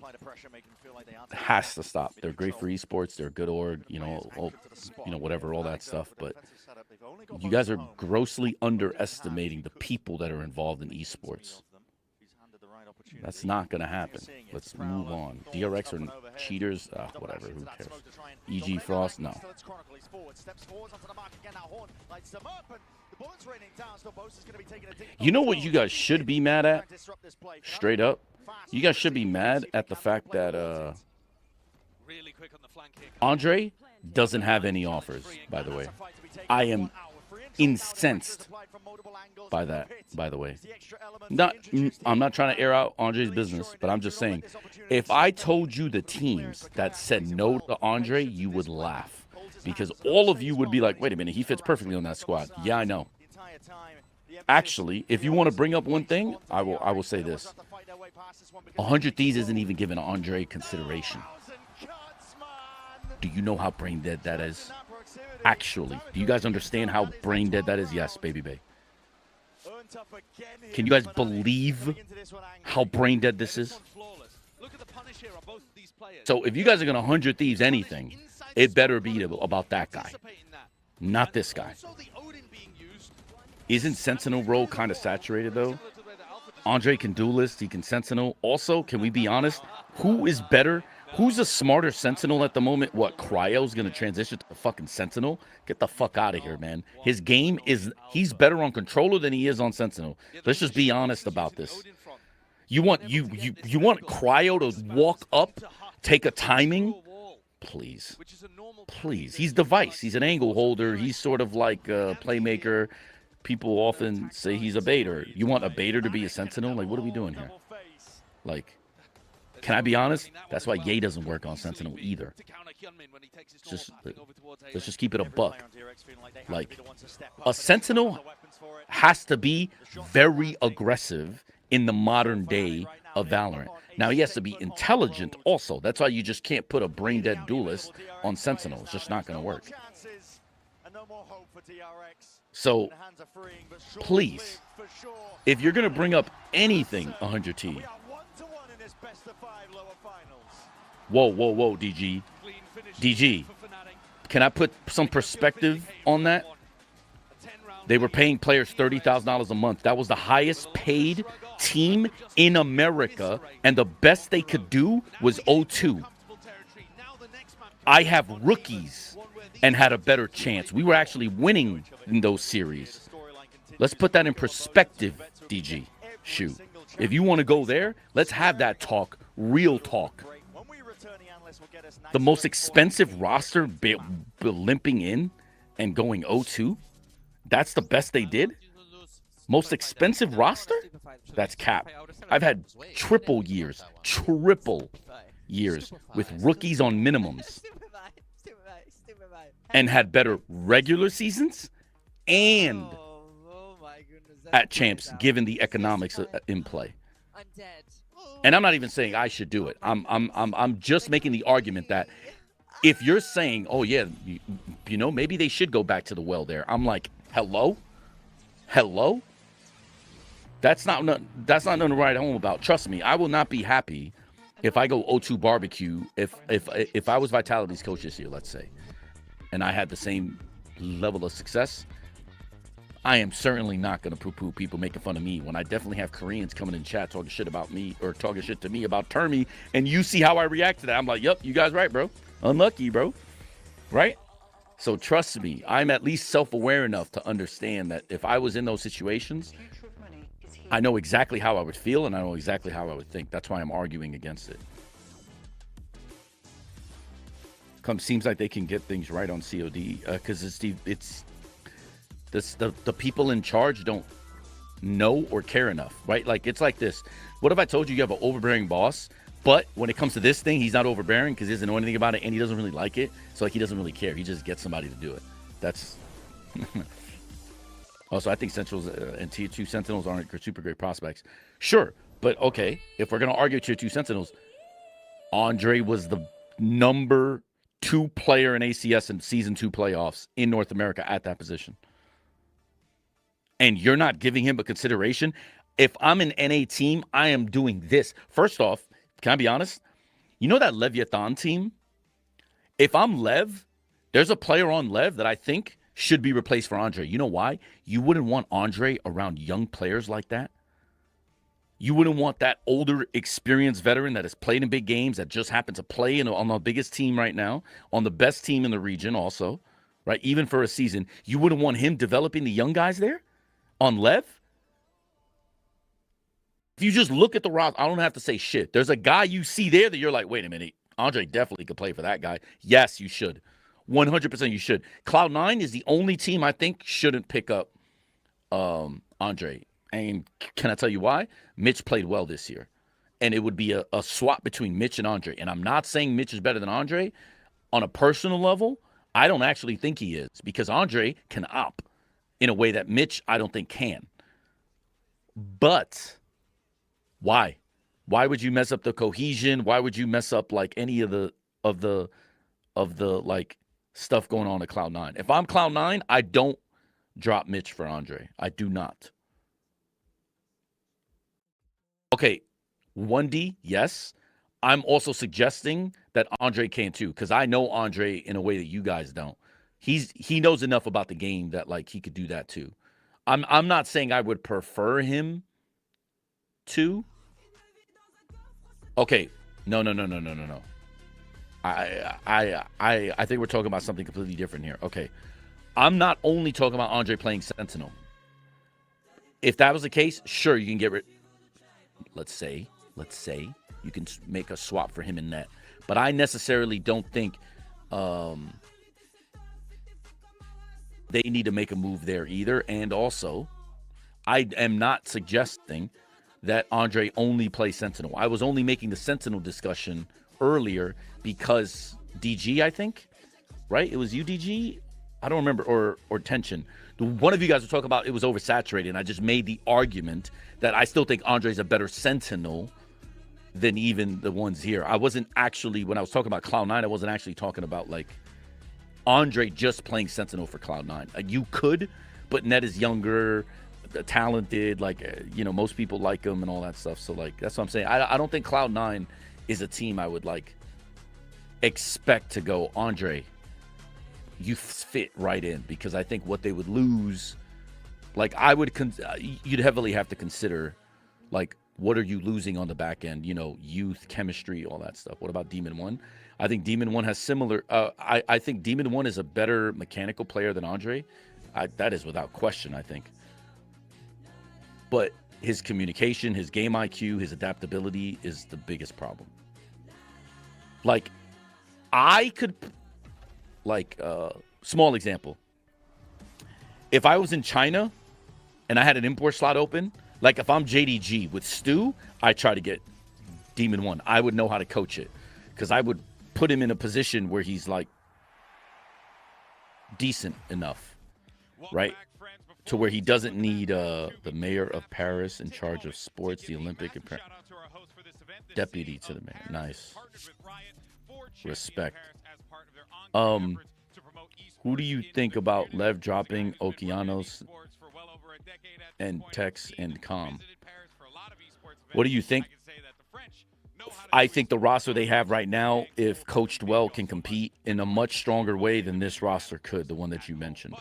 Has to stop. They're great for esports. They're a good org, you know, whatever, all that stuff. But you guys are grossly underestimating the people that are involved in esports. That's not going to happen. Let's move on. DRX are cheaters? Whatever, who cares? EG Frost? No. You know what you guys should be mad at? Straight up. You guys should be mad at the fact that Andre doesn't have any offers, by the way. I am incensed by that, by the way. I'm not trying to air out Andre's business, but I'm just saying, if I told you the teams that said no to Andre, you would laugh. Because all of you would be like, wait a minute, he fits perfectly on that squad. Yeah, I know. Actually, if you want to bring up one thing, I will say this. 100 Thieves isn't even giving Andre consideration. Do you know how brain dead that is? Actually, do you guys understand how brain dead that is? Yes, baby bay. Can you guys believe how brain dead this is? So if you guys are going to 100 Thieves anything, it better be about that guy, not this guy. Isn't Sentinel role kind of saturated, though? Andre can duelist, he can Sentinel. Also, can we be honest? Who is better? Who's a smarter Sentinel at the moment? What, Cryo's going to transition to the fucking Sentinel? Get the fuck out of here, man. His game is, he's better on Controller than he is on Sentinel. Let's just be honest about this. You want Cryo to walk up, take a timing? Please. Please. He's device. He's an angle holder. He's sort of like a playmaker. People often say he's a baiter. You want a baiter to be a Sentinel? Like, what are we doing here? Like, can I be honest? That's why Ye doesn't work on Sentinel either. Let's just keep it a buck. Like, a Sentinel has to be very aggressive in the modern day of Valorant. Now, he has to be intelligent also. That's why you just can't put a brain-dead duelist on Sentinel. It's just not going to work. So, please, if you're going to bring up anything 100T, whoa, DG. DG, can I put some perspective on that? They were paying players $30,000 a month. That was the highest paid team in America, and the best they could do was 0-2. I have rookies and had a better chance. We were actually winning in those series. Let's put that in perspective, DG. Shoot. If you want to go there, let's have that talk, real talk. The most expensive roster limping in and going 0-2? That's the best they did? Most expensive roster? That's cap. I've had triple years with rookies on minimums. And had better regular seasons and at champs, given the economics in play. And I'm not even saying I should do it. I'm just making the argument that if you're saying, oh yeah, you know, maybe they should go back to the well there. I'm like, hello? That's not nothing to write home about. Trust me, I will not be happy if I go 0-2 barbecue if I was Vitality's coach this year, let's say, and I had the same level of success. I am certainly not going to poo-poo people making fun of me when I definitely have Koreans coming in chat talking shit about me or talking shit to me about Termy, and you see how I react to that. I'm like, yep, you guys right, bro. Unlucky, bro. Right? So trust me, I'm at least self-aware enough to understand that if I was in those situations, I know exactly how I would feel and I know exactly how I would think. That's why I'm arguing against it. Seems like they can get things right on COD because the people in charge don't know or care enough, right? Like, it's like this. What if I told you you have an overbearing boss, but when it comes to this thing, he's not overbearing because he doesn't know anything about it and he doesn't really like it. So, like, he doesn't really care. He just gets somebody to do it. That's... Also, I think Sentinels and Tier 2 Sentinels aren't super great prospects. Sure, but okay, if we're going to argue Tier 2 Sentinels, Andre was the number 2 player in ACS in Season 2 playoffs in North America at that position. And you're not giving him a consideration. If I'm an NA team, I am doing this. First off, can I be honest? You know that Leviathan team? If I'm Lev, there's a player on Lev that I think should be replaced for Andre. You know why? You wouldn't want Andre around young players like that. You wouldn't want that older, experienced veteran that has played in big games, that just happens to play on the biggest team right now, on the best team in the region also, right? Even for a season. You wouldn't want him developing the young guys there on Lev? If you just look at the roster, I don't have to say shit. There's a guy you see there that you're like, wait a minute, Andre definitely could play for that guy. Yes, you should. 100% you should. Cloud9 is the only team I think shouldn't pick up Andre. And can I tell you why? Mitch played well this year. And it would be a swap between Mitch and Andre. And I'm not saying Mitch is better than Andre. On a personal level, I don't actually think he is, because Andre can op in a way that Mitch, I don't think, can. But why? Why would you mess up the cohesion? Why would you mess up like any of the like stuff going on at Cloud9? If I'm Cloud9, I don't drop Mitch for Andre. I do not. Okay, 1D, yes. I'm also suggesting that Andre can too, because I know Andre in a way that you guys don't. He knows enough about the game that like he could do that too. I'm not saying I would prefer him to. Okay, no. I think we're talking about something completely different here. Okay, I'm not only talking about Andre playing Sentinel. If that was the case, sure, you can get rid. Let's say you can make a swap for him in net, but I necessarily don't think they need to make a move there either. And also, I am not suggesting that Andre only plays Sentinel. I was only making the Sentinel discussion earlier because DG, I think, right? It was you, DG? I don't remember, or Tension. One of you guys were talking about it was oversaturated, and I just made the argument that I still think Andre's a better Sentinel than even the ones here. I wasn't actually, when I was talking about Cloud9, I wasn't actually talking about like Andre just playing Sentinel for Cloud9. You could, but Ned is younger, talented, like, most people like him and all that stuff. So like, that's what I'm saying. I don't think Cloud9 is a team I would like expect to go, Andre, you fit right in, because I think what they would lose, like you'd heavily have to consider like, what are you losing on the back end? Youth, chemistry, all that stuff. What about Demon 1? I think Demon 1 has similar. I think Demon 1 is a better mechanical player than Andre. That is without question, I think. But his communication, his game IQ, his adaptability is the biggest problem. Like, I could, like, small example. If I was in China and I had an import slot open, like if I'm JDG with Stu, I try to get Demon 1. I would know how to coach it, because I would put him in a position where he's like decent enough, right? To where he doesn't need the mayor of Paris in charge of sports, the Olympic and deputy to the mayor. Nice. Respect. Who do you think about Lev dropping Okeanos and Tex and Com? What do you think? I think the roster they have right now, if coached well, can compete in a much stronger way than this roster could, the one that you mentioned.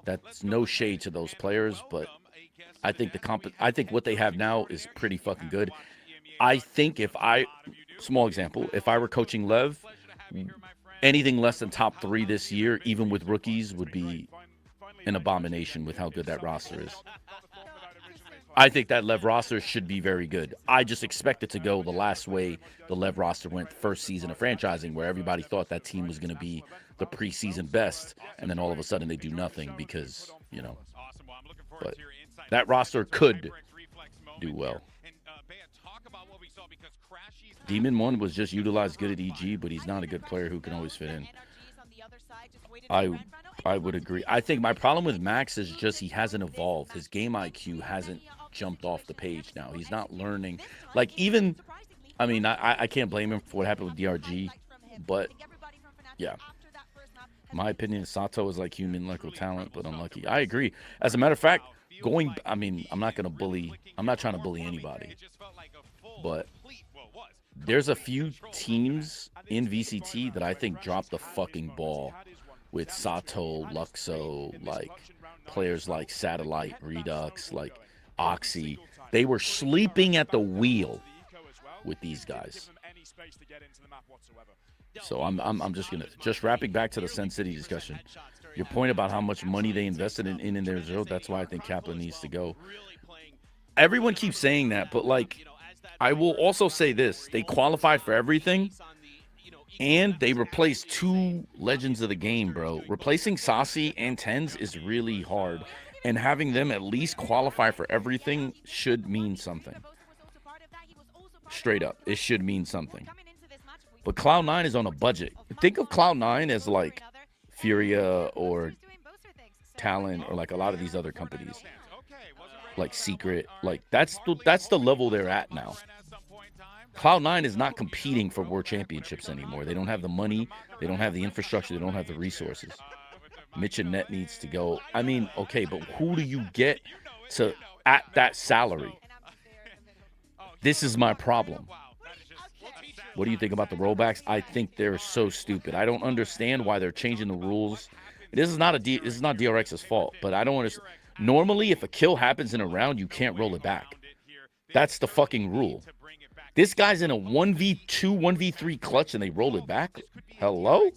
That's no shade to those players, but I think I think what they have now is pretty fucking good. I think small example, if I were coaching Lev, anything less than top 3 this year, even with rookies, would be an abomination with how good that roster is. I think that Lev roster should be very good. I just expect it to go the last way the Lev roster went first season of franchising, where everybody thought that team was going to be the preseason best, and then all of a sudden they do nothing because, but that roster could do well. Demon 1 was just utilized good at EG, but he's not a good player who can always fit in. I would agree. I think my problem with Max is just he hasn't evolved. His game IQ hasn't jumped off the page now. He's not learning. Like, even, I mean, I can't blame him for what happened with DRG, but yeah. My opinion, Sato is like human local talent, but unlucky. I agree. As a matter of fact, I'm not trying to bully anybody, but there's a few teams in VCT that I think dropped the fucking ball with Sato, Luxo, like players like Satellite, Redux, like Oxy. They were sleeping at the wheel with these guys. So I'm just wrapping back to the Sen City discussion. Your point about how much money they invested in their zero, that's why I think Kaplan needs to go. Everyone keeps saying that, but like, I will also say this: they qualified for everything, And they replaced 2 legends of the game, bro. Replacing Saucy and Tens is really hard. And having them at least qualify for everything should mean something. Straight up, it should mean something. But Cloud9 is on a budget. Think of Cloud9 as like Furia or Talon or like a lot of these other companies. Like Secret. Like that's the level they're at now. Cloud9 is not competing for World Championships anymore. They don't have the money. They don't have the infrastructure. They don't have the resources. Mitch and Net needs to go. I mean, okay, but who do you get to at that salary? This is my problem. What do you think about the rollbacks? I think they're so stupid. I don't understand why they're changing the rules. This is not DRX's fault, but I don't understand. Normally, if a kill happens in a round, you can't roll it back. That's the fucking rule. This guy's in a 1v2, 1v3 clutch, and they roll it back? Hello?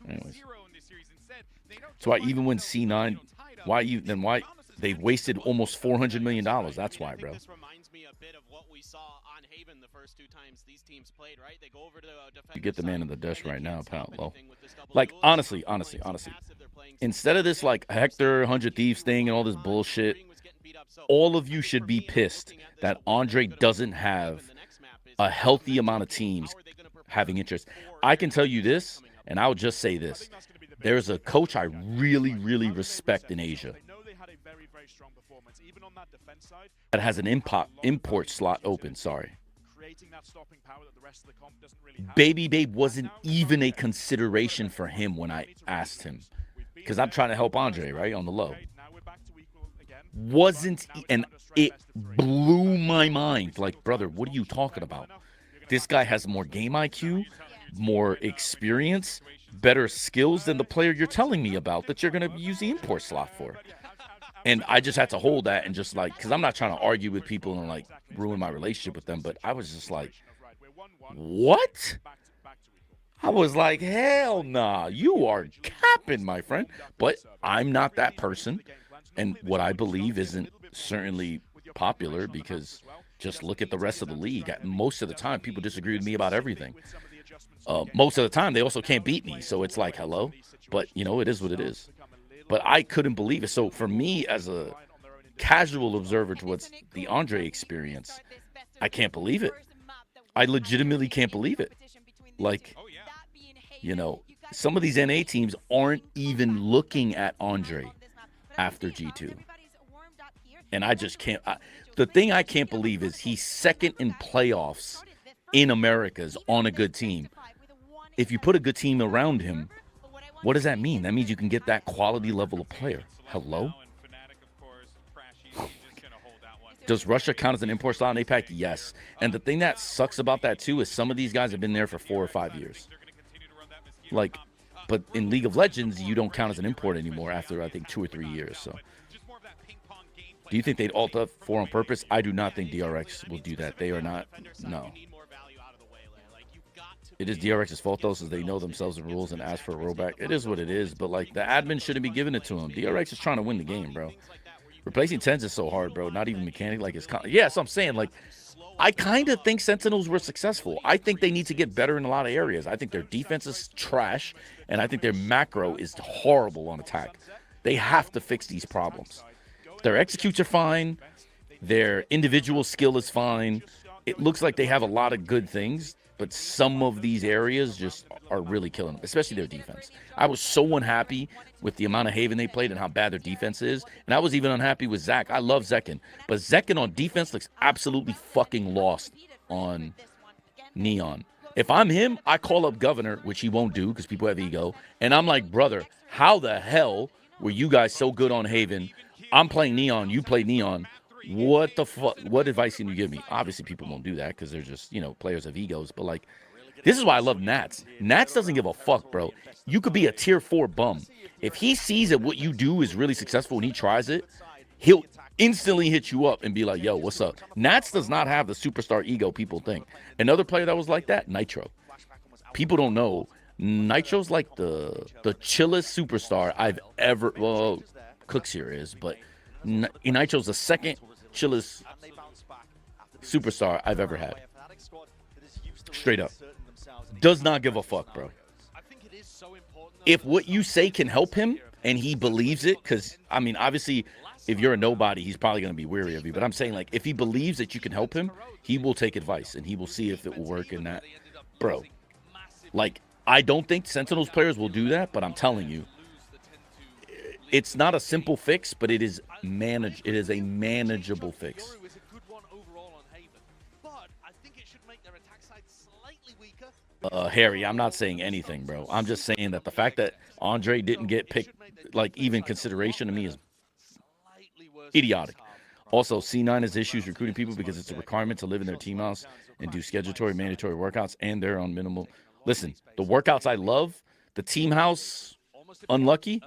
Anyways. So why even when C9, why they've wasted almost $400 million? That's why, bro. You get the man in the dust right now, pal. Low. Like, honestly. Instead of this, like, Hector, 100 Thieves thing and all this bullshit, all of you should be pissed that Andre doesn't have a healthy amount of teams having interest. I can tell you this, and I'll just say this. There's a coach I really, really respect in Asia that has an import slot open, Baby Babe wasn't even a consideration for him when I asked him. Because I'm trying to help Andre, right, on the low. And it blew my mind. Like, brother, what are you talking about? This guy has more game IQ, more experience, better skills than the player you're telling me about that you're going to use the import slot for. And I just had to hold that and just like, because I'm not trying to argue with people and like ruin my relationship with them, but I was just like, what? I was like, hell nah, you are capping, my friend. But I'm not that person. And what I believe isn't certainly popular because just look at the rest of the league. Most of the time, people disagree with me about everything. Most of the time, they also can't beat me. So it's like, hello. But, you know, it is what it is. But I couldn't believe it. So for me, as a casual observer towards the Andre experience, I can't believe it. I legitimately can't believe it. Like, you know, some of these NA teams aren't even looking at Andre after G2. And I just can't. The thing I can't believe is he's second in playoffs in Americas on a good team. If you put a good team around him, what does that mean? That means you can get that quality level of player. Hello? Does Russia count as an import slot in APAC? Yes. And the thing that sucks about that, too, is some of these guys have been there for 4 or 5 years. Like, but in League of Legends, you don't count as an import anymore after, I think, 2 or 3 years. So, do you think they'd alt up for on purpose? I do not think DRX will do that. They are not. No. It is DRX's fault, though, since they know themselves the rules and ask for a rollback. It is what it is, but, like, the admin shouldn't be giving it to him. DRX is trying to win the game, bro. Replacing Tens is so hard, bro. Not even mechanic. Like, it's yeah, so I'm saying, like, I kind of think Sentinels were successful. I think they need to get better in a lot of areas. I think their defense is trash, and I think their macro is horrible on attack. They have to fix these problems. Their executes are fine. Their individual skill is fine. It looks like they have a lot of good things, but some of these areas just are really killing them, especially their defense. I was so unhappy with the amount of Haven they played and how bad their defense is, and I was even unhappy with Zach. I love Zekin, but Zekin on defense looks absolutely fucking lost on Neon. If I'm him, I call up Governor, which he won't do because people have ego, and I'm like, brother, how the hell were you guys so good on Haven? I'm playing Neon, you play Neon. What the fuck? What advice can you give me? Obviously, people won't do that because they're just, you know, players have egos. But, like, this is why I love Nats. Nats doesn't give a fuck, bro. You could be a tier 4 bum. If he sees that what you do is really successful and he tries it, he'll instantly hit you up and be like, yo, what's up? Nats does not have the superstar ego people think. Another player that was like that, Nitro. People don't know. Nitro's like the chillest superstar I've ever, well, Cooks here is, but Nitro's the second chillest superstar I've ever had. Straight up. does not give a fuck, bro. If what you say can help him and he believes it, because, I mean, obviously, if you're a nobody, he's probably going to be weary of you. But I'm saying, like, if he believes that you can help him, he will take advice and he will see if it will work in that. Bro, like, I don't think Sentinels players will do that, but I'm telling you, it's not a simple fix, but it is It is a manageable fix. Harry, I'm not saying anything, bro. I'm just saying that the fact that Andre didn't get picked, like, even consideration to me is idiotic. Also, C9 has issues recruiting people because it's a requirement to live in their team house and do statutory, mandatory workouts, and they're on minimal. Listen, the workouts I love, the team house, unlucky.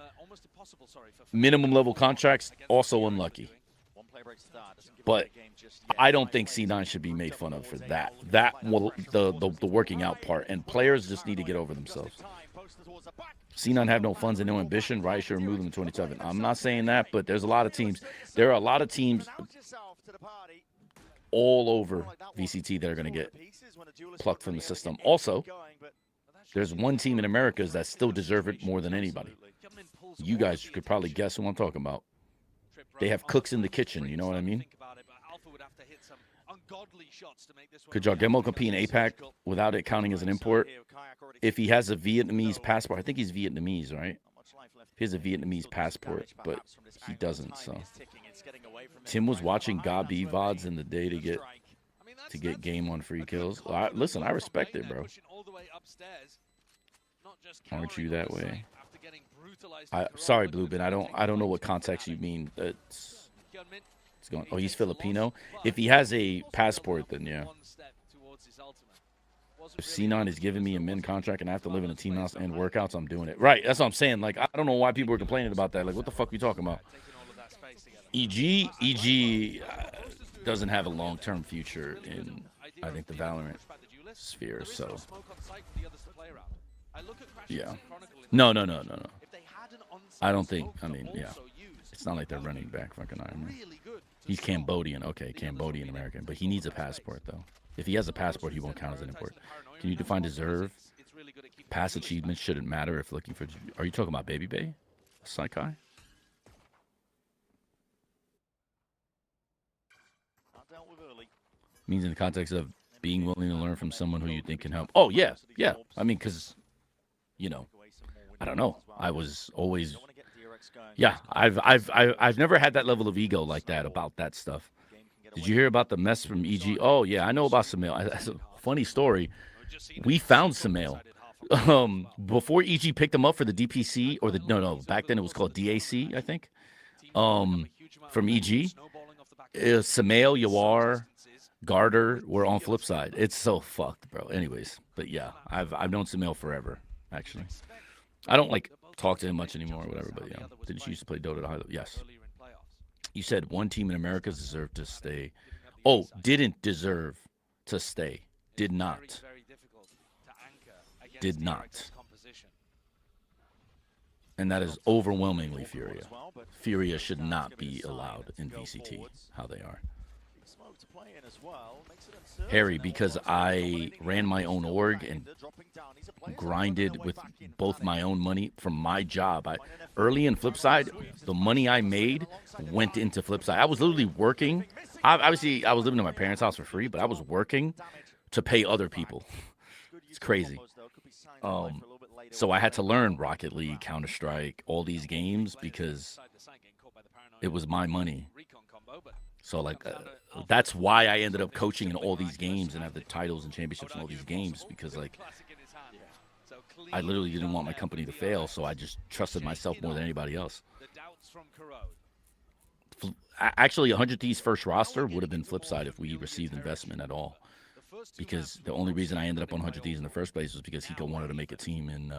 Minimum level contracts, also unlucky. But I don't think C9 should be made fun of for that. The working out part. And players just need to get over themselves. C9 have no funds and no ambition. Riot should remove them in 27. I'm not saying that, but there's a lot of teams. There are a lot of teams all over VCT that are going to get plucked from the system. Also, there's one team in Americas that still deserve it more than anybody. You guys could probably guess who I'm talking about. They have cooks in the kitchen, you know what I mean? Could Jargemo compete in APAC without it counting as an import? If he has a Vietnamese passport, I think he's Vietnamese, right? He has a Vietnamese passport, but he doesn't, so. Tim was watching Gabi VODs in the day to get game on free kills. Listen, I respect it, bro. Aren't you that way? Sorry, Bluebin. I don't know what context you mean. It's going. Oh, he's Filipino. If he has a passport, then yeah. If C9 is giving me a min contract and I have to live in a team house and workouts, I'm doing it. Right. That's what I'm saying. Like, I don't know why people are complaining about that. Like, what the fuck are you talking about? EG doesn't have a long-term future in, I think, the Valorant sphere. So, yeah. No. I don't think. I mean, yeah. It's not like they're running back fucking Iron Man. He's Cambodian. Okay, Cambodian American. But he needs a passport, though. If he has a passport, he won't count as an import. Can you define deserve? Past achievements shouldn't matter if looking for... Are you talking about Baby Bay? Saikai? Means in the context of being willing to learn from someone who you think can help. Oh, yeah. Yeah. I mean, because, you know, I don't know. I was always... Yeah, I've never had that level of ego like that about that stuff. Did you hear about the mess from EG? Oh, yeah, I know about Samael. That's a funny story. We found Samael. Before EG picked him up for the DPC, or the... No, back then it was called DAC, I think. From EG. Samael, Yawar, Garter were on Flipside. It's so fucked, bro. Anyways, but yeah, I've known Samael forever, actually. I don't, like, talk to him much anymore or whatever, but yeah. Didn't you used to play Dota at a high level? Yes. You said one team in America deserved to stay. Oh, didn't deserve to stay. Did not. Did not. And that is overwhelmingly Furia. Furia should not be allowed in VCT, how they are. Harry, because I ran my own org and grinded with both my own money from my job. Early in Flipside, the money I made went into Flipside. I was literally working. Obviously, I was living in my parents' house for free, but I was working to pay other people. It's crazy. So I had to learn Rocket League, Counter-Strike, all these games because it was my money. So, like, that's why I ended up coaching in all these games and have the titles and championships in all these games because, like, I literally didn't want my company to fail, so I just trusted myself more than anybody else. Actually, 100 Thieves' first roster would have been Flipside if we received investment at all. Because the only reason I ended up on 100 Thieves in the first place was because Hiko wanted to make a team in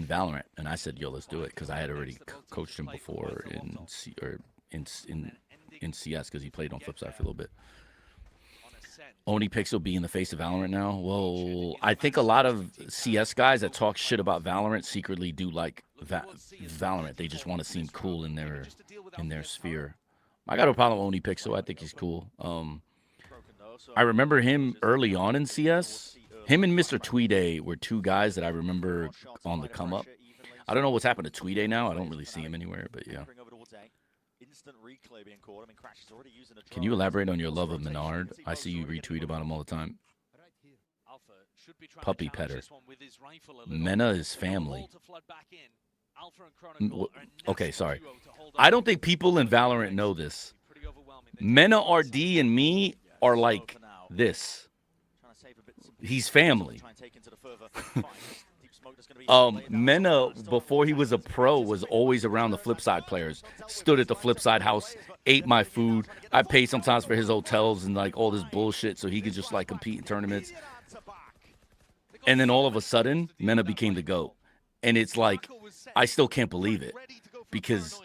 Valorant. And I said, yo, let's do it, because I had already coached him before in CS because he played on Flipside for a little bit. Oni Pixel be in the face of Valorant now? Well, I think a lot of CS guys that talk shit about Valorant secretly do like Valorant. They just want to seem cool in their sphere. I got a problem with Oni Pixel. I think he's cool. I remember him early on in CS, Him and Mr. Tweeday were two guys that I remember on the come up. I don't know what's happened to Tweeday now. I don't really see him anywhere, but yeah. Can you elaborate on your love of Menard? I see you retweet about him all the time. Puppy petter. Mena is family. Okay, sorry. I don't think people in Valorant know this. Mena RD and me are like this. He's family. Mena, before he was a pro, was always around the Flipside players. Stood at the Flipside house, ate my food. I paid sometimes for his hotels and like all this bullshit so he could just like compete in tournaments. And then all of a sudden, Mena became the GOAT. And it's like, I still can't believe it. Because,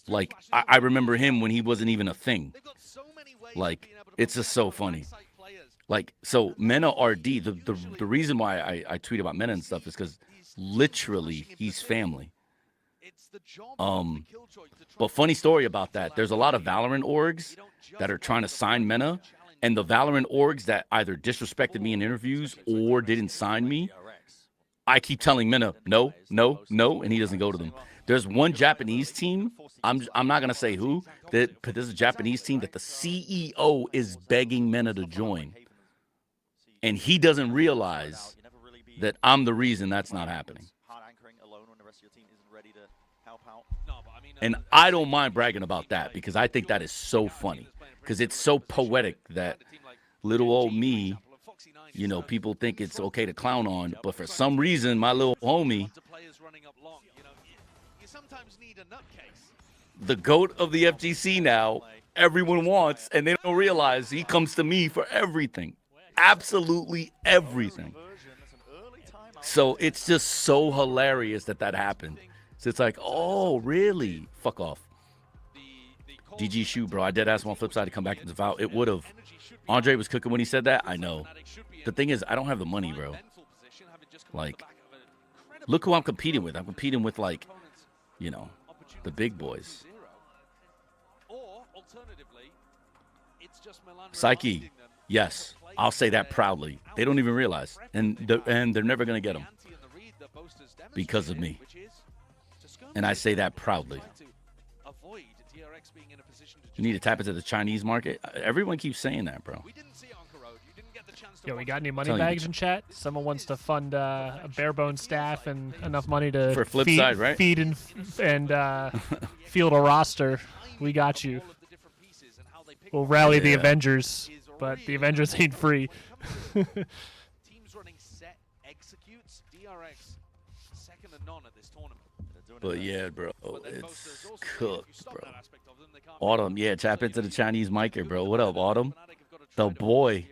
like, I remember him when he wasn't even a thing. Like, it's just so funny. Like, so Mena RD, the reason why I tweet about Mena and stuff is because literally he's family. But funny story about that, there's a lot of Valorant orgs that are trying to sign Mena, and the Valorant orgs that either disrespected me in interviews or didn't sign me, I keep telling Mena, no, no, no, and he doesn't go to them. There's one Japanese team, I'm not going to say who, but there's a Japanese team that the CEO is begging Mena to join. And he doesn't realize that I'm the reason that's not happening. And I don't mind bragging about that because I think that is so funny. Because it's so poetic that little old me, you know, people think it's okay to clown on. But for some reason, my little homie, the GOAT of the FGC now, everyone wants, and they don't realize he comes to me for everything. Absolutely everything. So it's just so hilarious that happened. So it's like, oh, really? Fuck off. GG shoot, bro. I dead ass on Flipside to come back into Val. It would have. Andre was cooking when he said that. I know. The thing is, I don't have the money, bro. Like, look who I'm competing with. I'm competing with, like, you know, the big boys. Psyche, yes. I'll say that proudly. They don't even realize. And they're never going to get them because of me. And I say that proudly. You need to tap into the Chinese market. Everyone keeps saying that, bro. Yo, we got any money bags in chat? Someone wants to fund a bare bones staff and enough money to for Flipside, right? Feed and field a roster. We got you. We'll rally the Avengers, but the Avengers ain't free. Teams running set executes. DRX second to none at this tournament. But yeah, bro, it's cooked, bro. Autumn, yeah, tap into the Chinese micer, bro. What up, Autumn? The boy.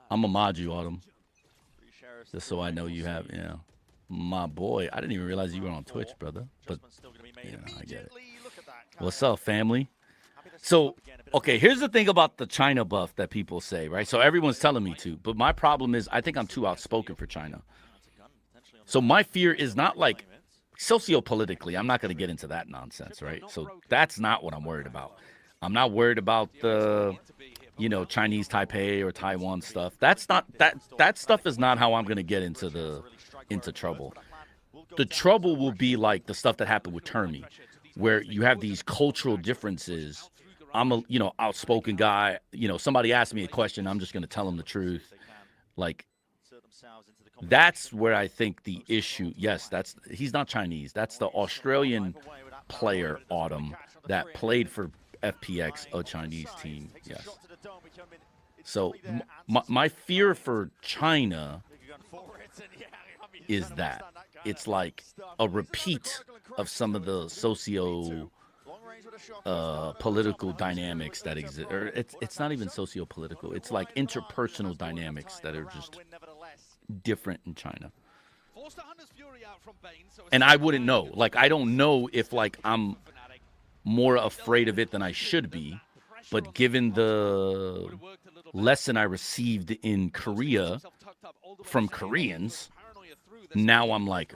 I'm a mod you, Autumn. Just so I know you have, yeah. My boy. I didn't even realize you were on Twitch, brother. But, you know, I get it. What's up, family? So, okay, here's the thing about the China buff that people say, right? So everyone's telling me to. But my problem is I think I'm too outspoken for China. So my fear is not like sociopolitically. I'm not going to get into that nonsense, right? So that's not what I'm worried about. I'm not worried about the, you know, Chinese Taipei or Taiwan stuff. That's not that stuff is not how I'm going to get into trouble. The trouble will be like the stuff that happened with Termi, where you have these cultural differences. I'm a, you know, outspoken guy. You know, somebody asked me a question, I'm just going to tell them the truth. Like, that's where I think the issue, yes, he's not Chinese. That's the Australian player, Autumn, that played for FPX, a Chinese team, yes. So my fear for China is that it's like a repeat of some of the political dynamics that exist. Or it's not even socio-political. It's like interpersonal dynamics that are just different in China. And I wouldn't know. Like, I don't know if, like, I'm more afraid of it than I should be. But given the lesson I received in Korea from Koreans, now I'm like,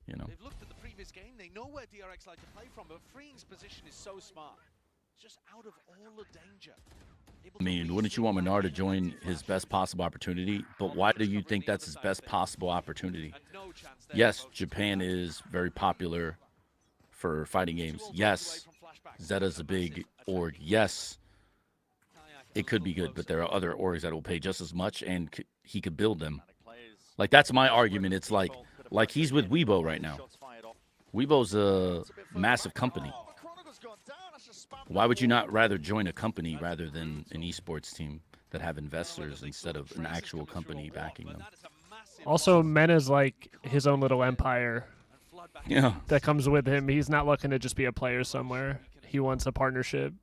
you know. They've looked at the previous game. They know where DRX like to play from, but Freeing's position is so smart. It's just out of all the danger. I mean, wouldn't you want Menard to join his best possible opportunity? But why do you think that's his best possible opportunity? Yes, Japan is very popular for fighting games. Yes, Zeta's a big org. Yes, it could be good, but there are other orgs that will pay just as much, and he could build them. Like, that's my argument. It's like he's with Weibo right now. Weibo's a massive company. Why would you not rather join a company rather than an esports team that have investors instead of an actual company backing them? Also, Mena's like his own little empire. Yeah. That comes with him. He's not looking to just be a player somewhere. He wants a partnership.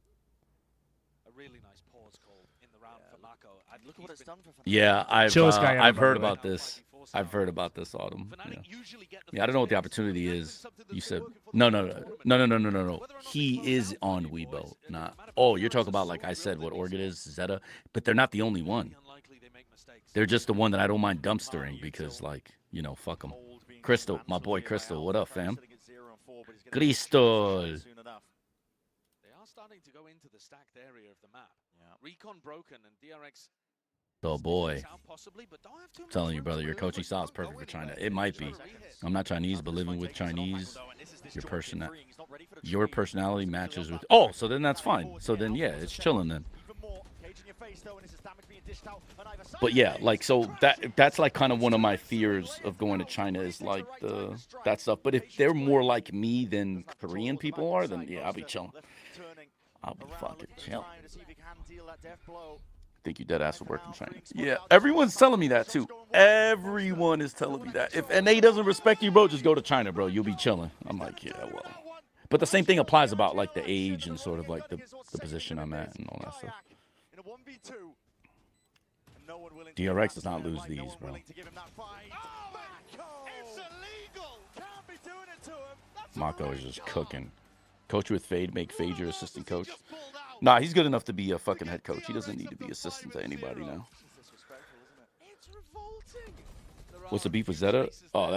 Yeah, I've heard about this. I've heard about this, Autumn. Yeah, I don't know what the opportunity is. You said no. He is on Weibo, not. Oh, you're talking about, like I said, what org it is, Zeta, but they're not the only one. They're just the one that I don't mind dumpstering because, like, you know, fuck them. Crystal, my boy Crystal, what up, fam? Crystal. They are starting to go into the stacked area of the map. Recon broken and DRX. Oh boy, I'm telling you, brother, your coaching style is perfect for China. It might be. I'm not Chinese, but living with Chinese, your personality matches with. Oh, so then that's fine. So then, yeah, it's chilling then. But yeah, like, so that's like kind of one of my fears of going to China is like that stuff. But if they're more like me than Korean people are, then yeah, I'll be chilling. I'll be fucking chilling. Think you dead ass will work in China. Yeah, everyone's telling me that too. Everyone is telling me that. If NA doesn't respect you, bro, just go to China, bro. You'll be chilling. I'm like, yeah, well. But the same thing applies about like the age and sort of like the position I'm at and all that stuff. DRX does not lose these, bro. Mako is just cooking. Coach with Fade, make Fade your assistant coach. Nah, he's good enough to be a fucking head coach. He doesn't need to be assistant to anybody now. What's the beef with Zeta? Oh,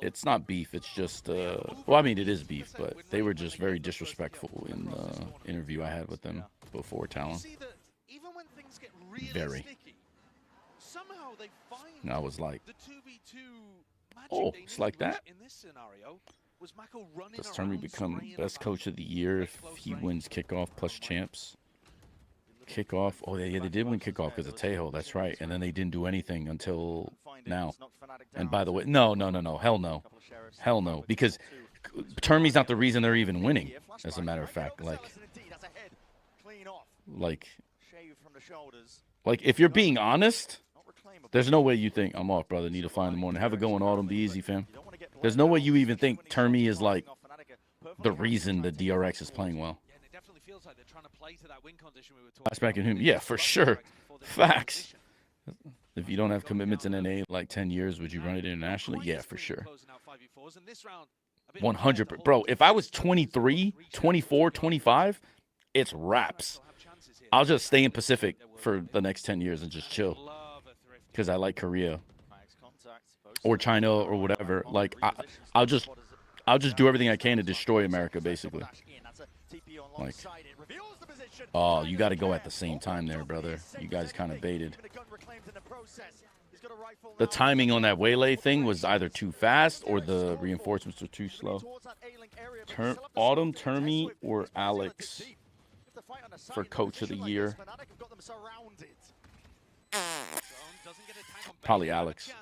it's not beef. It's just, well, I mean, it is beef, but they were just very disrespectful in the interview I had with them before Talon. Very. And I was like, oh, it's like that? Does Termy become best coach of the year if he wins kickoff plus champs? Kickoff? Oh, yeah, they did win kickoff because of Tejo. That's right. And then they didn't do anything until now. And by the way, no. Hell no. Hell no. Because Termy's not the reason they're even winning, as a matter of fact. Like if you're being honest, there's no way you think, I'm off, brother. Need to fly in the morning. Have a go on, Autumn. Be easy, fam. There's no way you even think Termy is like the reason the DRX is playing well. Flashback in him, yeah, for sure. Facts. If you don't have commitments in NA like 10 years, would you run it internationally? Yeah, for sure. 100%. Bro, if I was 23, 24, 25, it's wraps. I'll just stay in Pacific for the next 10 years and just chill. Because I like Korea. Or China or whatever. Like, I'll just do everything I can to destroy America, basically. Like, oh, you got to go at the same time there, brother. You guys kind of baited. The timing on that waylay thing was either too fast or the reinforcements were too slow. Autumn, Termy, or Alex for coach of the year? Probably Alex.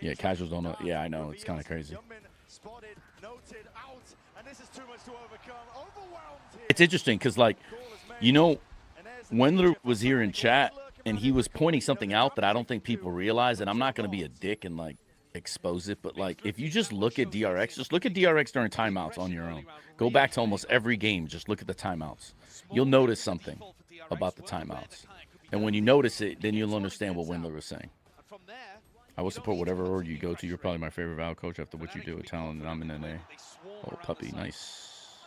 Yeah, casuals don't know. Yeah, I know. It's kind of crazy. It's interesting because, like, you know, Wendler was here in chat and he was pointing something out that I don't think people realize, and I'm not going to be a dick and, like, expose it, but, like, if you just look at DRX, just look at DRX during timeouts on your own. Go back to almost every game. Just look at the timeouts. You'll notice something about the timeouts. And when you notice it, then you'll understand what Wendler was saying. I will support whatever order you go to. You're probably my favorite Val coach after what you do with Talon, and I'm in NA. Oh, puppy, nice.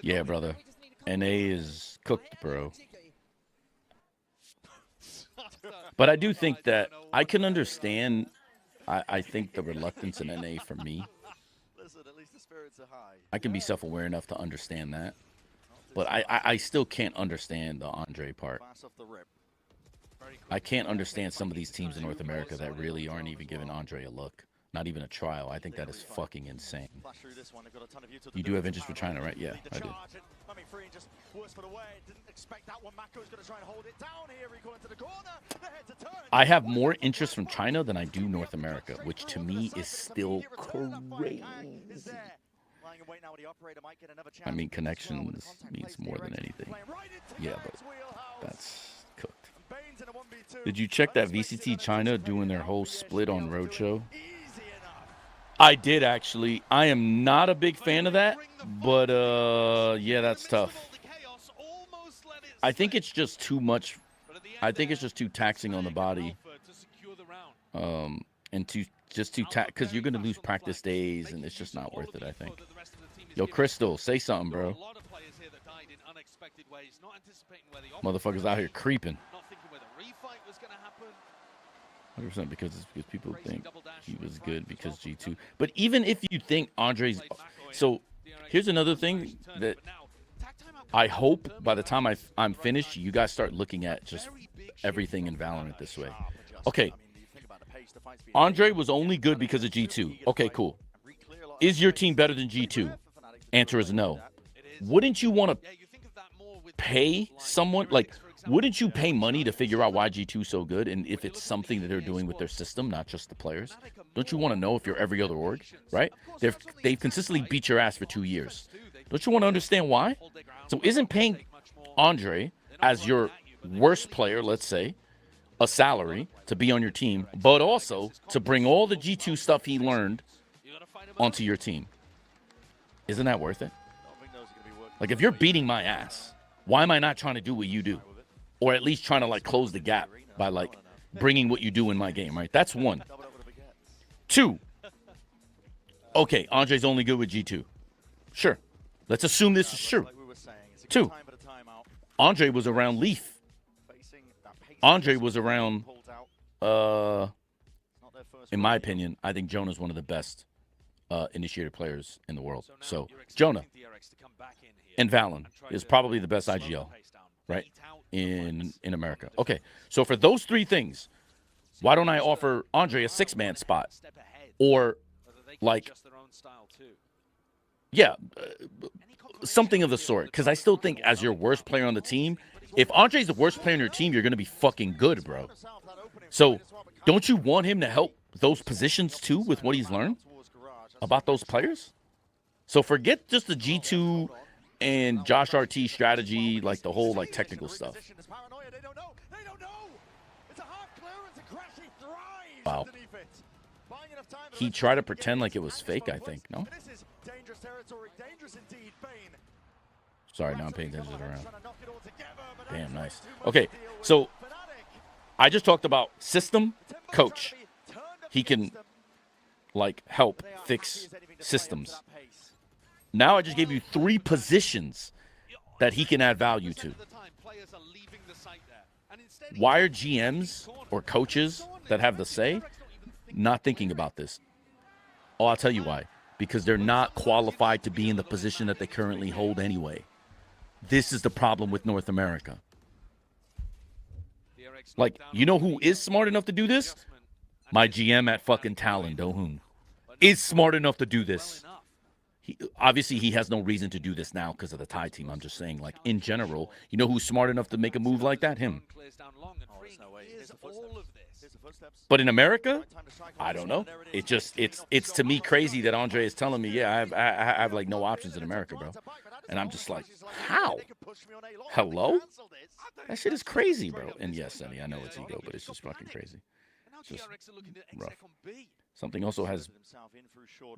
Yeah, brother. NA is cooked, bro. But I do think that I can understand, I think, the reluctance in NA for me. I can be self-aware enough to understand that. But I still can't understand the Andre part. I can't understand some of these teams in North America that really aren't even giving Andre a look. Not even a trial. I think that is fucking insane. You do have interest for China, right? Yeah, I do. I have more interest from China than I do North America, which to me is still crazy. I mean, connections means more than anything. Yeah, but that's cooked. Did you check that VCT China doing their whole split on Roadshow? I did, actually. I am not a big fan of that, but yeah, that's tough. I think it's just too much. I think it's just too taxing on the body. And too because you're gonna lose practice days, and it's just not worth it, I think. Yo, Crystal, say something, bro. Motherfuckers out here creeping. 100% because people think he was good because G2. But even if you think Andre's... So, here's another thing that I hope by the time I'm finished, you guys start looking at just everything in Valorant this way. Okay. Andre was only good because of G2. Okay, cool. Is your team better than G2? Answer is no. Wouldn't you want to pay someone? Like, wouldn't you pay money to figure out why G2 is so good? And if it's something that they're doing with their system, not just the players? Don't you want to know if you're every other org, right? They've consistently beat your ass for 2 years. Don't you want to understand why? So isn't paying Andre as your worst player, let's say, a salary to be on your team, but also to bring all the G2 stuff he learned onto your team? Isn't that worth it? Like, if you're beating my ass, why am I not trying to do what you do? Or at least trying to, like, close the gap by, like, bringing what you do in my game, right? That's one. Two. Okay, Andre's only good with G2. Sure. Let's assume this is true. Two. Andre was around Leaf. Andre was around, in my opinion, I think Jonah's one of the best initiator players in the world. So, Jonah and Valen is probably the best IGL, right, in America. Okay, so for those three things, why don't I offer Andre a 6-man spot? Or, like, yeah, something of the sort. Because I still think as your worst player on the team, if Andre's the worst player on your team, you're going to be fucking good, bro. So, don't you want him to help those positions, too, with what he's learned about those players? So forget just the G2 and Josh RT strategy, like the whole like technical stuff. Wow. He tried to pretend like it was fake, I think, no? Sorry, now I'm paying attention around. Damn, nice. Okay, so I just talked about system, coach. He can, like, help fix systems. Now I just gave you 3 positions that he can add value to. Why are GMs or coaches that have the say not thinking about this? Oh, I'll tell you why. Because they're not qualified to be in the position that they currently hold anyway. This is the problem with North America. Like, you know who is smart enough to do this? My GM at fucking Talon, Dohoon, is smart enough to do this. Obviously, he has no reason to do this now because of the Thai team. I'm just saying, like, in general, you know who's smart enough to make a move like that? Him. But in America, I don't know. It's to me crazy that Andre is telling me, yeah, I have like no options in America, bro. And I'm just like, how? Hello? That shit is crazy, bro. And yes, Sonny, I know it's ego, but it's just fucking crazy. It's just rough. Something also has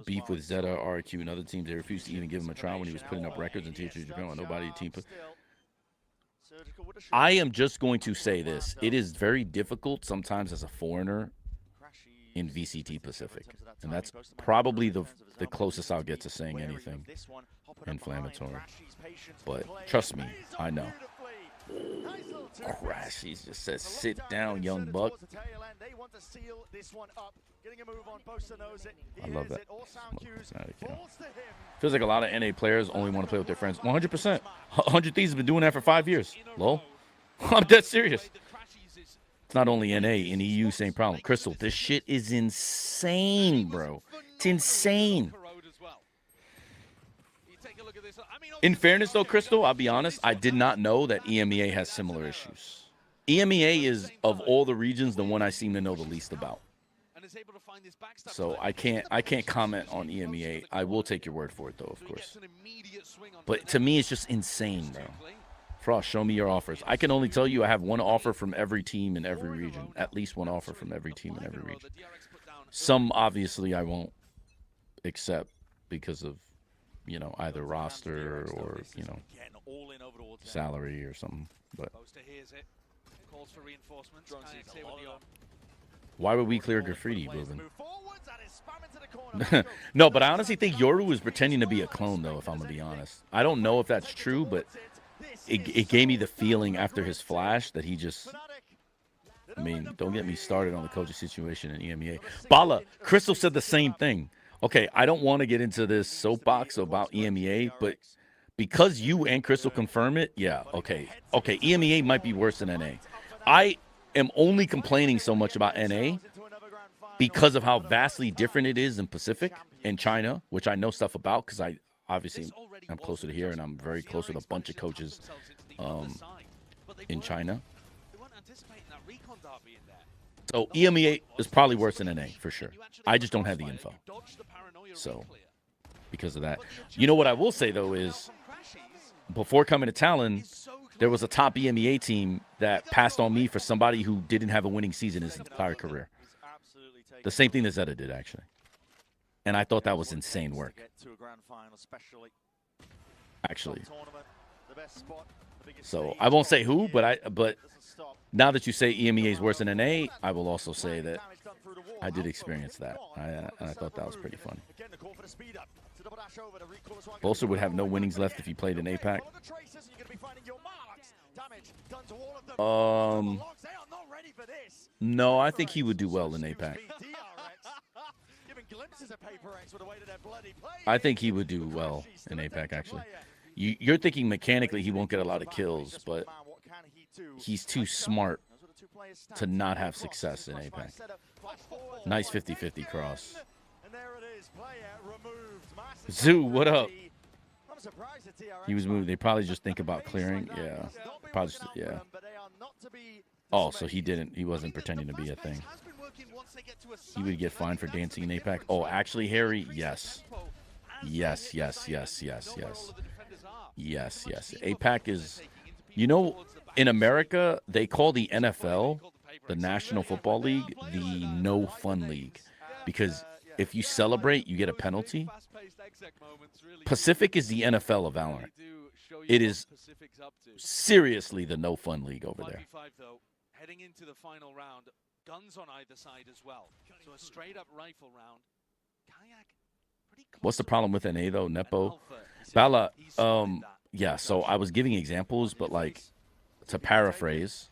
beef with Zeta, RQ, and other teams. They refused to even give him a trial when he was putting up records in Tier 2 Japan while nobody team put. I am just going to say this. It is very difficult sometimes as a foreigner in VCT Pacific. And that's probably the closest I'll get to saying anything inflammatory. But trust me, I know. Crash. He just says, sit down, young buck. I love that. Feels like a lot of NA players only want to play with their friends. 100%. 100 Thieves has been doing that for 5 years. Lol. I'm dead serious. It's not only NA. In EU, same problem. Crystal, this shit is insane, bro. It's insane. In fairness, though, Crystal, I'll be honest, I did not know that EMEA has similar issues. EMEA is, of all the regions, the one I seem to know the least about. So I can't comment on EMEA. I will take your word for it, though, of course. But to me, it's just insane, bro. Frost, show me your offers. I can only tell you I have one offer from every team in every region. At least one offer from every team in every region. Some, obviously, I won't accept because of, you know, either roster or, you know, salary or something. But why would we clear graffiti, Ruben? No, but I honestly think Yoru is pretending to be a clone, though, if I'm going to be honest. I don't know if that's true, but it gave me the feeling after his flash that he just... I mean, don't get me started on the coaching situation in EMEA. Bala, Crystal said the same thing. Okay, I don't want to get into this soapbox about EMEA, but because you and Crystal confirm it, yeah, okay. Okay, EMEA might be worse than NA. I am only complaining so much about NA because of how vastly different it is in Pacific and China, which I know stuff about because I obviously I'm closer to here and I'm very close with a bunch of coaches in China. So EMEA is probably worse than NA for sure. I just don't have the info. So because of that, you know what I will say though is before coming to Talon, there was a top EMEA team that passed on me for somebody who didn't have a winning season his entire career. The same thing that Zeta did actually, and I thought that was insane work. Actually, so I won't say who, but now that you say EMEA is worse than NA, I will also say that I did experience that. And I thought that was pretty funny. Bolster would have no winnings left if he played in APAC. No, I think he would do well in APAC. I think he would do well in APAC, actually. You're thinking mechanically he won't get a lot of kills, but he's too smart to not have success in APAC. Nice 50-50 cross. Zoo, what up? He was moved. They probably just think about clearing. Yeah. Probably just, yeah. Oh, so he didn't. He wasn't pretending to be a thing. He would get fined for dancing in APAC. Oh, actually, Harry, yes. Yes, yes, yes, yes, yes. Yes, yes. APAC is, you know, in America, they call the NFL, the National Football League, the no fun league. Because if you celebrate, you get a penalty. Pacific is the NFL of Valorant. It is seriously the no fun league over there. Heading into the final round, guns on either side as well. So a straight up rifle round. Kayak. What's the problem with NA though, Nepo? Bala, yeah, so I was giving examples, but like to paraphrase,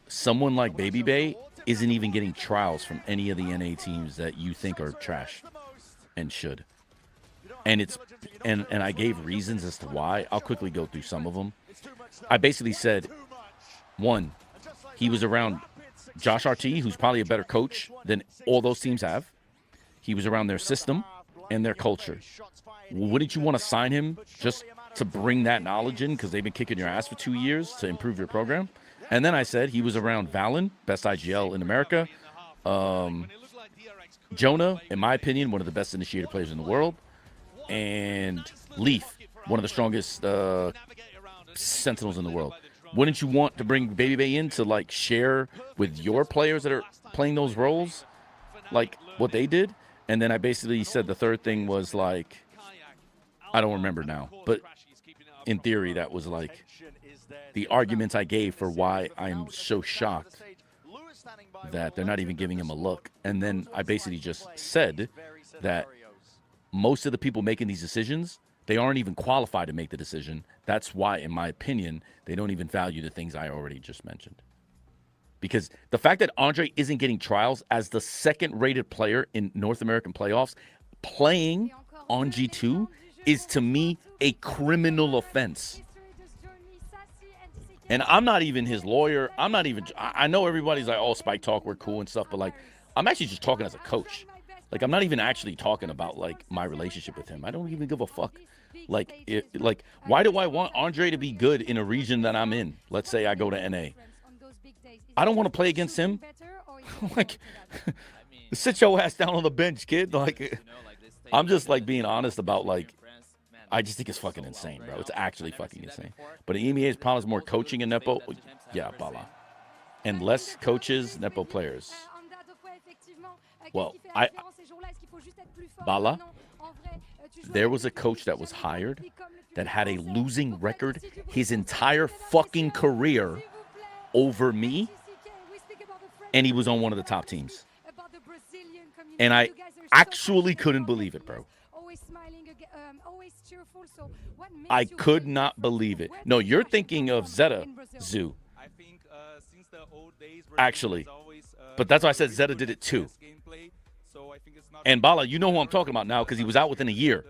someone like Baby Bay isn't even getting trials from any of the NA teams that you think are trash and should. And it's and I gave reasons as to why. I'll quickly go through some of them. I basically said, one, he was around Josh RT, who's probably a better coach than all those teams have. He was around their system and their culture. Wouldn't you want to sign him just to bring that knowledge in because they've been kicking your ass for 2 years to improve your program? And then I said he was around Valen, best IGL in America. Jonah, in my opinion, one of the best initiator players in the world. And Leaf, one of the strongest sentinels in the world. Wouldn't you want to bring Baby Bay in to like share with your players that are playing those roles, like what they did? And then I basically said the third thing was like, I don't remember now, but in theory that was like the arguments I gave for why I'm so shocked that they're not even giving him a look. And then I basically just said that most of the people making these decisions They aren't even qualified to make the decision. That's why, in my opinion, they don't even value the things I already just mentioned. Because the fact that Andre isn't getting trials as the second-rated player in North American playoffs playing on G2 is, to me, a criminal offense. And I'm not even his lawyer. I'm not even – I know everybody's like, oh, Spike Talk, we're cool and stuff. But, like, I'm actually just talking as a coach. Like, I'm not even actually talking about, like, my relationship with him. I don't even give a fuck. Like, why do I want Andre to be good in a region that I'm in? Let's say I go to NA. I don't want to play against him. Like, sit your ass down on the bench, kid. Like, I'm just, like, being honest about, like, I just think it's fucking insane, bro. It's actually fucking insane. But in EMEA's problem is more coaching in Nepo. Yeah, Bala. And less coaches, Nepo players. Well, Bala, there was a coach that was hired that had a losing record his entire fucking career over me, and he was on one of the top teams. And I actually couldn't believe it, bro. I could not believe it. No, you're thinking of Zeta Zoo. Actually. But that's why I said Zeta did it too. And Bala, you know who I'm talking about now because he was out within a year.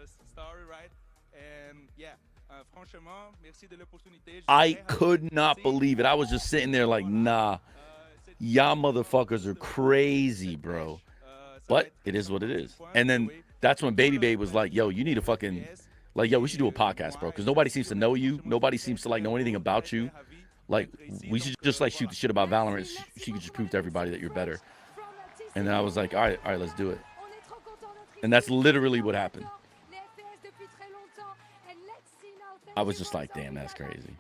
I could not believe it. I was just sitting there like, nah, y'all motherfuckers are crazy, bro. But it is what it is. And then that's when Baby Babe was like, yo, you need to fucking, like, yo, we should do a podcast, bro, because nobody seems to know you. Nobody seems to, like, know anything about you. Like, we should just, like, shoot the shit about Valorant. She could just prove to everybody that you're better. And then I was like, all right, let's do it. And that's literally what happened. I was just like, damn, that's crazy.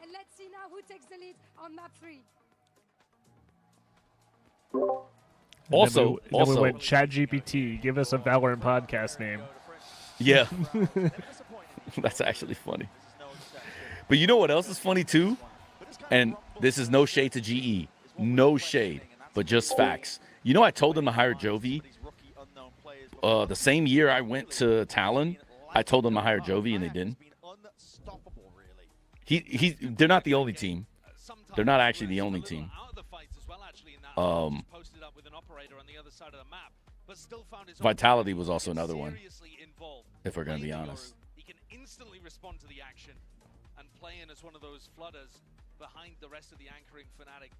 Also, we went ChatGPT. Give us a Valorant podcast name. Yeah. That's actually funny. But you know what else is funny too? And this is no shade to GE. No shade, but just facts. You know, I told them to hire Jovi. The same year I went to Talon, I told them to hire Jovi, and they didn't. They're not the only team. They're not actually the only team. Vitality was also another one, if we're going to be honest. He can instantly respond to the action and play in as one of those flooders behind the rest of the anchoring Fnatic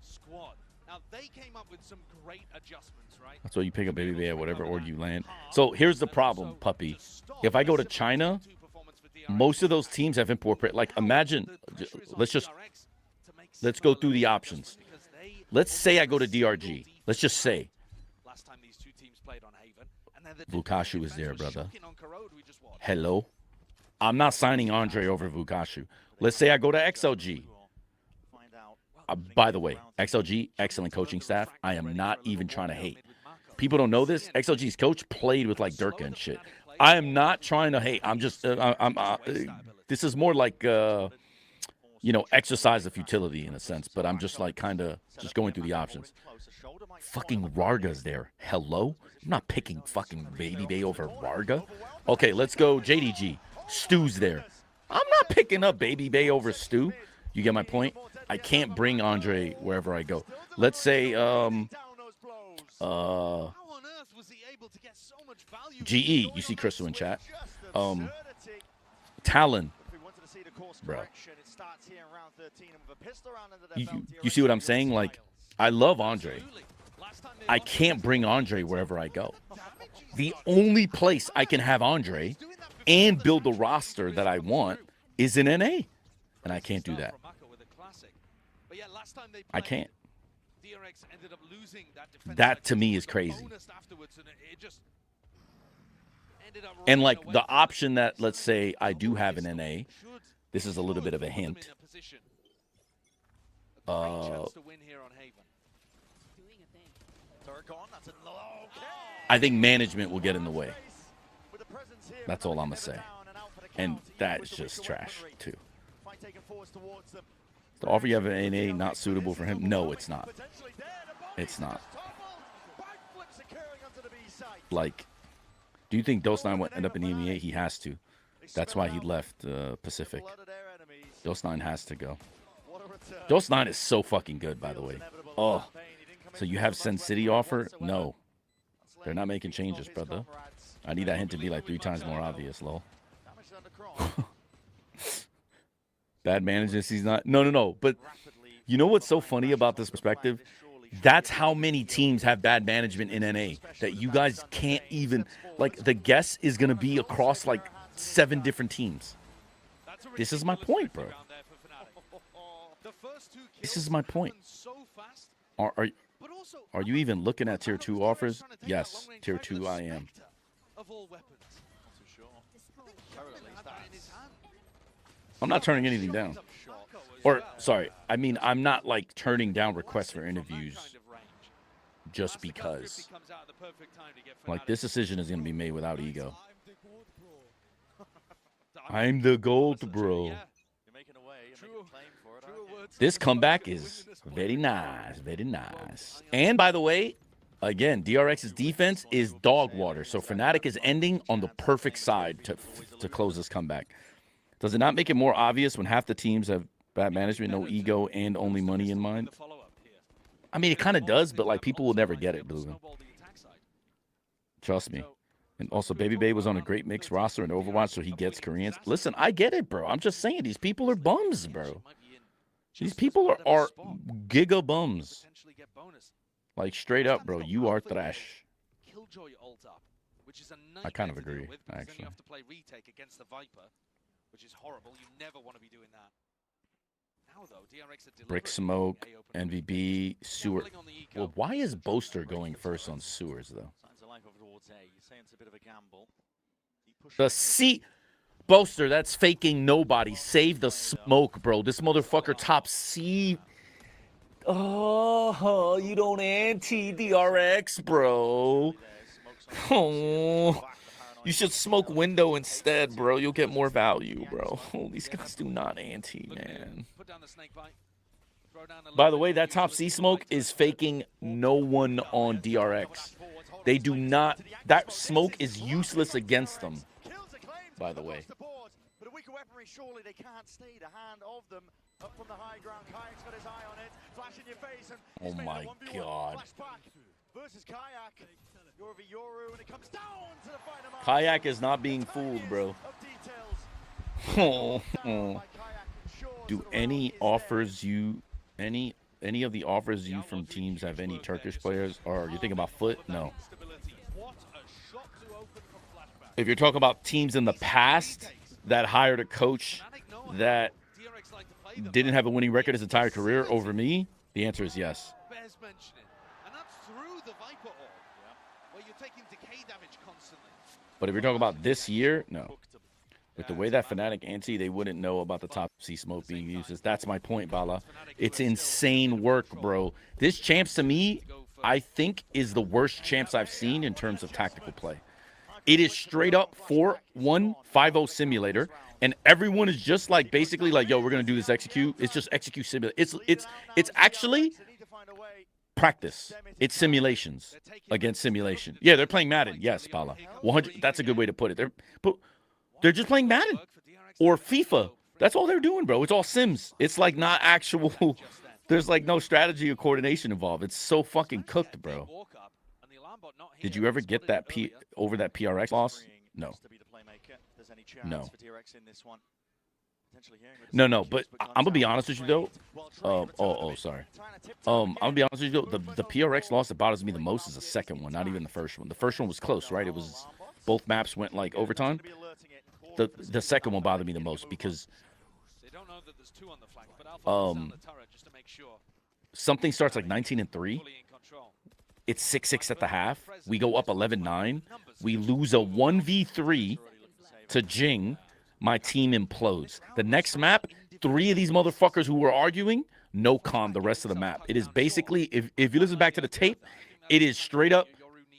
squad. Now, they came up with some great adjustments, right? That's why you pick up Baby Bear, whatever order you land. So here's the problem, Puppy. If I go to China, most of those teams have import. Like, imagine, let's go through the options. Let's say I go to DRG. Let's just say. Vukashu is there, brother. Hello? I'm not signing Andre over Vukashu. Let's say I go to XLG. By the way, XLG, excellent coaching staff. I am not even trying to hate. People don't know this. XLG's coach played with, like, Durka and shit. I am not trying to hate. I'm just, this is more like, you know, exercise of futility in a sense. But I'm just, like, kind of just going through the options. Fucking Varga's there. Hello? I'm not picking fucking Baby Bay over Varga. Okay, let's go JDG. Stu's there. I'm not picking up Baby Bay over Stu. You get my point? I can't bring Andre wherever I go. Let's say, GE. You see Crystal in chat. Talon. Bro. You see what I'm saying? Like, I love Andre. I can't bring Andre wherever I go. The only place I can have Andre and build the roster that I want is in NA. And I can't do that. I can't. That to me is crazy. And like the option that, let's say, I do have in NA, this is a little bit of a hint. I think management will get in the way. That's all I'm going to say. And that's just trash, too. The offer you have an NA not suitable for him? No, it's not. It's not. Like, do you think Dose 9 will end up in EMEA? He has to. That's why he left Pacific. Dose9 has to go. Dose9 is so fucking good, by the way. Oh, so you have Sin City offer? No. They're not making changes, brother. I need that hint to be like 3 times more obvious, lol. Bad managers, he's not. No. But you know what's so funny about this perspective? That's how many teams have bad management in NA that you guys can't even, like, the guess is going to be across like 7 different teams. This is my point, bro. This is my point. Are you even looking at tier 2 offers? Yes, tier 2 I am. I'm not turning anything down. Or, sorry, I mean, I'm not, like, turning down requests for interviews just because. Like, this decision is going to be made without ego. I'm the GOAT, bro. This comeback is very nice, very nice. And, by the way, again, DRX's defense is dog water. So, Fnatic is ending on the perfect side to close this comeback. Does it not make it more obvious when half the teams have bad management, no ego, and only money in mind? I mean, it kind of does, but, like, people will never get it, Blue. Trust me. And also, Baby Bay was on a great mix roster in Overwatch, so he gets Koreans. Listen, I get it, bro. I'm just saying, these people are bums, bro. These people are giga bums. Like, straight up, bro. You are trash. I kind of agree, actually. Which is horrible. You never want to be doing that. Now, though, DRX Brick Smoke, NVB, Sewer. Well, why is Boaster going first on Sewers, though? The C. Boaster, that's faking nobody. Save the smoke, bro. This motherfucker top C. Oh, you don't anti-DRX, bro. Oh. You should smoke window instead, bro. You'll get more value, bro. Oh, these guys do not anti, man. By the way, that top C smoke is faking no one on DRX. They do not. That smoke is useless against them, by the way. But a weaker weaponry, surely they can't stay the hand of them. Up from the high ground, Kayak's got his eye on it. Flash in your face, and oh my god. Versus Kayak. Yoru v Yoru, and it comes down to the final mark. Kayak is not being fooled, bro. Oh. Do any offers you any of the offers you from teams have any Turkish players? Or you think about Foot? No. If you're talking about teams in the past that hired a coach that didn't have a winning record his entire career over me, the answer is yes. But if you're talking about this year, no. With the way that Fnatic anti, they wouldn't know about the top C smoke being used. That's my point, Bala. It's insane work, bro. This champs, to me, I think is the worst champs I've seen in terms of tactical play. It is straight up 4-1-5-0 simulator, and everyone is just like basically like, yo, we're gonna do this execute. It's just execute simulator. It's actually practice. It's simulations against simulation. Yeah, they're playing Madden. Yes, Paula. 100. That's a good way to put it. They're just playing Madden or FIFA. That's all they're doing, bro. It's all sims. It's like not actual. There's like no strategy or coordination involved. It's so fucking cooked, bro. Did you ever get that over that PRX loss? No. No. No, but I'm gonna be honest with you though. Sorry. I'm gonna be honest with you though. The PRX loss that bothers me the most is the second one, not even the first one. The first one was close, right? It was both maps went like overtime. The second one bothered me the most because something starts like 19-3. It's 6-6 at the half. We go up 11-9. We lose a 1v3 to Jing. My team implodes. The next map, 3 of these motherfuckers who were arguing, no calm the rest of the map. It is basically, if you listen back to the tape, it is straight up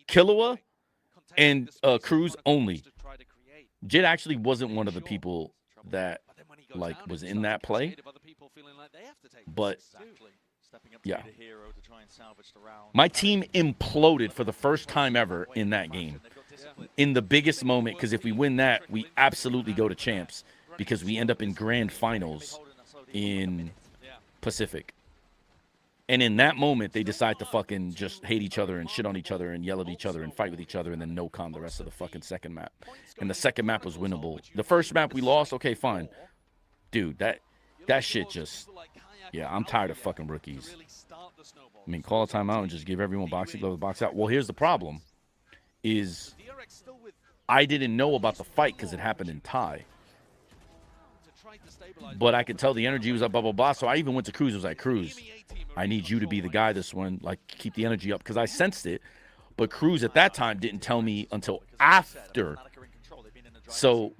Killua and Cruz only. Jid actually wasn't one of the people that like was in that play, but yeah, my team imploded for the first time ever in that game. in the biggest moment, because if we win that, we absolutely go to champs, because we end up in grand finals in Pacific. And in that moment, they decide to fucking just hate each other and shit on each other and yell at each other and fight with each other and then no-com the rest of the fucking second map. And the second map was winnable. The first map we lost, okay, fine. Dude, that shit just... Yeah, I'm tired of fucking rookies. I mean, call a timeout and just give everyone boxing gloves, box out. Well, here's the problem. Is I didn't know about the fight because it happened in Thai. But I could tell the energy was up, blah, blah, blah. So I even went to Cruz. I was like, Cruz, I need you to be the guy this one. Like, keep the energy up. Because I sensed it. But Cruz at that time didn't tell me until after. So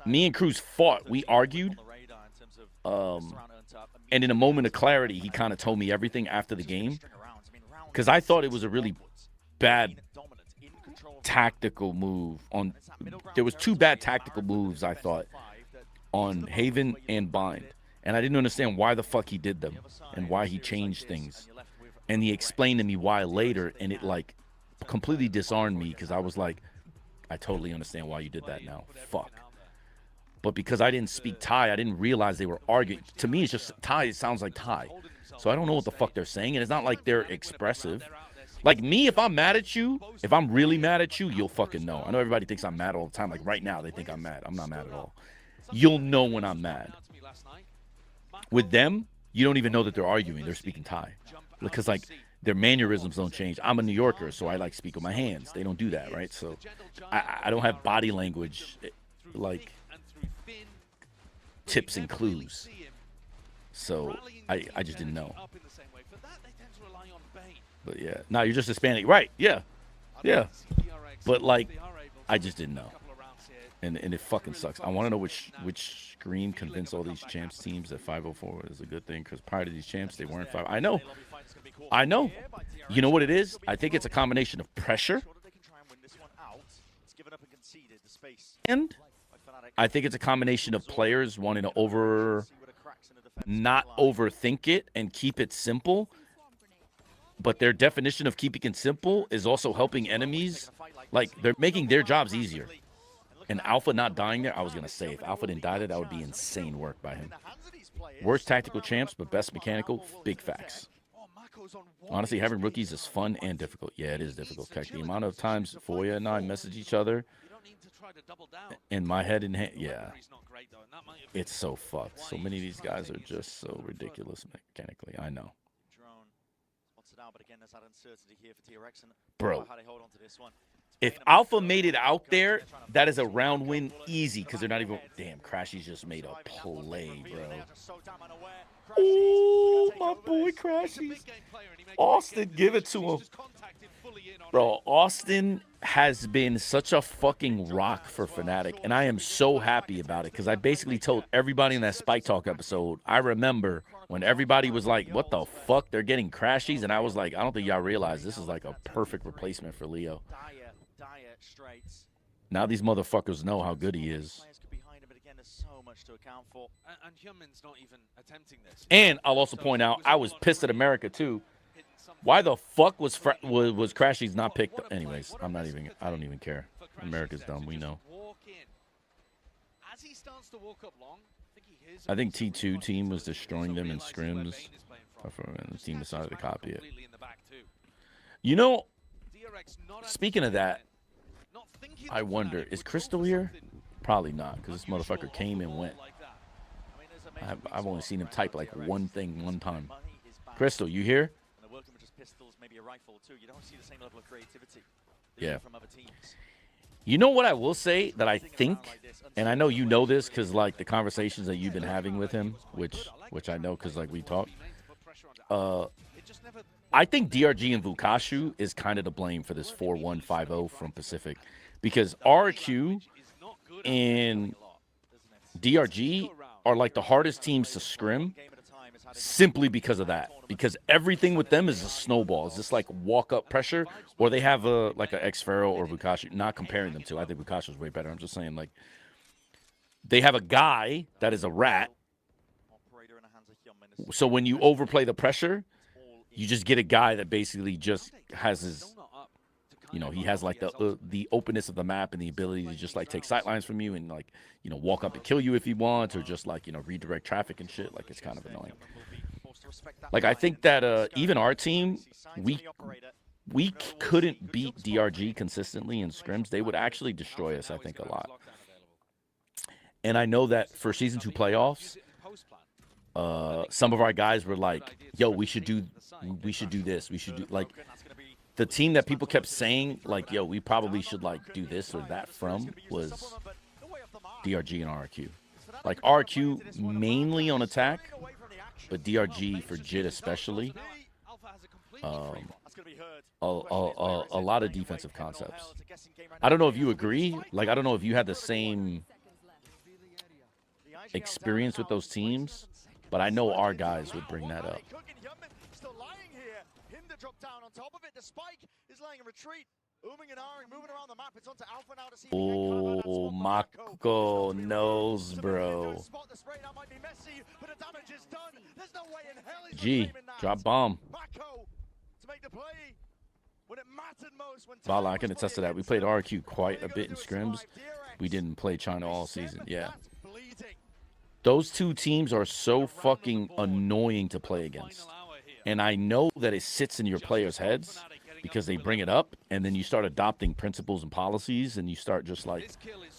me and Cruz fought. We argued. And in a moment of clarity, he kind of told me everything after the game. Because I thought it was a really bad tactical move. There was 2 bad tactical moves, I thought, on Haven and Bind. And I didn't understand why the fuck he did them and why he changed things. And he explained to me why later, and it, like, completely disarmed me because I was like, I totally understand why you did that now. Fuck. But because I didn't speak Thai, I didn't realize they were arguing. To me, it's just Thai. It sounds like Thai. So I don't know what the fuck they're saying. And it's not like they're expressive. Like me, if I'm mad at you, if I'm really mad at you, you'll fucking know. I know everybody thinks I'm mad all the time. Like right now, they think I'm mad. I'm not mad at all. You'll know when I'm mad. With them, you don't even know that they're arguing. They're speaking Thai. Because, like, their mannerisms don't change. I'm a New Yorker, so I, like, speak with my hands. They don't do that, right? So I don't have body language, like, tips and clues. So I just didn't know. But, yeah. No, you're just Hispanic. Right, yeah. Yeah. But, like, I just didn't know. And it fucking sucks. I want to know which scream convinced all these champs teams that 504 is a good thing, because prior to these champs, they weren't 5. I know. You know what it is? I think it's a combination of pressure. And I think it's a combination of players wanting to not overthink it and keep it simple. But their definition of keeping it simple is also helping enemies. Like, they're making their jobs easier. And Alpha not dying there, I was going to say, if Alpha didn't die there, that would be insane work by him. Worst tactical champs, but best mechanical, big facts. Honestly, having rookies is fun and difficult. Yeah, it is difficult. Heck, the amount of times Foya and I message each other in my head and hand, yeah. It's so fucked. So many of these guys are just so ridiculous mechanically. I know. Bro. If Alpha made it out there, that is a round win easy, because they're not even... Damn, Crashy's just made a play, bro. Oh, my boy Crashy. Austin, give it to him. Bro, Austin has been such a fucking rock for Fnatic, and I am so happy about it, because I basically told everybody in that Spike Talk episode, I remember when everybody was like, what the fuck, they're getting Crashies, and I was like, I don't think y'all realize this is like a perfect replacement for Leo. Now these motherfuckers know how good he is. And I'll also point out, I was pissed at America too. Why the fuck was Crashies not picked? Anyways, I don't even care. America's dumb, we know. I think T2 team was destroying them in scrims. And the team decided to copy it. You know, speaking of that, I wonder, is Crystal here? Probably not, because this motherfucker came and went. I've only seen him type like one thing one time. Crystal, you here? Yeah. You know what I will say that I think, and I know you know this because like the conversations that you've been having with him, which I know because like we talk. I think DRG and Vukashu is kind of to blame for this 4-1-5-0 from Pacific, because RQ and DRG are like the hardest teams to scrim simply because of that. Because everything with them is a snowball. It's just like walk-up pressure, or they have like an X-Pharaoh or Vukashu. Not comparing them to. I think Vukashu is way better. I'm just saying, like, they have a guy that is a rat. So when you overplay the pressure, you just get a guy that basically just has his You know, he has like the openness of the map and the ability to just like take sightlines from you and like, you know, walk up and kill you if he wants, or just like, you know, redirect traffic and shit. Like, it's kind of annoying. Like, I think that even our team, we couldn't beat DRG consistently in scrims. They would actually destroy us, I think, a lot. And I know that for Season 2 playoffs, some of our guys were like, yo, we should do this. We should do, like, the team that people kept saying, like, yo, we probably should, like, do this or that from was DRG and RQ. Like, RQ mainly on attack, but DRG for JIT especially. A lot of defensive concepts. I don't know if you agree. Like, I don't know if you had the same experience with those teams, but I know our guys would bring that up. Oh, Mako knows, bro. G, drop bomb. Vala, I can attest to that. We played RQ quite a bit in scrims. We didn't play China all season. Yeah. Those two teams are so fucking annoying to play against. And I know that it sits in your players' heads because they bring it up, and then you start adopting principles and policies, and you start just like,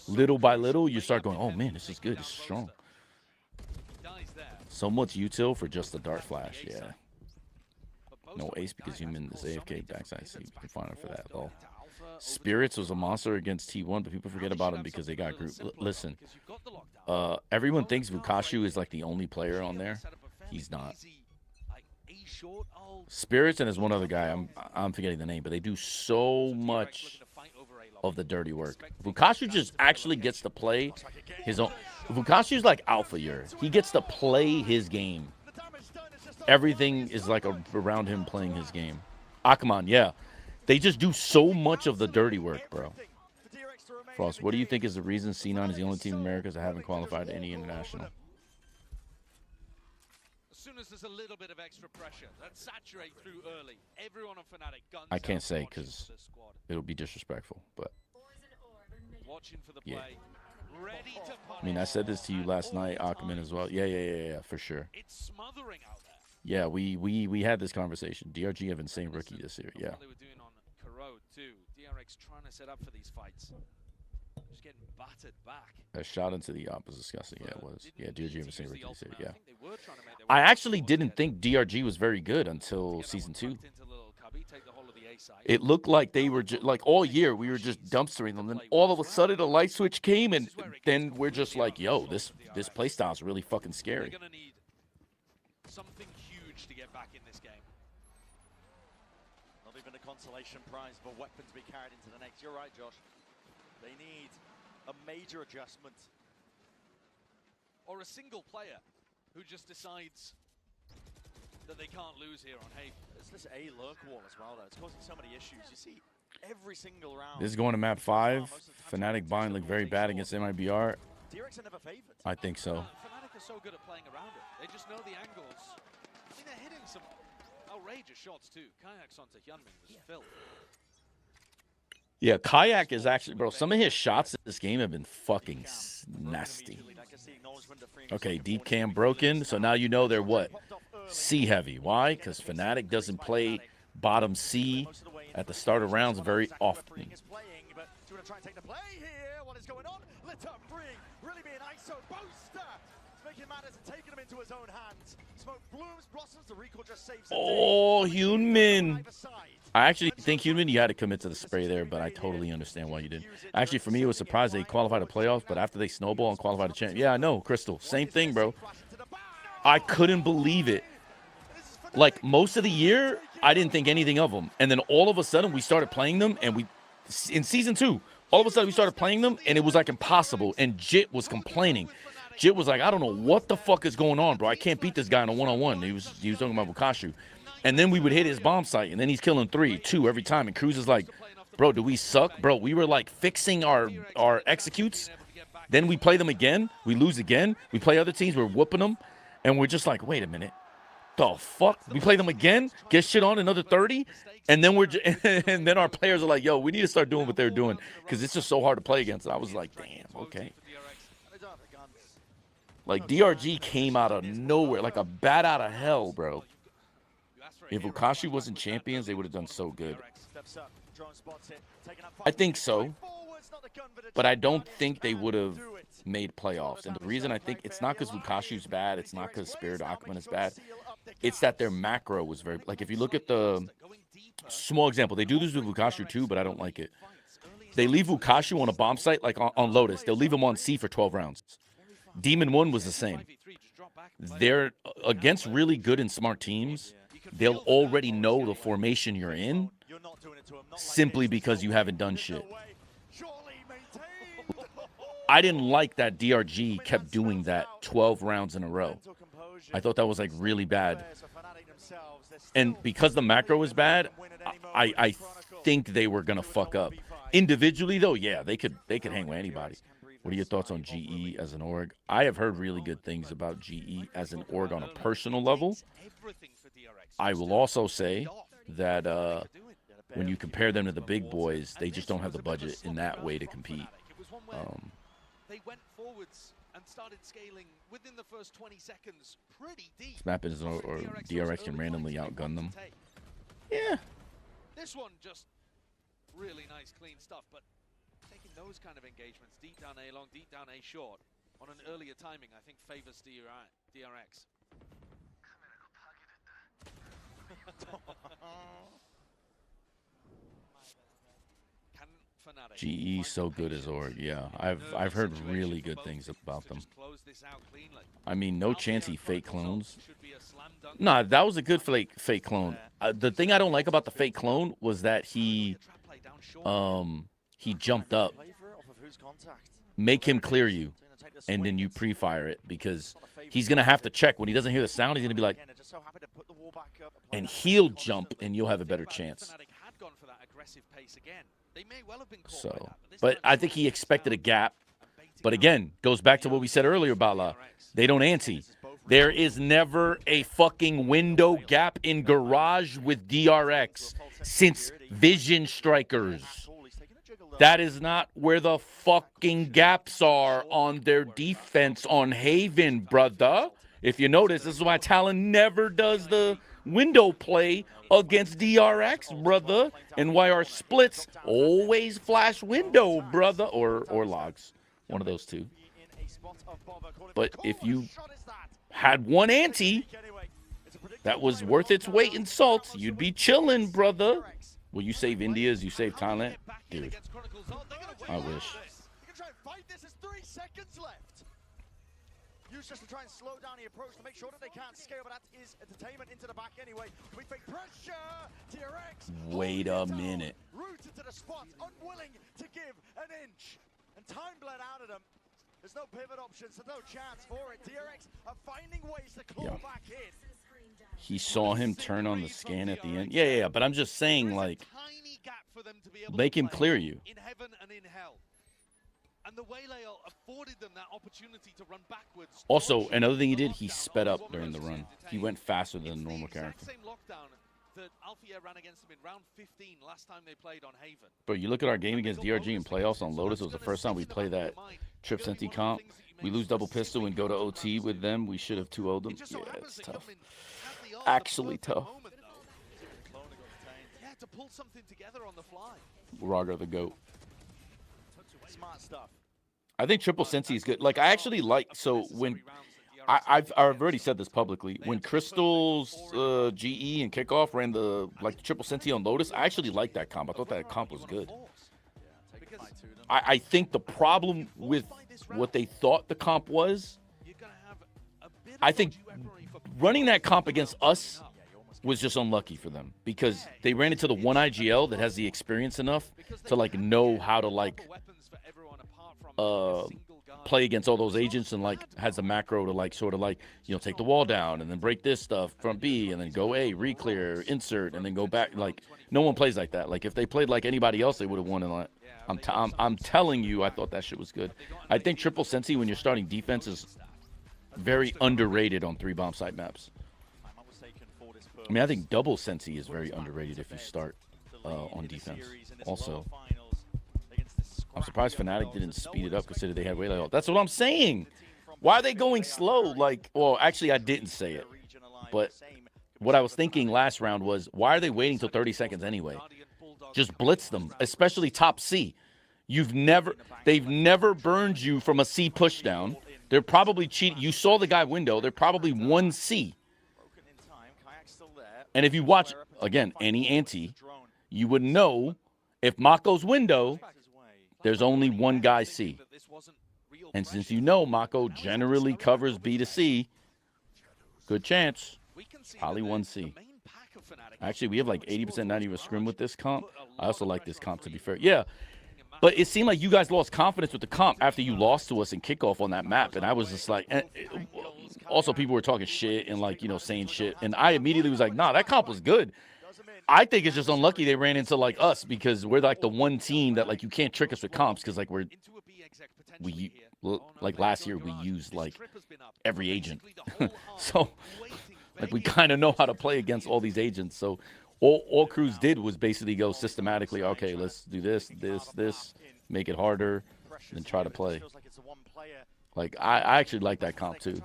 little by little, you start going, oh man, this is good, this is strong. So much util for just a dart flash, yeah. No ace because human is AFK backside C. You can find it for that, though. Spirits was a monster against T1, but people forget about him because they got grouped. Listen, everyone thinks Vukashu is like the only player on there. He's not. Spirits and there's one other guy, I'm forgetting the name, but they do so much of the dirty work. Vukashu just actually gets to play his own. Vukashu's like Alpha Year. He gets to play his game. Everything is like around him playing his game. Akaman, yeah. They just do so much of the dirty work, bro. Frost, what do you think is the reason C9 is the only team in America that haven't qualified to any international? As soon as there's a little bit of extra pressure, that saturate through early. Everyone on Fnatic guns. I can't say because it'll be disrespectful, but watching for the yeah. play. Ready to punish. I mean, I said this to you last night, Akaman, as well. Yeah, for sure. It's smothering out there. Yeah, we had this conversation. DRG have insane rookie this year. Yeah. They were doing on Corrode too. DRX trying to set up for these fights. Just getting battered back. A shot into the op was disgusting. Yeah, it was. Yeah, DRG have insane rookie this year. Yeah. I actually didn't think DRG was very good until Season 2. It looked like they were just like all year we were just dumpstering them. Then all of a sudden a light switch came, and then we're just like, yo, this playstyle is really fucking scary. They're gonna need something huge to get back in this game. Not even a consolation prize for weapon to be carried into the next. You're right, Josh. They need a major adjustment. Or a single player who just decides that they can't lose here on Haven. It's this A lurk wall as well, though. It's causing so many issues. You see every single round. This is going to map 5. Fnatic bind looked very bad against MIBR. DRX are never favored. I think so. Fnatic are so good at playing around it. They just know the angles. I mean, they're hitting some outrageous shots too. Kayaks onto Hyunmin was filled. Yeah, Kayak is actually, bro, some of his shots in this game have been fucking nasty. Okay, deep cam broken. So now you know they're what? C heavy. Why? Because Fnatic doesn't play bottom C at the start of rounds very often. Oh, Hyunmin. I actually think, Hyunmin, you had to commit to the spray there, but I totally understand why you didn't. Actually, for me, it was surprised they qualified to playoffs, but after they snowball and qualified to champ. Yeah, I know, Crystal. Same thing, bro. I couldn't believe it. Like, most of the year, I didn't think anything of them. And then all of a sudden, we started playing them, and in Season 2, all of a sudden, we started playing them, and it was, like, impossible. And JIT was complaining. JIT was like, I don't know what the fuck is going on, bro. I can't beat this guy in a one-on-one. He was talking about Vukashu. And then we would hit his bomb site, and then he's killing 3, 2 every time. And Cruz is like, bro, do we suck? Bro, we were, like, fixing our executes. Then we play them again. We lose again. We play other teams. We're whooping them. And we're just like, wait a minute. the fuck? We play them again, get shit on another 30, and then and then our players are like, yo, we need to start doing what they're doing because it's just so hard to play against. And I was like, damn, okay. Like, DRG came out of nowhere, like a bat out of hell, bro. If Ukashi wasn't champions, they would have done so good. I think so. But I don't think they would have made playoffs. And the reason I think it's not because Lukashu's bad, it's not because Spirit Aquaman is bad. It's that their macro was very, like, if you look at the small example, they do this with Lukashu too, but I don't like it. They leave Lukashu on a bomb site, like on Lotus. They'll leave him on C for 12 rounds. Demon 1 was the same. They're against really good and smart teams. They'll already know the formation you're in simply because you haven't done shit. I didn't like that DRG kept doing that 12 rounds in a row. I thought that was like really bad. And because the macro was bad, I think they were gonna fuck up. Individually though, yeah, they could hang with anybody. What are your thoughts on GE as an org? I have heard really good things about GE as an org on a personal level. I will also say that when you compare them to the big boys, they just don't have the budget in that way to compete. They went forwards and started scaling within the first 20 seconds pretty deep. Snap is or DRX can randomly outgun them. Yeah. This one just really nice, clean stuff, but taking those kind of engagements, deep down A long, deep down A short, on an earlier timing, I think favors DRX. GE so good as org, yeah. I've heard really good things about them. I mean, no chance he fake clones. Nah, that was a good fake clone. The thing I don't like about the fake clone was that he jumped up. Make him clear you, and then you pre-fire it because he's gonna have to check when he doesn't hear the sound. He's gonna be like, and he'll jump, and you'll have a better chance. So, but I think he expected a gap. But again, goes back to what we said earlier, Bala. They don't ante. There is never a fucking window gap in Garage with DRX since Vision Strikers. That is not where the fucking gaps are on their defense on Haven, brother. If you notice, this is why Talon never does the window play against DRX, brother, and why our splits always flash window, brother, or logs, one of those two. But if you had one ante that was worth its weight in salt, you'd be chilling, brother. Will you save India as you save Thailand? Dude, I wish. Just to try and slow down the approach to make sure that they can't scale, but that is entertainment into the back anyway. We fake pressure. DRX. Wait a minute. Rooted to the spot, unwilling to give an inch, and time bled out of them. There's no pivot options, so no chance for it. DRX are finding ways to claw back in. He saw him turn on the scan at the end. Yeah, but I'm just saying, like, make him clear you. In heaven and in hell. And the Waylay afforded them that opportunity to run backwards. Also, another thing he did, he sped up during the run. He went faster than a normal character. Same lockdown that Alfia ran against him in round 15 last time they played on Haven. But you look at our game against DRG in playoffs on Lotus. It was the first time we played that Trip Senti comp. We lose double pistol and go to OT with them. We should have 2-0'd them. Yeah, it's tough. Actually tough. Yeah, to pull something together on the fly. Raga the GOAT. Smart stuff. I think Triple Sensi is good. Like, I actually like, so when I've already said this publicly, when Crystal's GE and Kickoff ran the Triple Sensi on Lotus, I actually liked that comp. I thought that comp was good. I think the problem with what they thought the comp was, I think running that comp against us was just unlucky for them because they ran into the one IGL that has the experience enough to know how to play against all those agents and has a macro to take the wall down and then break this stuff from B and then go A, re-clear, insert, and then go back. No one plays like that. If they played like anybody else, they would have won. I'm telling you, I thought that shit was good. I think Triple Sensi, when you're starting defense, is very underrated on 3 bomb site maps. I mean, I think double Sensi is very underrated if you start on defense. Also, I'm surprised Fnatic didn't speed it up considering they had way less. That's what I'm saying. Why are they going slow? Like, well, actually, I didn't say it. But what I was thinking last round was, why are they waiting till 30 seconds anyway? Just blitz them, especially top C. They've never burned you from a C pushdown. They're probably cheating. You saw the guy window. They're probably 1C. And if you watch, again, any ante, you would know if Mako's window, there's only one guy C. And since you know Mako generally covers B to C, good chance, probably 1C. Actually, we have like 80% not even scrim with this comp. I also like this comp, to be fair. Yeah, but it seemed like you guys lost confidence with the comp after you lost to us in kickoff on that map. And I was just like, also people were talking shit and like, you know, saying shit. And I immediately was like, nah, that comp was good. I think it's just unlucky they ran into like us because we're like the one team that like you can't trick us with comps because like we like last year we used like every agent. So like we kind of know how to play against all these agents. So all Cruz did was basically go systematically, okay, let's do this, make it harder, and try to play. Like, I actually like that comp, too.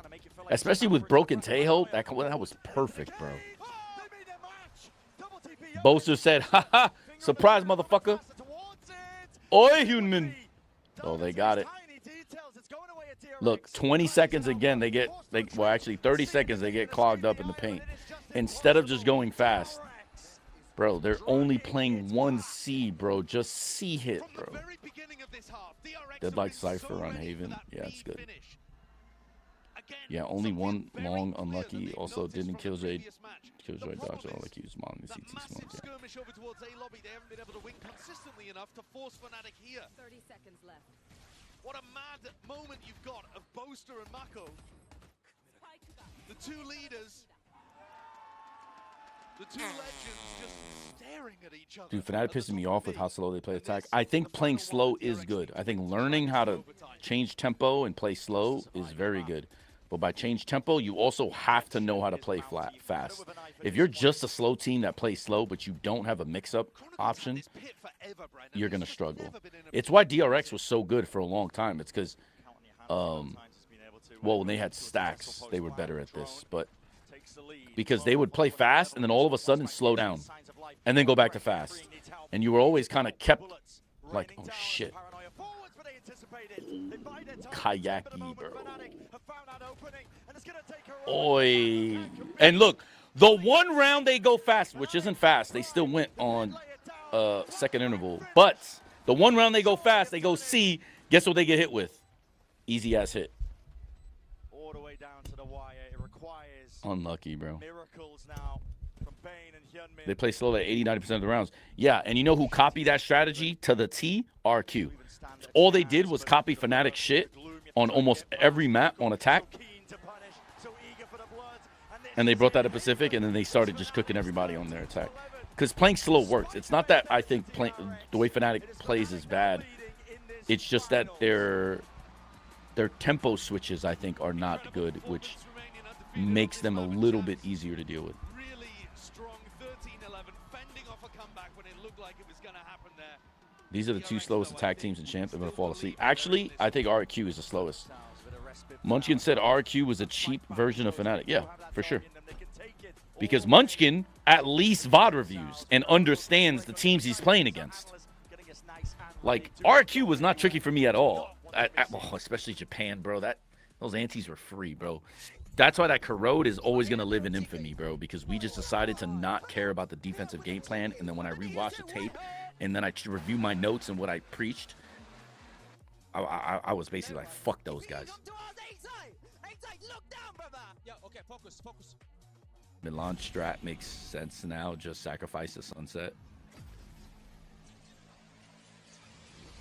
Especially with Broken Tejo, that was perfect, bro. Boaster said, haha, surprise, motherfucker. Oi, human. Oh, they got it. Look, 20 seconds again, well, actually 30 seconds, they get clogged up in the paint. Instead of just going fast, bro, they're only playing 1C, bro. Just C hit, bro. Deadlight Cypher on Haven. Yeah, it's good. Yeah, only one long unlucky. Also didn't Killjoy dodge all like he was mounting the CT smoke. Yeah. Skirmish over towards A lobby. They haven't been able to win consistently enough to force Fnatic here. 30 seconds left. What a mad moment you've got of Boaster and Mako. The two leaders. The two legends just staring at each other. Dude, Fnatic pisses me off with how slow they play attack. I think playing slow is good. I think learning how to change tempo and play slow is very good. But by change tempo, you also have to know how to play fast. If you're just a slow team that plays slow, but you don't have a mix-up option, you're going to struggle. It's why DRX was so good for a long time. It's because, well, when they had stacks, they were better at this. But because they would play fast and then all of a sudden slow down and then go back to fast. And you were always kind of kept like, oh, shit. Kayaki, bro. Oi. And look, the one round they go fast, which isn't fast. They still went on second interval. But the one round they go fast, they go C. Guess what they get hit with? Easy-ass hit. All the way down to the wire. It requires unlucky, bro. Miracles now from Bane and Hyunmin. They play slow at 80-90% of the rounds. Yeah, and you know who copied that strategy to the T? RQ. All they did was copy Fnatic shit on almost every map on attack. And they brought that to Pacific, and then they started just cooking everybody on their attack. Because playing slow works. It's not that I think the way Fnatic plays is bad. It's just that their tempo switches, I think, are not good, which makes them a little bit easier to deal with. Really strong 13-11, fending off a comeback when it looked like it was going to happen there. These are the two slowest attack teams in Champ. They're going to fall asleep. Actually, I think RQ is the slowest. Munchkin said RQ was a cheap version of Fnatic. Yeah, for sure. Because Munchkin at least VOD reviews and understands the teams he's playing against. Like, RQ was not tricky for me at all. Especially Japan, bro. Those antis were free, bro. That's why that Corrode is always going to live in infamy, bro. Because we just decided to not care about the defensive game plan. And then when I rewatch the tape and then I review my notes and what I preached, I was basically like, fuck those guys. Milan strat makes sense now. Just sacrifice the sunset.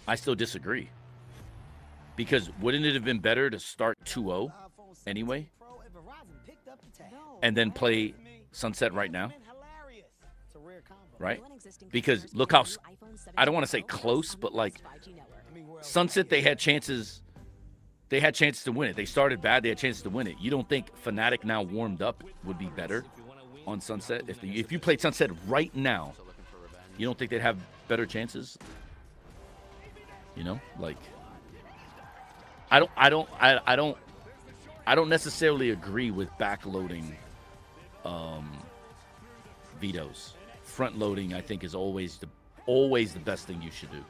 I still disagree. Because wouldn't it have been better to start 2-0 anyway? And then play sunset right now? Right? Because look how, I don't want to say close, but like sunset, they had chances. They had chances to win it. They started bad. They had chances to win it. You don't think Fnatic now warmed up would be better on Sunset. If you played Sunset right now, you don't think they'd have better chances? You know, like I don't necessarily agree with backloading vetoes. Front loading, I think, is always the best thing you should do.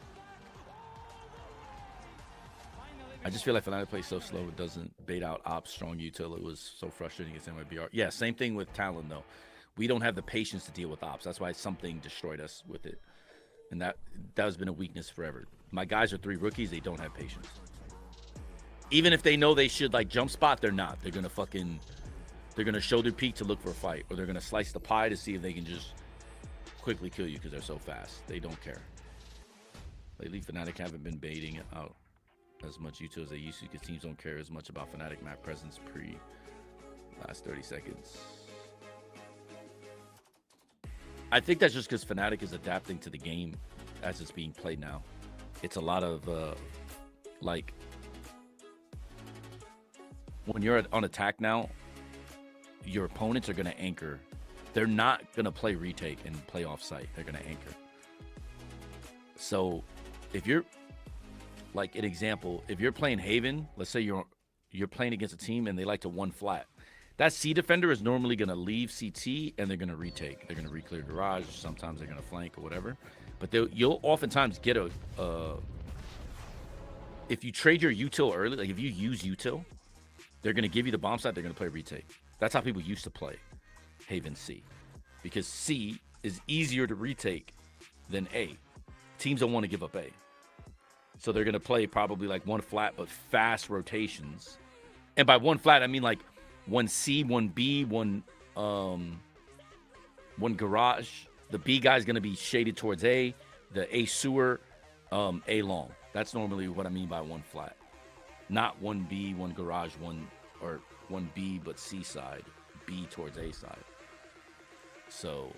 I just feel like Fnatic plays so slow, it doesn't bait out ops strong util. It was so frustrating against MIBR. Yeah, same thing with Talon, though. We don't have the patience to deal with ops. That's why something destroyed us with it. And that has been a weakness forever. My guys are 3 rookies. They don't have patience. Even if they know they should, like, jump spot, they're not. They're going to show their peak to look for a fight. Or they're going to slice the pie to see if they can just quickly kill you because they're so fast. They don't care. Lately, Fnatic haven't been baiting it out as much util as they used to because teams don't care as much about Fnatic map presence last 30 seconds. I think that's just because Fnatic is adapting to the game as it's being played now. It's a lot of, like, when you're on attack now, your opponents are going to anchor. They're not going to play retake and play off-site. They're going to anchor. So if you're, like, an example, if you're playing Haven, let's say you're playing against a team and they like to one flat. That C defender is normally going to leave CT and they're going to retake. They're going to re-clear garage. Sometimes they're going to flank or whatever. But you'll oftentimes get if you trade your util early, like if you use util, they're going to give you the bomb site. They're going to play retake. That's how people used to play Haven C. Because C is easier to retake than A. Teams don't want to give up A. So they're going to play probably like one flat but fast rotations. And by one flat, I mean like one C, one B, one garage. The B guy's going to be shaded towards A. The A sewer, A long. That's normally what I mean by one flat. Not one B, one garage, one B but C side, B towards A side. So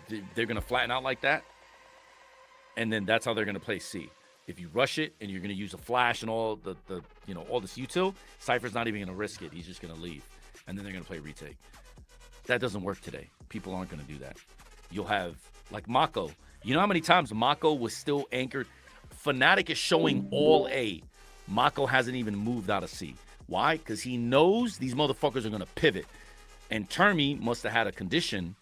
they're going to flatten out like that. And then that's how they're going to play C. If you rush it and you're going to use a flash and all the all this util, Cypher's not even going to risk it. He's just going to leave. And then they're going to play retake. That doesn't work today. People aren't going to do that. You'll have, like, Mako. You know how many times Mako was still anchored? Fnatic is showing all A. Mako hasn't even moved out of C. Why? Because he knows these motherfuckers are going to pivot. And Termi must have had a condition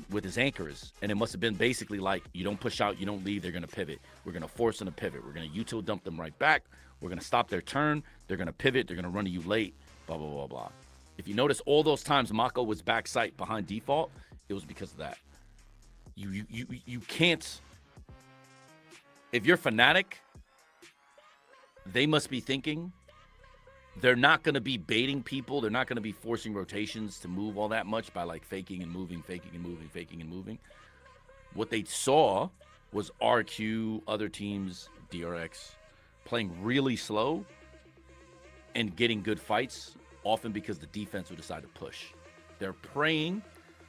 with his anchors. And it must have been basically like, you don't push out, you don't leave, they're going to pivot. We're going to force them to pivot. We're going to util dump them right back. We're going to stop their turn. They're going to pivot. They're going to run to you late. Blah, blah, blah, blah. If you notice, all those times Mako was backside behind default, it was because of that. You can't. If you're Fnatic, they must be thinking they're not going to be baiting people. They're not going to be forcing rotations to move all that much by like faking and moving, faking and moving, faking and moving. What they saw was RQ, other teams, DRX, playing really slow and getting good fights, often because the defense would decide to push. They're praying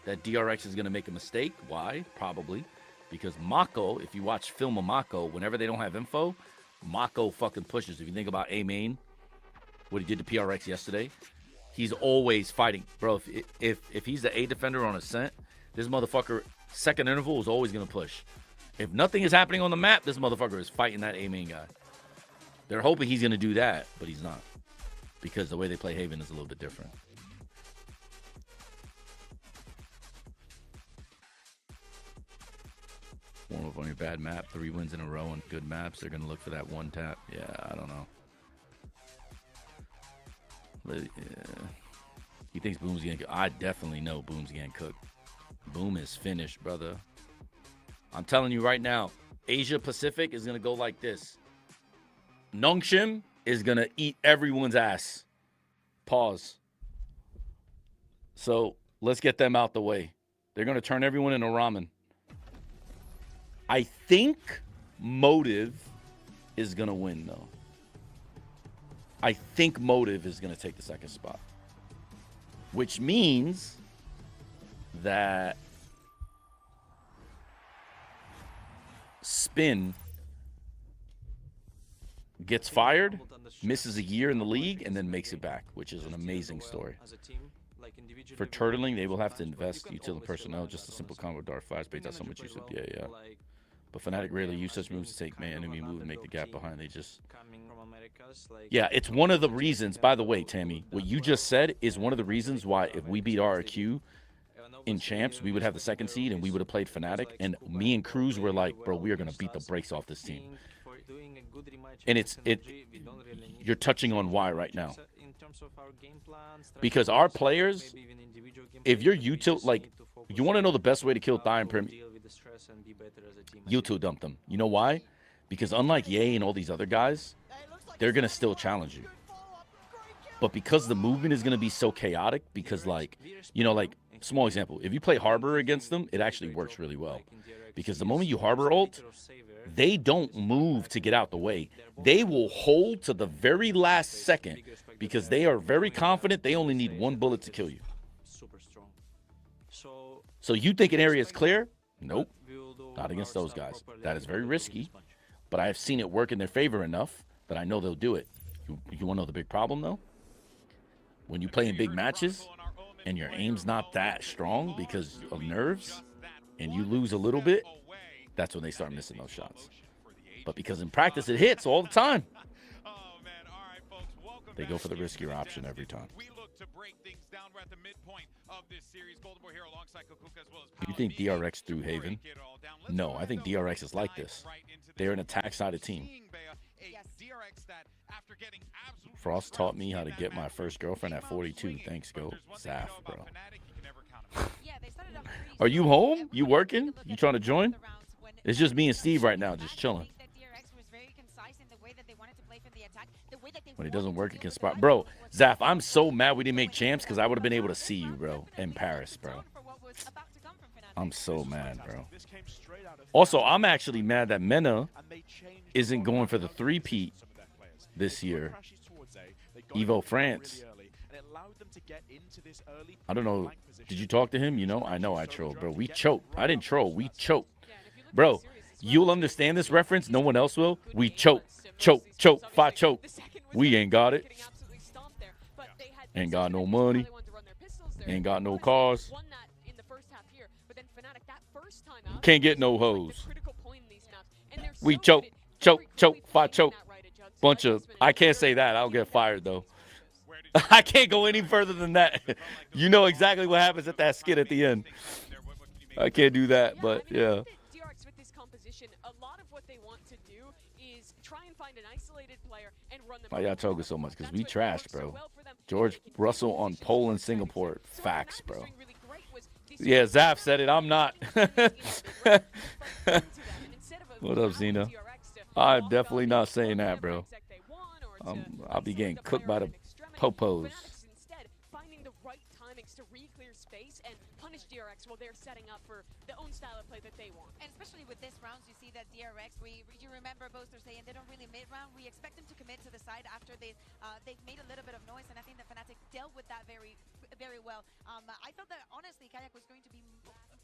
that DRX is going to make a mistake. Why? Probably because Mako, if you watch film of Mako, whenever they don't have info, Mako fucking pushes. If you think about A main, what he did to PRX yesterday, he's always fighting. Bro, if he's the A defender on Ascent, this motherfucker, second interval, is always going to push. If nothing is happening on the map, this motherfucker is fighting that A main guy. They're hoping he's going to do that, but he's not. Because the way they play Haven is a little bit different. Warm up on your bad map, 3 wins in a row on good maps. They're going to look for that one tap. Yeah, I don't know. He thinks Boom's getting cooked. I definitely know Boom's getting cooked. Boom is finished, brother. I'm telling you right now, Asia Pacific is going to go like this. Nongshim is going to eat everyone's ass. Pause. So let's get them out the way. They're going to turn everyone into ramen. I think Motive is going to win, though. I think Motive is going to take the second spot. Which means that Spin gets fired, misses a year in the league, and then makes it back, which is an amazing story. For turtling, they will have to invest utility personnel. Just a simple combo dart flash based on so much usage. Yeah. But Fnatic rarely use such moves to take enemy move and make the gap behind. They just... Yeah, it's one of the reasons, by the way, Tammy, what you just said is one of the reasons why if we beat RRQ in champs, we would have the 2nd seed and we would have played Fnatic. And me and Cruz were like, bro, we are going to beat the brakes off this team. And you're touching on why right now. Because our players, if you're util, like, you want to know the best way to kill Thai and Prim, util dump them. You know why? Because unlike Ye and all these other guys, they're going to still challenge you. But because the movement is going to be so chaotic, because, like, you know, like, small example, if you play Harbor against them, it actually works really well. Because the moment you Harbor ult, they don't move to get out the way. They will hold to the very last second because they are very confident they only need 1 bullet to kill you. So you think an area is clear? Nope. Not against those guys. That is very risky, but I have seen it work in their favor enough that I know they'll do it. You want to know the big problem, though? When you play in big matches and your aim's not that strong because of nerves and you lose a little bit, that's when they start missing those shots. But because in practice it hits all the time, they go for the riskier option every time. You think DRX threw Haven? No, I think DRX is like this. They're an attack-sided team. Frost taught me how to get my first girlfriend at 42. Thanks, go Zaf, bro. Are you home? You working? You trying to join? It's just me and Steve right now, just chilling. When it doesn't work, it can spot. Bro, Zaf, I'm so mad we didn't make champs because I would have been able to see you, bro, in Paris, bro. I'm so mad, bro. Also, I'm actually mad that Mena isn't going for the 3-peat this year. Evo France. I don't know. Did you talk to him? You know I trolled, bro. We choked. I didn't troll. We choked. Bro, you'll understand this reference. No one else will. We choke, choke, choke, fight, choke. We ain't got it. Ain't got no money. Ain't got no cars. Can't get no hoes. We choke, choke, choke, fight, choke. Bunch of... I can't say that. I'll get fired, though. I can't go any further than that. You know exactly what happens at that skit at the end. I can't do that, but yeah. DRX with this composition, a lot of what they want to do is try and find an isolated player and run them. Why y'all talking so much? Because we trashed, bro. George Russell on pole in Singapore. Facts, bro. Yeah, Zaf said it. I'm not. What up, Zena? I'm definitely not saying that, bro. I'll be getting cooked by the popos. To re-clear space and punish DRX while they're setting up for the own style of play that they want. And especially with this round, you see that DRX, you remember Boaster saying they don't really mid-round. We expect them to commit to the side after they've made a little bit of noise, and I think the Fnatic dealt with that very well. I thought that, honestly, Kayak was going to be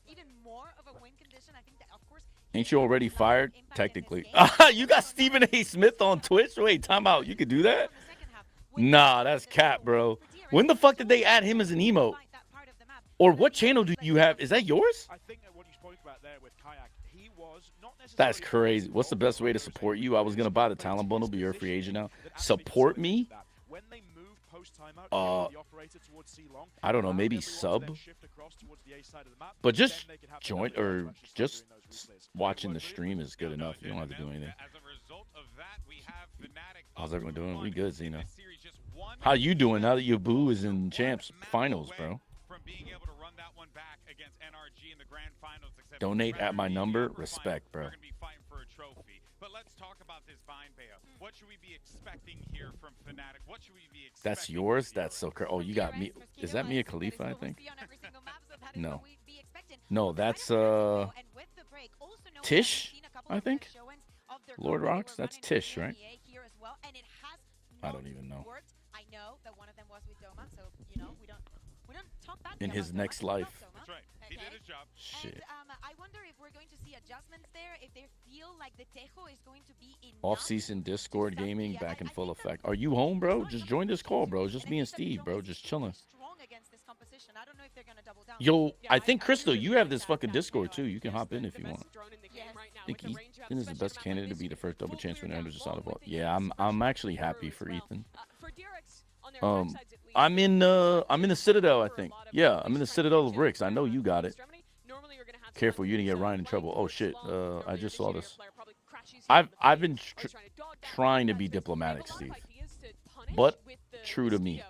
even more of a win condition. I think that, of course... Ain't you already fired? Technically. You got Stephen A. Smith on Twitch? Wait, time out. You could do that? Nah, that's cap, bro. When the fuck did they add him as an emote? Or what channel do you have? Is that yours? That's crazy. What's the best way to support you? I was going to buy the talent bundle, but you're a free agent now. Support me? I don't know, maybe sub? But just join or just watching the stream is good enough. You don't have to do anything. How's everyone doing? We good, Zena. How you doing now that your boo is in champs finals, bro? Donate at my number. Respect, bro. But let's talk about this bind, Bea. What should we be expecting here from Fnatic? What should we be expecting? That's yours? That's so crazy. Oh, you got me. Is that Mia Khalifa, I think? No. No, that's Tish, I think. Lord Rocks? That's Tish, right? I don't even know. I know that one of them was with Doma, so we don't talk bad in his next life. That's right. He did his job. Shit. And I wonder if we're going to see adjustments there, if they feel like the Tejo is going to be enough. Off-season Discord gaming back in full effect. Are you home, bro? Just join this call, bro. Just me and Steve, bro. Just chilling. if they're gonna double down. Yo, I think, Crystal, you have this fucking Discord, too. You can hop in if you want. I think Ethan is the best candidate to be the first double champs when Andrews decided about. Yeah, I'm actually happy for Ethan. I'm in the Citadel, I think. Yeah, I'm in the Citadel of Ricks. I know you got it. Careful, you're gonna get Ryan in trouble. Oh shit, I just saw this. I've been trying to be diplomatic, Steve, but true to me.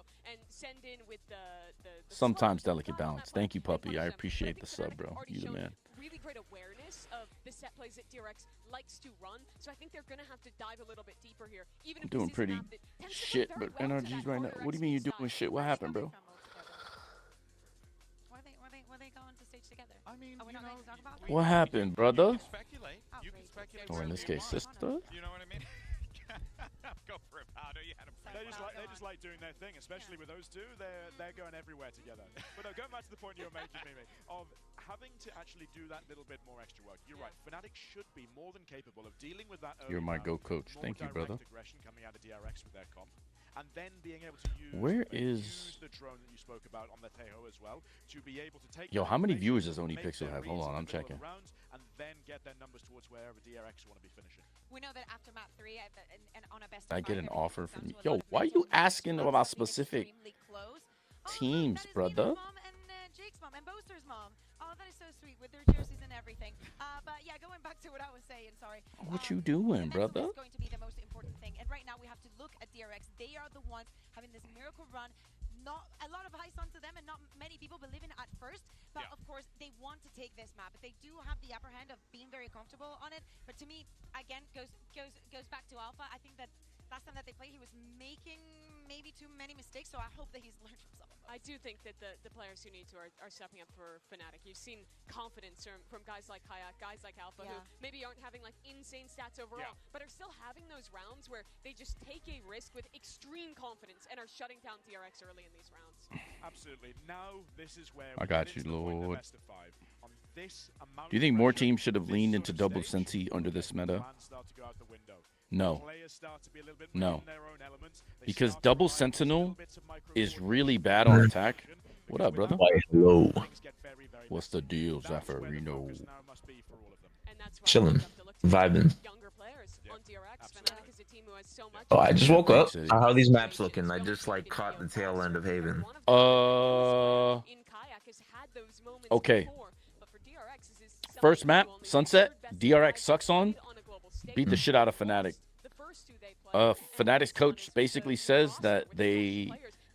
Sometimes delicate balance. Thank you, puppy. I appreciate the sub, bro. You the man. Really great awareness of the set plays that DRX likes to run, so I think they're gonna have to dive a little bit deeper here. Even I'm doing pretty shit, but NRG's right now. What do you mean you're doing shit? What happened, bro? Were they going to stage together? I mean, you know, talk about What happened, brother? You can speculate. You can speculate. Or in this case, sister. You know what I mean? Go for it, Powder. You had a they just like doing their thing, especially with those two. They're going everywhere together. But no, going back to the point you were making, Mimi, of having to actually do that little bit more extra work. You're right. Fnatic should be more than capable of dealing with that. You're my go coach. Thank you, brother. Aggression coming out of DRX with their comp. And then being able to use the drone that you spoke about on the Tejo as well to be able to take. Yo, how many viewers does Oni Pixel have? Hold on, I'm checking. And then get their numbers towards wherever DRX want to be finishing. We know that after map 3 and on a best I get an offer from you. Yo, why are you asking about specific teams, brother? And Jake's mom and Boaster's mom. Oh, that is so sweet with their jerseys and everything. But yeah, going back to what I was saying, sorry. What you doing, brother? That's going to be the most important thing. And right now we have to look at DRX. They are the ones having this miracle run. Not a lot of eyes onto them and not many people believe in at first. But of course, they want to take this map. They do have the upper hand of being very comfortable on it. But to me, again, goes back to Alpha. I think that last time that they played, he was making maybe too many mistakes. So I hope that he's learned from some of them. I do think that the players who need to are stepping up for Fnatic. You've seen confidence from guys like Kayak, guys like Alpha, who maybe aren't having like insane stats overall, but are still having those rounds where they just take a risk with extreme confidence and are shutting down DRX early in these rounds. Absolutely. Now this is where I got you, Lord. Do you think more teams should have leaned into double Sensi under this meta? No. No. Because double Sentinel is really bad on attack. What up, brother? Why, hello. What's the deal, Zaffarino? Chilling. Vibing. Oh, I just woke up. How are these maps looking? I just like caught the tail end of Haven. Okay. First map, Sunset. DRX sucks on. Beat the shit out of Fnatic. Fnatic's coach basically says that they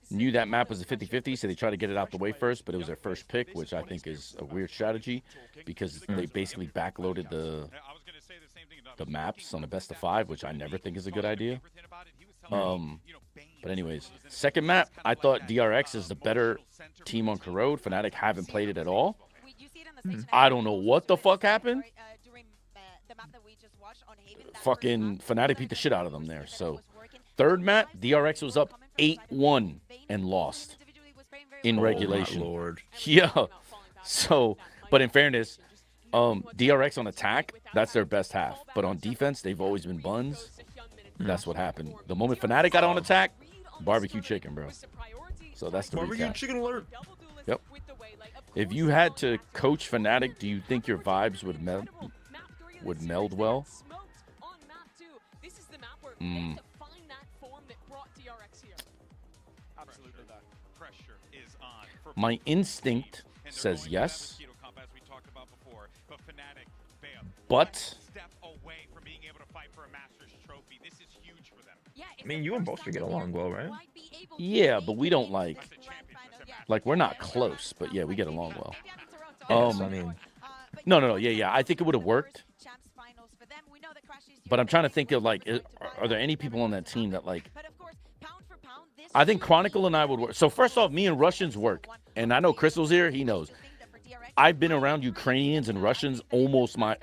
knew that map was a 50-50, so they tried to get it out the way first, but it was their first pick, which I think is a weird strategy because they basically backloaded the maps on a best of 5, which I never think is a good idea. But anyways, second map, I thought DRX is the better team on Corrode. Fnatic haven't played it at all. I don't know what the fuck happened. Fucking Fnatic beat the shit out of them there. So, third map, DRX was up 8-1 and lost in regulation. My Lord. Yeah. So, but in fairness, DRX on attack, that's their best half. But on defense, they've always been buns. That's what happened. The moment Fnatic got on attack, barbecue chicken, bro. So that's the barbecue recap. Chicken alert. Yep. If you had to coach Fnatic, do you think your vibes would meld well? My instinct says yes, but I mean, you and Boaster get along well, right? Yeah, but we don't like we're not close, but yeah, we get along well. I mean, no, yeah. I think it would have worked. But I'm trying to think of are there any people on that team that I think Chronicle and I would work. So first off, me and Russians work, and I know Crystal's here. He knows. I've been around Ukrainians and Russians almost my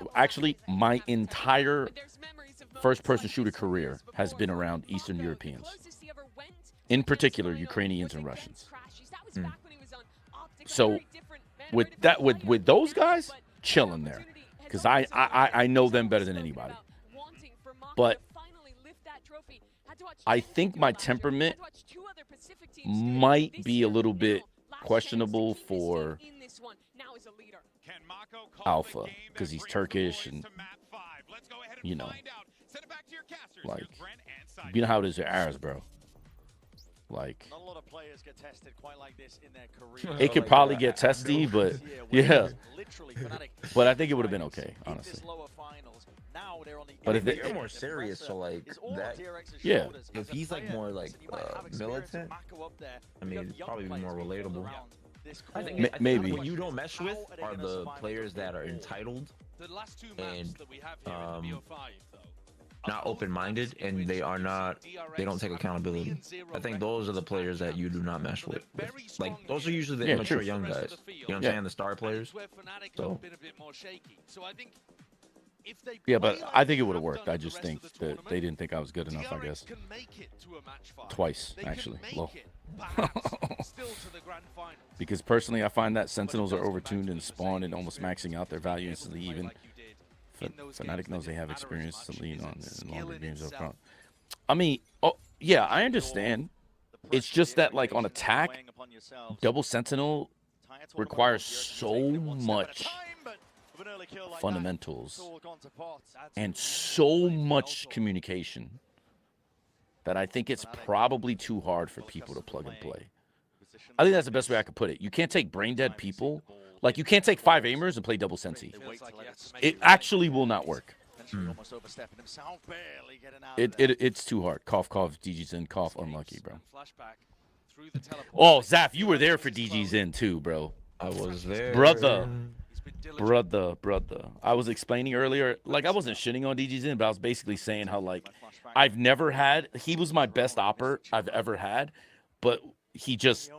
entire first-person shooter career has been around Eastern Europeans, in particular Ukrainians and Russians. So with those guys, chilling there, because I know them better than anybody. But I think my temperament might be a little bit questionable for Alpha because he's Turkish and, you know, like, you know how it is with Arabs, bro. Like, Not a lot of players get tested quite like this in their career. it could probably get testy, but yeah. But I think it would have been okay, honestly. But if they're more serious, so like that, yeah. If he's like more like militant, I mean, it'd probably be more relatable. I think maybe what you don't mess with are the players that are entitled and not open-minded, and they don't take accountability. I think those are the players that you do not mess with. Like, those are usually the immature young guys. You know what I'm saying? The star players. So. Yeah, but I think it would have worked. I just think that they didn't think I was good enough, I guess. Twice, actually. Low. Because personally, I find that Sentinels are overtuned and spawn and almost maxing out their value instantly, even. Fnatic knows they have experience to lean on in longer games. I mean, yeah, I understand. It's just that, like, on attack, double Sentinel requires so much fundamentals and so much communication that I think it's probably too hard for people to plug and play. I think that's the best way I could put it. You can't take brain dead people. Like, you can't take 5 aimers and play double Sensi. It actually will not work. It's too hard. Cough, cough, DG's in, cough, unlucky, bro. Oh, Zaf, you were there for DG's in too, bro. I was there. Brother. I was explaining earlier, like, I wasn't shitting on DG's in, but I was basically saying how, like, he was my best opper I've ever had, but he just,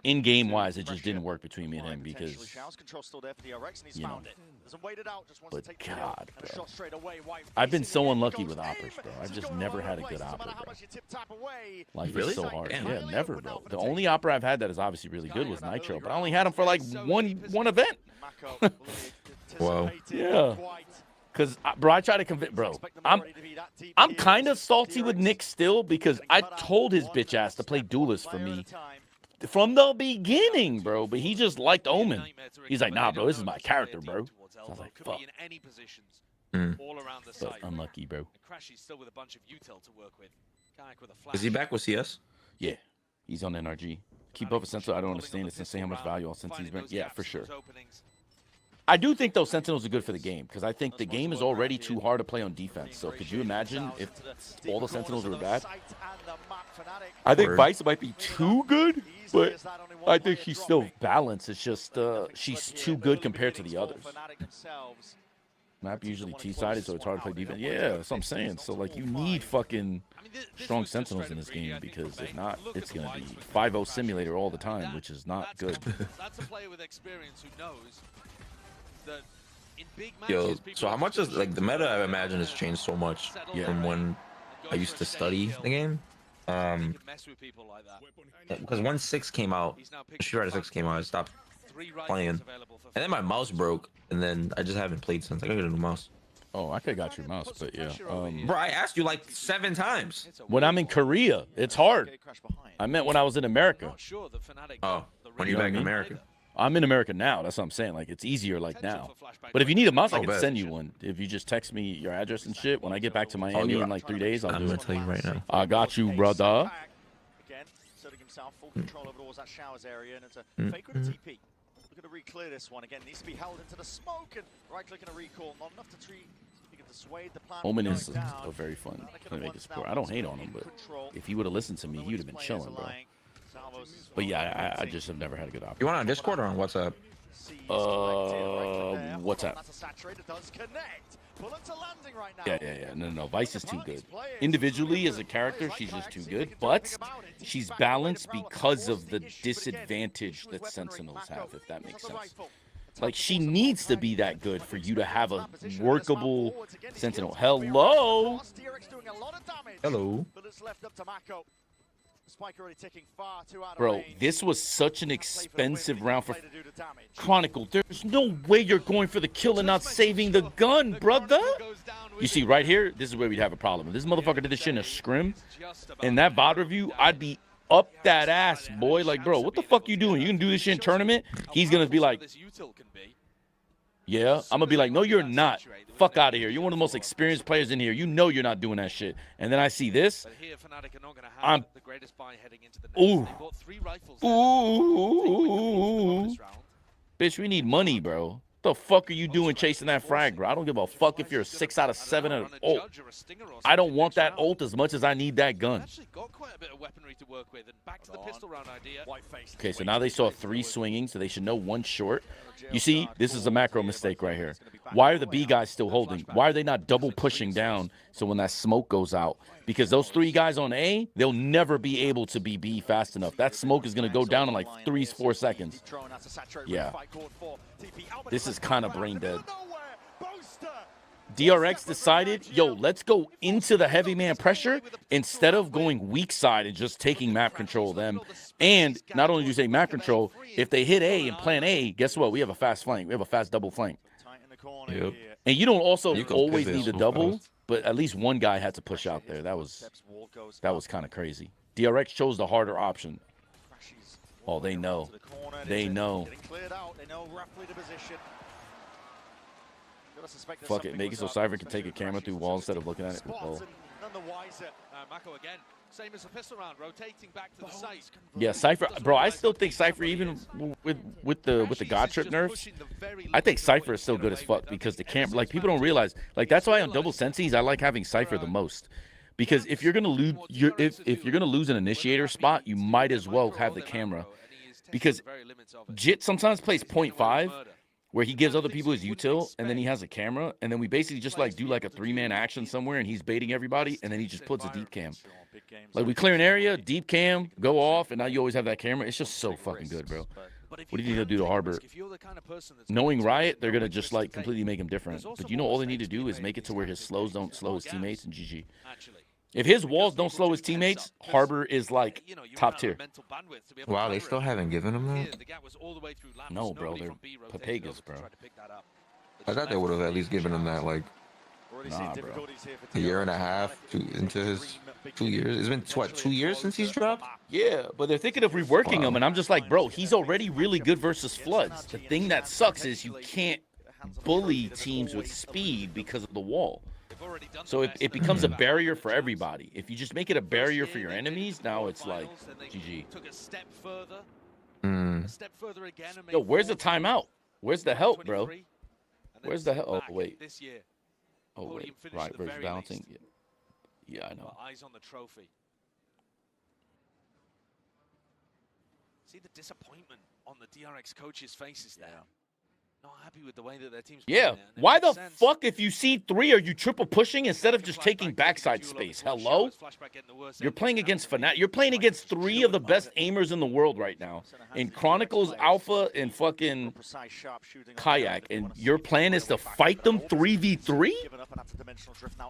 in-game wise, it just didn't work between me and him because, you know, but God, bro. I've been so unlucky with oppers, bro. I've just never had a good opper, bro. Life is so hard. Yeah, never, bro. The only opper I've had that is obviously really good was Nitro, but I only had him for, like, one event. Whoa. Yeah. Because, bro, I try to convince, bro. I'm kind of salty with Nick still because I told his bitch ass to play Duelist for me from the beginning, bro. But he just liked Omen. He's like, nah, bro, this is my character, bro. So I was like, fuck. But unlucky, bro. Is he back with CS? Yeah, he's on NRG. Keep up with Sentinel. I don't understand. It's insane how much value all Sentinels bring. Yeah, for sure. I do think, though, Sentinels are good for the game, because I think the game is already too hard to play on defense. So could you imagine if all the Sentinels were bad? I think Vice might be too good, but I think she's still balanced. It's just she's too good compared to the others. Map usually T-sided, so it's hard to play defense. Yeah, that's what I'm saying. So, like, you need fucking strong Sentinels in this game, because if not, it's going to be 5-0 simulator all the time, which is not good. That's a player with experience who knows that in big matches, so how much is, like, the meta, I imagine, has changed so much from when I used to study the game. Because when 6 came out, Street Fighter 6 came out, I stopped playing, and then my mouse broke, and then I just haven't played since. I gotta get a new mouse. Oh, I could've got your mouse, but yeah. Bro, I asked you like 7 times. When I'm in Korea, it's hard. I meant when I was in America. Oh, when you're back in America. I'm in America now. That's what I'm saying. Like, it's easier like now. But if you need a mouse, I can send you one. If you just text me your address and shit, when I get back to Miami in like 3 days, I'm gonna tell you right now. I got you, brother. Again, asserting himself full control over towards that showers area, and it's a fake with a TP. Looking to re-clear this one again. Needs to be held into the smoke, and right-clicking a recall. Not enough to treat. Omen is a very fun playmaker support. I don't hate on him, but if he would have listened to me, he would have been chilling, bro. But yeah, I just have never had a good option. You want on Discord or on WhatsApp? WhatsApp. Yeah. No. Vice is too good. Individually, as a character, she's just too good. But she's balanced because of the disadvantage that Sentinels have, if that makes sense. Like, she needs to be that good for you to have a workable Sentinel. Hello? Hello. Bro, this was such an expensive round for Chronicle. There's no way you're going for the kill and not saving the gun, brother. You see, right here, this is where we'd have a problem. If this motherfucker did this shit in a scrim, in that VOD review, I'd be up that ass, boy. Like, bro, what the fuck you doing? You can do this shit in tournament? He's going to be like, yeah. I'm going to be like, no, you're not. Fuck out of here. You're one of the most experienced players in here. You know you're not doing that shit. And then I see this. I'm... Ooh. Ooh. Bitch, we need money, bro. What the fuck are you doing chasing that frag, bro? I don't give a fuck if you're a 6 out of 7 at an ult. I don't want that ult as much as I need that gun. Okay, so now they saw 3 swinging, so they should know 1 short. You see, this is a macro mistake right here. Why are the B guys still holding? Why are they not double pushing down so when that smoke goes out? Because those 3 guys on A, they'll never be able to be B fast enough. That smoke is going to go down in like 3-4 seconds. Yeah. This is kind of brain dead. DRX decided, yo, let's go into the heavy man pressure instead of going weak side and just taking map control of them. And not only do you say map control, if they hit A and plan A, guess what? We have a fast flank. We have a fast double flank. Yep. And you don't also always need a double, but at least one guy had to push out there. That was kind of crazy. DRX chose the harder option. Oh, they know. They know. Fuck it, make it so Cypher can take a camera through walls instead of looking at it. Oh. Mako again, same as the pistol round, rotating back to the site. Yeah, Cypher, bro. I still think Cypher, even with the God Trip nerfs, I think Cypher is still good as fuck because the camera, like people don't realize, like that's why on double senses I like having Cypher the most, because if you're gonna lose, if you're gonna lose an initiator spot, you might as well have the camera, because Jit sometimes plays 0.5. Where he gives other people his util, and then he has a camera, and then we basically just like do like a 3-man action somewhere, and he's baiting everybody, and then he just puts a deep cam. Like we clear an area, deep cam, go off, and now you always have that camera. It's just so fucking good, bro. What do you need to do to Harbor? Knowing Riot, they're gonna just like completely make him different. But you know all they need to do is make it to where his slows don't slow his teammates, and GG. If his walls don't slow his teammates, Harbor is like top tier. Wow, they still haven't given him that? No, bro, they're Papegas, bro. I thought they would have at least given him that, like, nah, bro. A year and a half into his 2 years. It's been, what, 2 years since he's dropped? Yeah, but they're thinking of reworking him, and I'm just like, bro, he's already really good versus Floods. The thing that sucks is you can't bully teams with speed because of the wall. So it becomes a barrier for everybody. If you just make it a barrier for your enemies, now it's like GG. Yo, where's the timeout? Where's the help, bro? Where's the help? Oh, wait. Oh, wait. Right, versus balancing. Yeah, I know. Eyes on the trophy. See the disappointment on the DRX coaches' faces there. Not happy with the way that their team's yeah. Why the fuck, if you see 3, are you triple pushing instead of just taking backside space? Hello? You're playing against Fnatic. You're playing against 3 of the best aimers in the world right now. In Chronicles, Alpha, and fucking Kayak. And your plan is to fight them 3v3?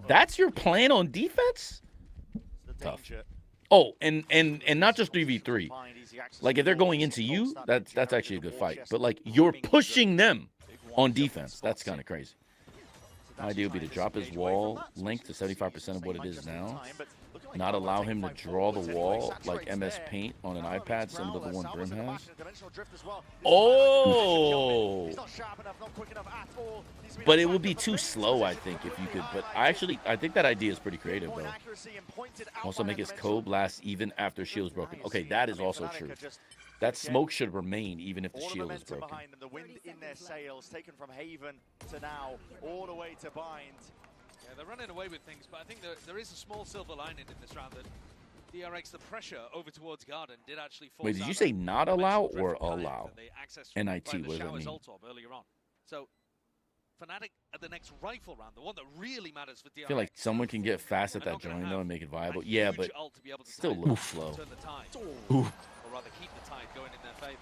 That's your plan on defense? Tough. Oh, and not just 3v3. Like, if they're going into you, that's actually a good fight. But, like, you're pushing them on defense. That's kind of crazy. My idea would be to drop his wall length to 75% of what it is now. Not allow him to draw the wall like MS Paint on an iPad, similar to the one Brim has. Oh! But it would be too slow, I think, if you could. But I think that idea is pretty creative, though. Also make his code last even after shield's broken. Okay, that is also true. That smoke should remain even if the shield is broken. The wind in their sails, taken from Haven to now, all the way to Bind. Yeah, they're running away with things, but I think there is a small silver lining in this round that DRX, the pressure over towards Garden, did actually force. Wait, did you say not allow or allow? NIT, what does that mean? Earlier on. So, Fnatic at the next rifle round, the one that really matters for DRX. I feel like someone can get fast at that joint though and make it viable. Yeah, but still a little slow. Or rather, keep the tide going in their favor.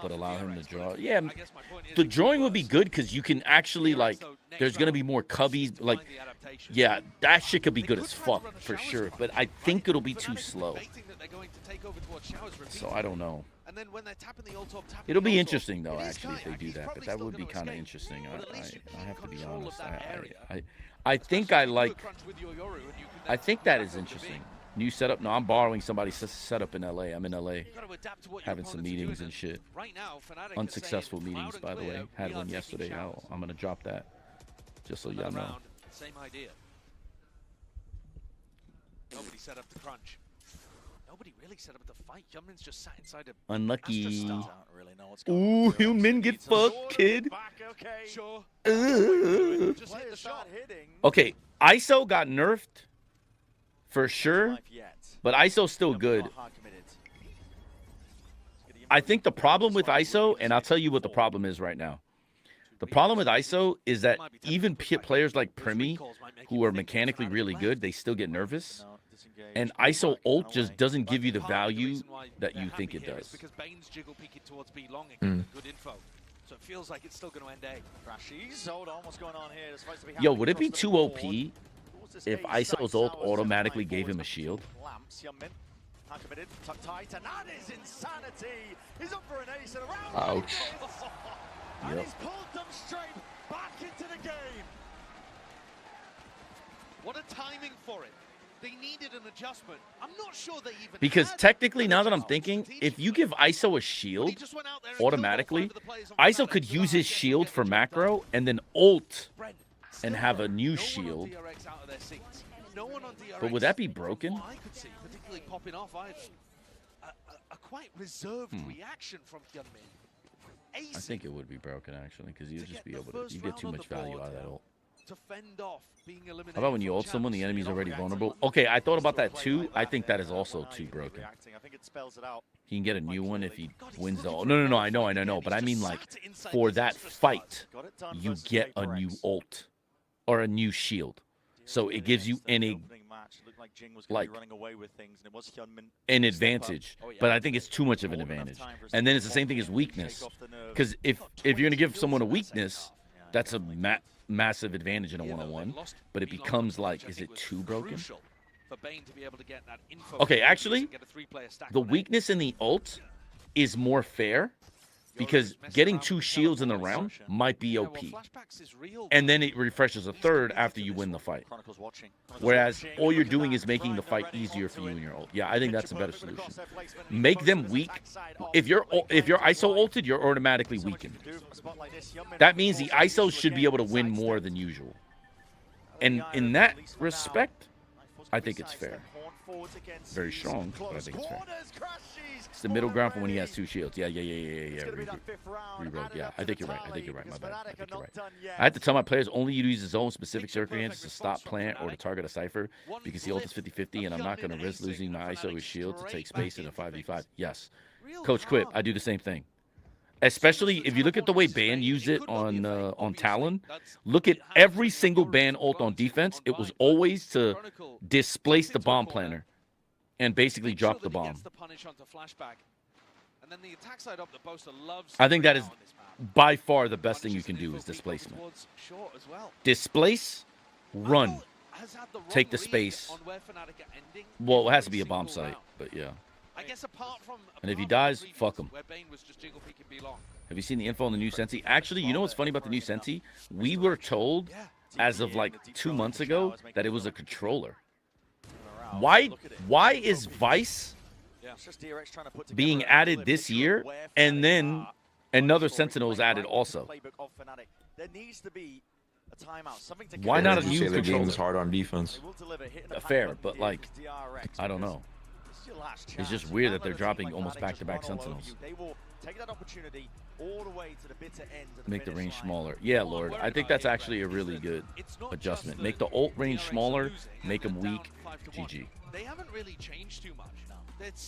But allow him to draw. Yeah, the drawing would be good because you can actually, like, there's going to be more cubbies. Like, yeah, that shit could be good as fuck for sure. But I think it'll be too slow. So I don't know. It'll be interesting, though, actually, if they do that. But that would be kind of interesting. I have to be honest. I think I like. I think that is interesting. New setup? No, I'm borrowing somebody's setup in LA. I'm in LA having some meetings and shit. Right now, Fnatic Unsuccessful meetings, by the way. Had one yesterday. I'm going to drop that. Just so y'all know. Same idea. Nobody set up the crunch. Nobody really set up the fight. Hyunmin's just sat inside a Unlucky. Really know what's going Ooh, Hyunmin get fucked, kid. Sure. Okay, ISO got nerfed for sure, but ISO's still good. I think the problem with ISO, and I'll tell you what the problem is right now. The problem with ISO is that even players like Primi, who are mechanically really good, they still get nervous. And ISO ult just doesn't give you the value that you think it does. Because Bane's jiggle peeking towards B long and good info. So it feels like it's still going to end A. Yo, would it be too OP if ISO's ult automatically gave him a shield? Ouch. And he's pulled them straight back into the game. What a timing for it. They needed an adjustment. I'm not sure they even Because technically, now that I'm thinking, if you give ISO a shield automatically, ISO could use his shield for macro and then ult and have a new shield. But would that be broken? I could see, particularly popping off. A quite reserved reaction from Hyunmin. I think it would be broken, actually, because you'd just be able to... You get too much value out of that ult. To fend off being eliminated. How about when you ult someone, the enemy's already vulnerable? Okay, I thought about that too. I think that is also too broken. He can get a new one if he wins the ult. No, I know. But I mean, like, for that fight, you get a new ult or a new shield. So it gives you an advantage. But I think it's too much of an advantage. And then it's the same thing as weakness. Because if you're going to give someone a weakness, that's a massive advantage in a one-on-one, but it becomes like, is it too broken? Okay, actually, the weakness in the ult is more fair because getting 2 shields in the round might be OP. And then it refreshes a third after you win the fight. Whereas all you're doing is making the fight easier for you in your ult. Yeah, I think that's a better solution. Make them weak. If you're ISO ulted, you're automatically weakened. That means the ISO should be able to win more than usual. And in that respect, I think it's fair. Very strong, but I think it's fair. It's the middle ground for when he has 2 shields. Yeah. Reroad. Yeah, I think you're right. My bad. I think you're right. I had to tell my players only use his own specific circumstances to stop plant or to target a cipher because the ult is 50-50 and I'm not going to risk losing my ISO with shield to take space in a 5v5. Yes. Coach Quip, I do the same thing. Especially if you look at the way Ban used it on Talon, look at every single Ban ult on defense. It was always to displace the bomb planner and basically drop the bomb. I think that is by far the best thing you can do is displacement. Displace, run, take the space. Well, it has to be a bomb site, but yeah. And if he dies, fuck him. Have you seen the info on the new Sensi? Actually, you know what's funny about the new Sensi? We were told, as of like 2 months ago, that it was a controller. Why is Vice being added this year, and then another Sentinel is added also? Why not a new controller? The game is hard on defense. Fair, but like, I don't know. It's just weird that they're dropping almost back-to-back Sentinels. Make the range smaller. Yeah, Lord. I think that's actually a really good adjustment. Make the ult range smaller, make them weak. GG. They haven't really changed too much.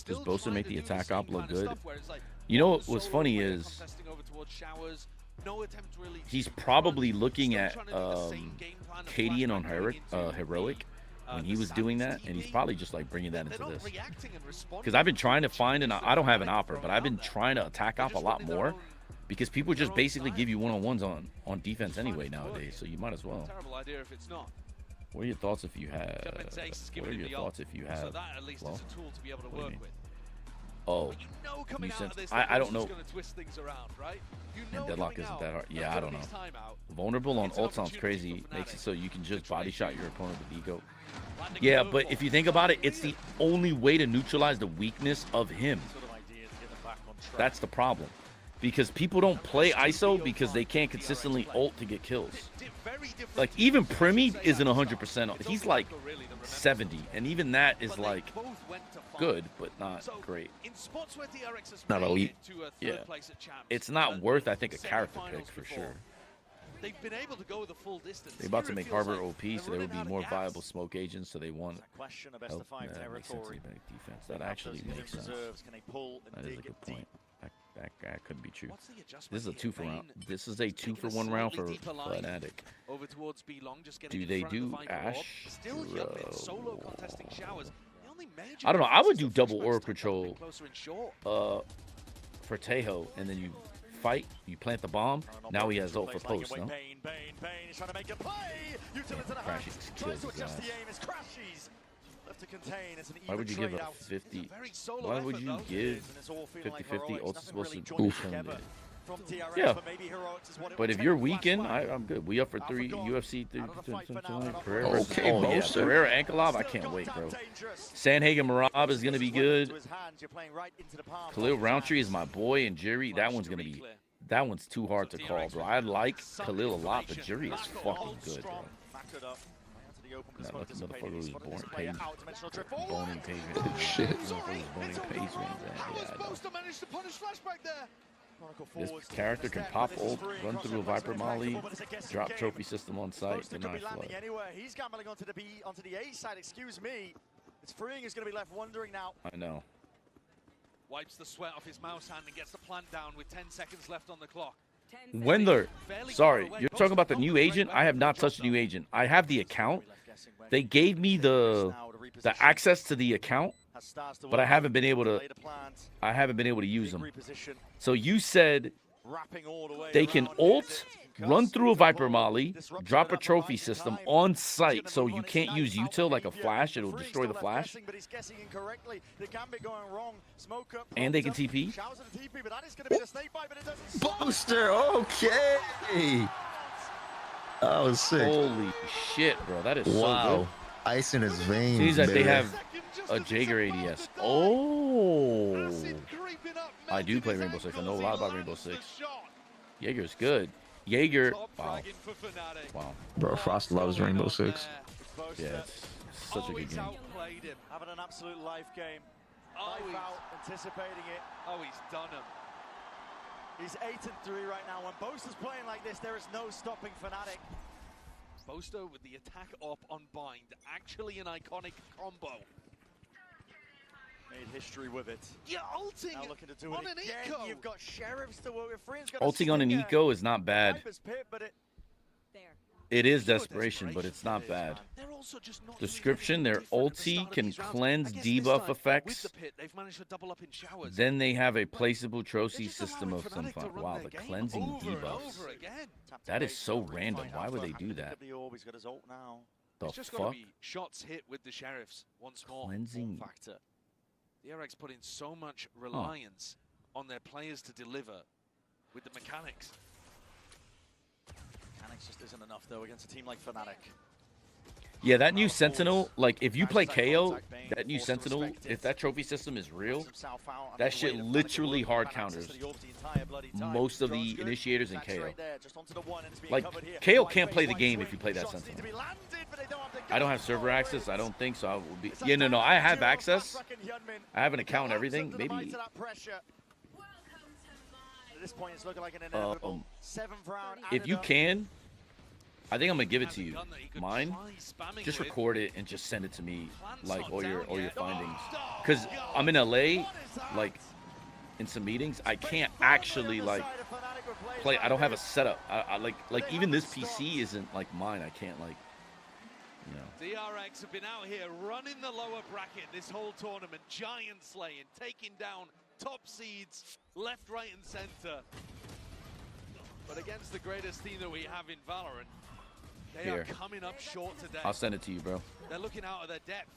Does Bosa make the attack op look good? You know what's funny is he's probably looking at Cadian on Heroic when he was doing that, and he's probably just like bringing that into this. Because I've been trying to find, and I don't have an opper, but I've been trying to attack op a lot more because people just basically give you one-on-ones on defense anyway nowadays, so you might as well. What are your thoughts if you have? What are your thoughts if you have? Well, what do you mean? Oh, But you know coming out of this, I don't know. going to twist things around, right? You know And deadlock coming isn't out that hard. of Yeah, I don't know. Cody's timeout, Vulnerable on it's an ult sounds opportunity crazy. for Makes it Fnatic so you can just body shot your opponent with ego. Landing Yeah, a but if you think about it, it's the only way to neutralize the weakness of him. That's the problem. Because people don't play ISO because they can't consistently ult to get kills. Like, even Primy isn't 100%. He's like 70. And even that is like good, but not great. Not elite. Yeah. It's not worth, I think, a character pick for sure. They've been able to go the full distance. They're about to make Harbor OP, so they're there would be running more out of gas. viable smoke agents, so they want Question of best help. of 5 That makes sense. territory. They make defense. That actually makes sense. Can they pull and That is a dig good deep? point. That could be true. What's the adjustment This is a here? 2 for round. Vayne This is a 2 taking for a 1 round for slightly deeper line Fnatic. over towards B long, just getting Do in they front of the do Viper wall. Ash? Still Hyunmin solo contesting showers. The only major I don't know. I would difference do is the double first aura match up control closer and short. for Tejo, and then you fight, you plant the bomb. Now he has ult for post, no? Bane is trying to make a play. Util into the Crashes hands. kills Tries to his adjust ass. the aim. It's crashes. Left to contain. It's an Why would you even give a trade out. 50? Very solo Why would effort, you though. give And it's all feeling like 50-50? heroics. Ult's Nothing supposed really to joined be together from DRX, Yeah. but maybe heroics is what it But would if take. you're weakened, Flashlight. I'm good. We up for 3 Alpha UFC out of the fight for now, tonight. but Pereira up versus Okay, oh, yeah. Boaster. Pereira Ankalov, I can't wait, bro. Sanhagen Marab is gonna be good. To his hands, you're playing right into the palm. Khalil Roundtree is my boy, and Jury, that one's gonna be. That one's too hard to call, bro. I like Khalil a lot, but Jury is fucking good, bro. Back it up. Out to the open, but That Smoke motherfucker dissipated. was Spotted born this player paved. out, dimensional drift forward. Boning pavement. Shit. Boning pavement. Yeah, I know. Boaster managed to punish flashback there. Chronicle This forwards. character can Step, pop but this is ult, free. run through a Viper Molly, But it's a guessing drop game. trophy system on site, Boaster could deny be landing flood. anywhere. He's gambling onto the A side. Excuse me. It's freeing is going to be left wondering now. I know. Wipes the sweat off his mouse hand and gets the plant down with 10 seconds left on the clock. Wendler, sorry, you're talking about the new agent? I have not touched the new agent. I have the account. They gave me the access to the account, but I haven't been able to use them. So you said they can ult, run through a Viper Molly, drop a trophy system on site, so you can't use util like a flash. It'll destroy the flash. But he's guessing incorrectly. The gambit going wrong. Smoke up, And they can propped up, TP. showers of the TP, but that is going to be the snake bite, but it doesn't stop. Boaster, okay. That was sick. Holy shit, bro. That is so Wow. good. Ice in his veins. Seems that they baby. have a Jaeger ADS. Oh. I do play Rainbow Six. I know a lot about Rainbow Six. Jaeger's good. Jaeger. Wow. Wow. Bro, Frost loves Rainbow Six. Yeah, it's such a good game. Having an absolute life game. Oh, Life out, anticipating it. Oh, he's done him. He's 8-3 right now. When Boaster's playing like this, there is no stopping Fnatic. Boaster with the attack up on bind. Actually an iconic combo. Made history with it. Yeah, ulting Now looking to do on it an again. eco. You've got Sheriffs to work with. Freeman's got a Ulting on an stinger. eco is not bad. Viper's pit, but it It is desperation, but it's not bad. They're also just not Description, their ulti can cleanse debuff with effects. the pit, they've managed to double up in showers. Then they have a placeable trophy system of some kind. Wow, the cleansing over and debuffs. over again. That is so random. Why would they do that? the orb. He's got his ult now. The It's just got to fuck? be shots hit with the sheriffs once more. Cleansing. Factor. DRX put in so much reliance on their players to deliver with the mechanics. Mechanics just isn't enough though against a team like Fnatic. Yeah, that new Sentinel, like, if you play KO, that new Sentinel, if that trophy system is real, that shit literally hard counters most of the initiators in KO. Like, KO can't play the game if you play that Sentinel. I don't have server access, I don't think, so I will be... Yeah, no, I have access. I have an account and everything. Maybe... At this point, it's looking like an inevitable 7th round. If you can, I think I'm gonna give it to you. Mine, just record it and just send it to me, like all your findings. Cause I'm in LA, like in some meetings, I can't actually like play. I don't have a setup. I like even this PC isn't like mine. I can't like, you know. DRX have been out here running the lower bracket this whole tournament, giant slaying, taking down top seeds left, right, and center. But against the greatest team that we have in Valorant, they are coming up short today. I'll send it to you, bro. They're looking out of their depth.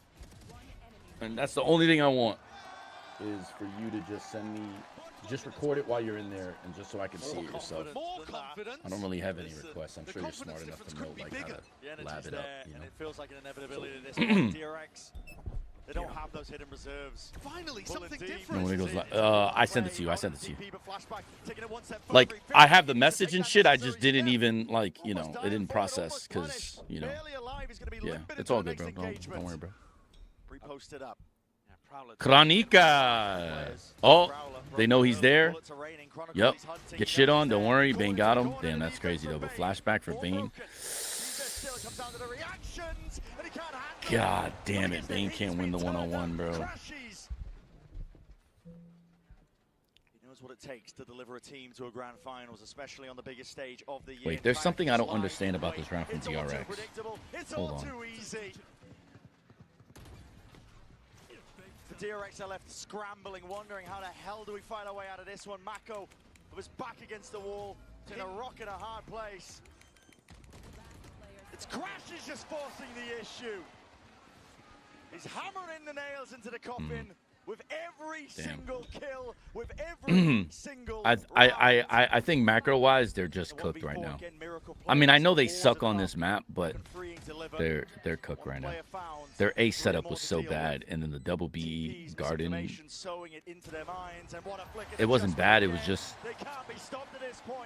And that's the only thing I want. is for you to just send me, just record it while you're in there, and just so I can see it yourself. I don't really have any requests. I'm sure you're smart enough to know like how to lab it up. You know. And it feels like an inevitability at this point. DRX, they don't have those hidden reserves. Finally, something different. And when it goes like, I sent it to you. I sent it to you. Like, I have the message and shit. I just didn't even like, you know, it didn't process because, you know, yeah, it's all good, bro. Don't worry, bro. Reposted up. Kranika. Oh, they know he's there. Yep. Get shit on. Don't worry. Bane got him. Damn, that's crazy, though. But flashback for Bane. God damn it. Bane can't win the one-on-one, bro. He knows what it takes to deliver a team to a grand finals, especially on the biggest stage of the year. Wait, there's something I don't understand about this round from DRX. Hold on. DRX are left scrambling, wondering how the hell do we find our way out of this one. Mako was back against the wall, in a rock in a hard place. It's Crash is just forcing the issue. He's hammering the nails into the coffin with every single kill, with every single I think macro-wise, they're just cooked right now. I mean, I know they suck on this map, but they're cooked right now. Their A setup was so bad, and then the double B garden, it wasn't bad. It was just,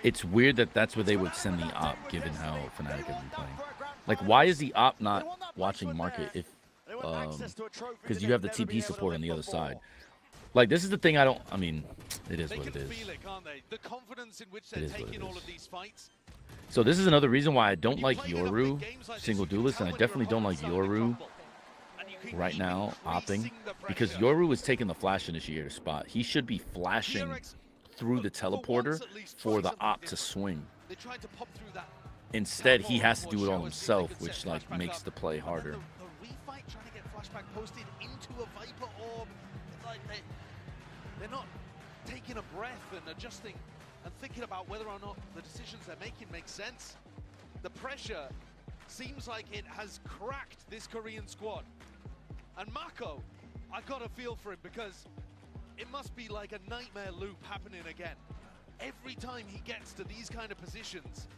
it's weird that that's where they would send the op, given how Fnatic have been playing. Like, why is the op not watching market if, because you have the TP support on the other side. Like, this is the thing I don't, I mean, it is what it is. It is what it is. So this is another reason why I don't like Yoru single duelist, and I definitely don't like Yoru right now opping, because Yoru is taking the flash initiator spot. He should be flashing through the teleporter for the op to swing. Instead, he has to do it all himself, which like makes the play harder. Flashback posted into a Viper orb. Like they're not taking a breath and adjusting and thinking about whether or not the decisions they're making make sense. The pressure seems like it has cracked this Korean squad. And Mako, I got a feel for him because it must be like a nightmare loop happening again. Every time he gets to these kind of positions,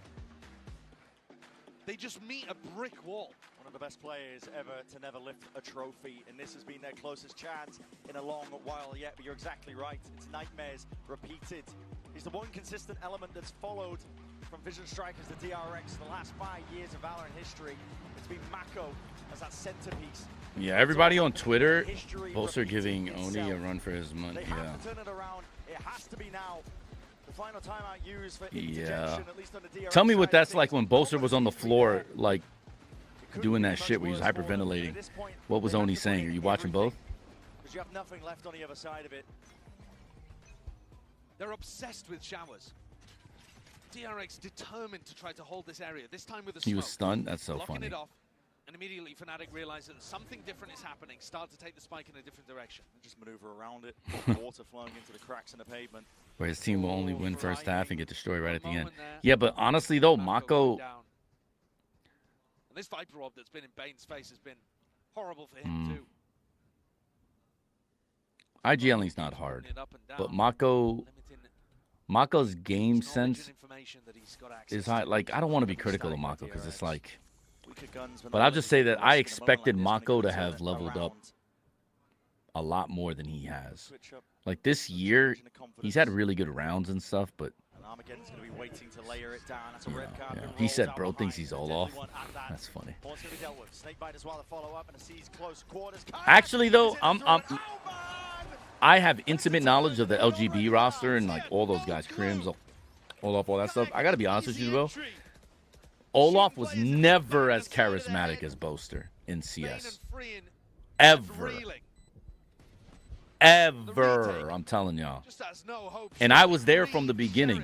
they just meet a brick wall. One of the best players ever to never lift a trophy, and this has been their closest chance in a long while yet, but you're exactly right. It's nightmares repeated. He's the one consistent element that's followed from Vision Strikers to DRX the last 5 years of Valorant history. It's been Mako as that centerpiece. Yeah, everybody on Twitter, both are giving Oni a run for his money. They have to turn it around. It has to be now. The final timeout used for Yeah. Tell me what that's like when Bolster was on the floor, like, doing that shit where he was hyperventilating. What was Oni saying? Are you watching both? Because you have nothing left on the other side of it. They're obsessed with showers. DRX determined to try to hold this area, this time with a smoke. He was stunned? That's so Locking funny. it off, and immediately Fnatic realized that something different is happening, start to take the spike in a different direction. Just maneuver around it, water flowing into the cracks in the pavement. Where his team will only win first half and get destroyed right at the end. Yeah, but honestly though, Mako... And this Viper Orb that's been in Bane's face has been horrible for him too. IGLing's not hard, but Mako's game sense is high. Like, I don't want to be critical of Mako because it's like, but I'll just say that I expected Mako to have leveled up a lot more than he has. Like, this year, he's had really good rounds and stuff, but yeah. He said bro thinks he's all off. That's funny. Actually, though, I have intimate knowledge of the LGB roster and like all those guys, Crims, Olaf, all that stuff. I gotta be honest with you, bro. Olaf was never as charismatic as Boaster in CS. Ever. Ever. I'm telling y'all. And I was there from the beginning.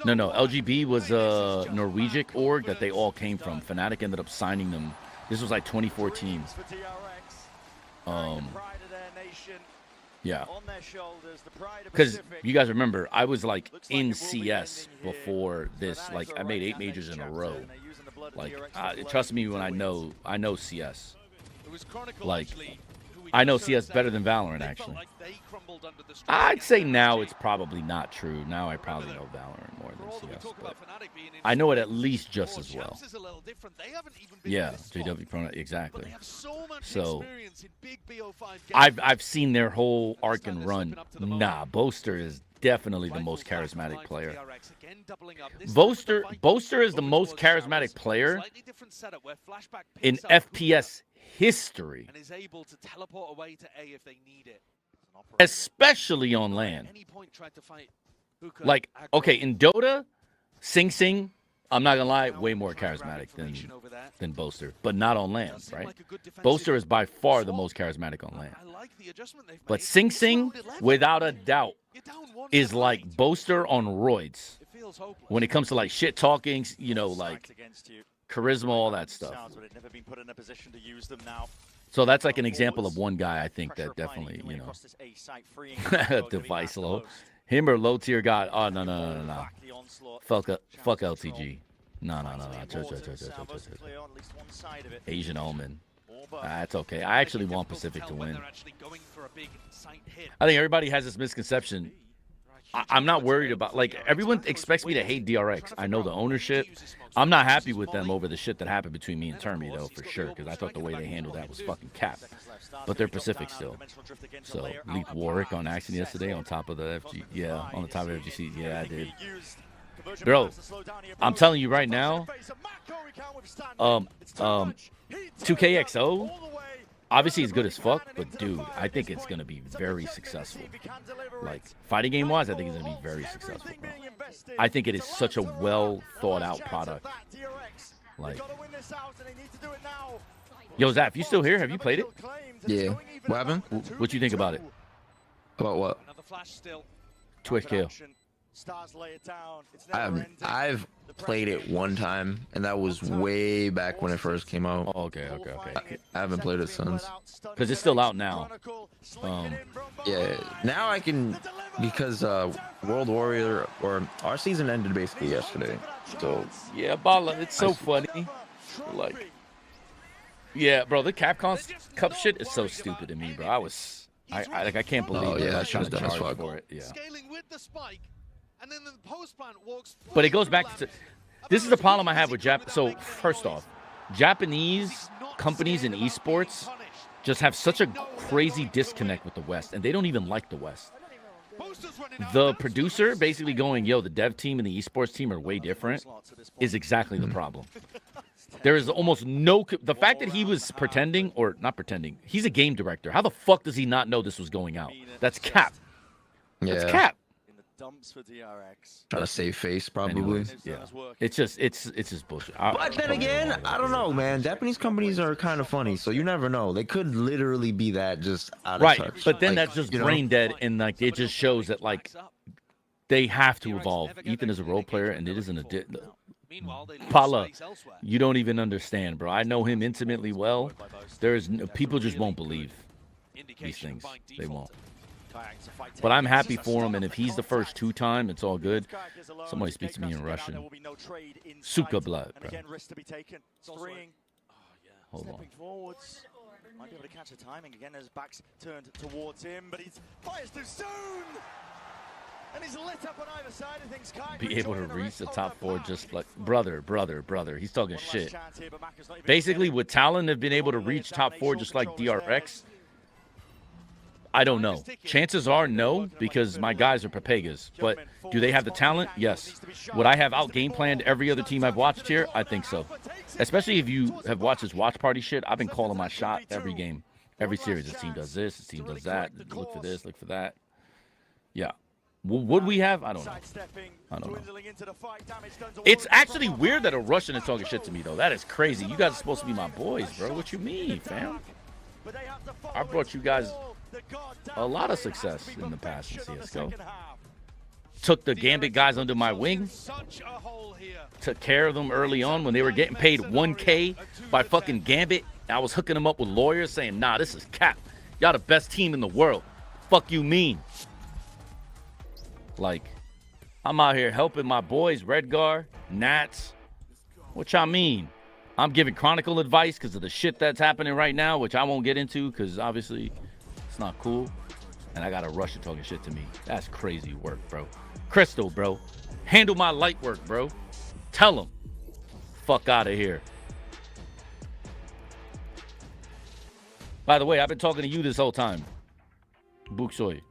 No, LGB was a Norwegian org that they all came from. Fnatic ended up signing them. This was like 2014. Yeah. Because you guys remember, I was like in CS before this. Like, I made 8 majors in a row. Like, trust me when I know CS. Like, I know CS better than Valorant, actually. I'd say now it's probably not true. Now I probably know Valorant more than CS. But I know it at least just as well. Yeah, JW Pro, exactly. So I've seen their whole arc and run. Nah, Boaster is definitely the most charismatic player. Boaster is the most charismatic player in FPS history, especially on LAN. Like, okay, in Dota, Sing, I'm not gonna lie, way more charismatic than Boaster, but not on LAN, right? Boaster is by far the most charismatic on LAN. But Sing, without a doubt, is like Boaster on roids when it comes to like shit talking, you know, like charisma, all that stuff. So that's like an example of one guy I think that definitely, you know, device low. Him or low tier guy. Oh, no. Fuck LTG. No. Asian Omen. That's okay. I actually want Pacific to win. I think everybody has this misconception. I'm not worried about, like, everyone expects me to hate DRX. I know the ownership. I'm not happy with them over the shit that happened between me and Termy, though, for sure, because I thought the way they handled that was fucking cap. But they're Pacific still. So, Leap Warwick on action yesterday on top of the FG. Yeah, on the top of FGC. Yeah, I did. Bro, I'm telling you right now, 2KXO, obviously it's good as fuck, but dude, I think it's going to be very successful. Like, fighting game-wise, I think it's going to be very successful, bro. I think it is such a well-thought-out product. Like, yo, Zap, you still here? Have you played it? Yeah. What happened? What you think about it? About what? Twitch kill. I've played it one time, and that was way back when it first came out. Oh, okay. I haven't played it since. Because it's still out now. Yeah, now I can, because World Warrior, or our season ended basically yesterday. So yeah, Bala, it's so funny. Like, yeah, bro, the Capcom Cup shit is so stupid to me, bro. I can't believe it. I should have charged for it. Yeah. But it goes back to, this is the problem I have with So first off, Japanese companies in esports just have such a crazy disconnect with the West, and they don't even like the West. The producer basically going, yo, the dev team and the esports team are way different, is exactly the problem. There is almost no, the fact that he was pretending, or not pretending, he's a game director. How the fuck does he not know this was going out? That's cap. That's cap. Trying to save face, probably. Anyways, yeah. It's just bullshit. But then again, I don't know, man. Japanese companies are kind of funny, so you never know. They could literally be that just out of touch. But then that's just brain dead, and like it just shows that like they have to evolve. Ethan is a role player, and it isn't a. Pala, you don't even understand, bro. I know him intimately well. People just won't believe these things. They won't. But I'm happy for him, and if he's the first two-time, it's all good. Somebody speaks to me in Russian. Suka blood, bro. Hold on. Might be able to catch the timing again as back's turned towards him, but he fires too soon! And he's lit up on either side of things. Be able to reach the top four just like brother. He's talking shit. Basically, would Talon have been able to reach top four just like DRX? I don't know. Chances are no, because my guys are Papegas. But do they have the talent? Yes. Would I have out game planned every other team I've watched here? I think so. Especially if you have watched this watch party shit. I've been calling my shot every game, every series. This team does this, this team does that. Look for this, look for that. Yeah. Would we have? I don't know. It's actually weird that a Russian is talking shit to me, though. That is crazy. You guys are supposed to be my boys, bro. What you mean, fam? I brought you guys a lot of success in the past in CSGO. Took the Gambit guys under my wing. Took care of them early on when they were getting paid 1K by fucking Gambit. I was hooking them up with lawyers saying, nah, this is cap. Y'all the best team in the world. Fuck you mean? Like, I'm out here helping my boys, Redgar, Nats. What y'all mean? I'm giving Chronicle advice because of the shit that's happening right now, which I won't get into because obviously it's not cool. And I got a Russia talking shit to me. That's crazy work, bro. Crystal, bro. Handle my light work, bro. Tell him. Fuck out of here. By the way, I've been talking to you this whole time. Buksoy.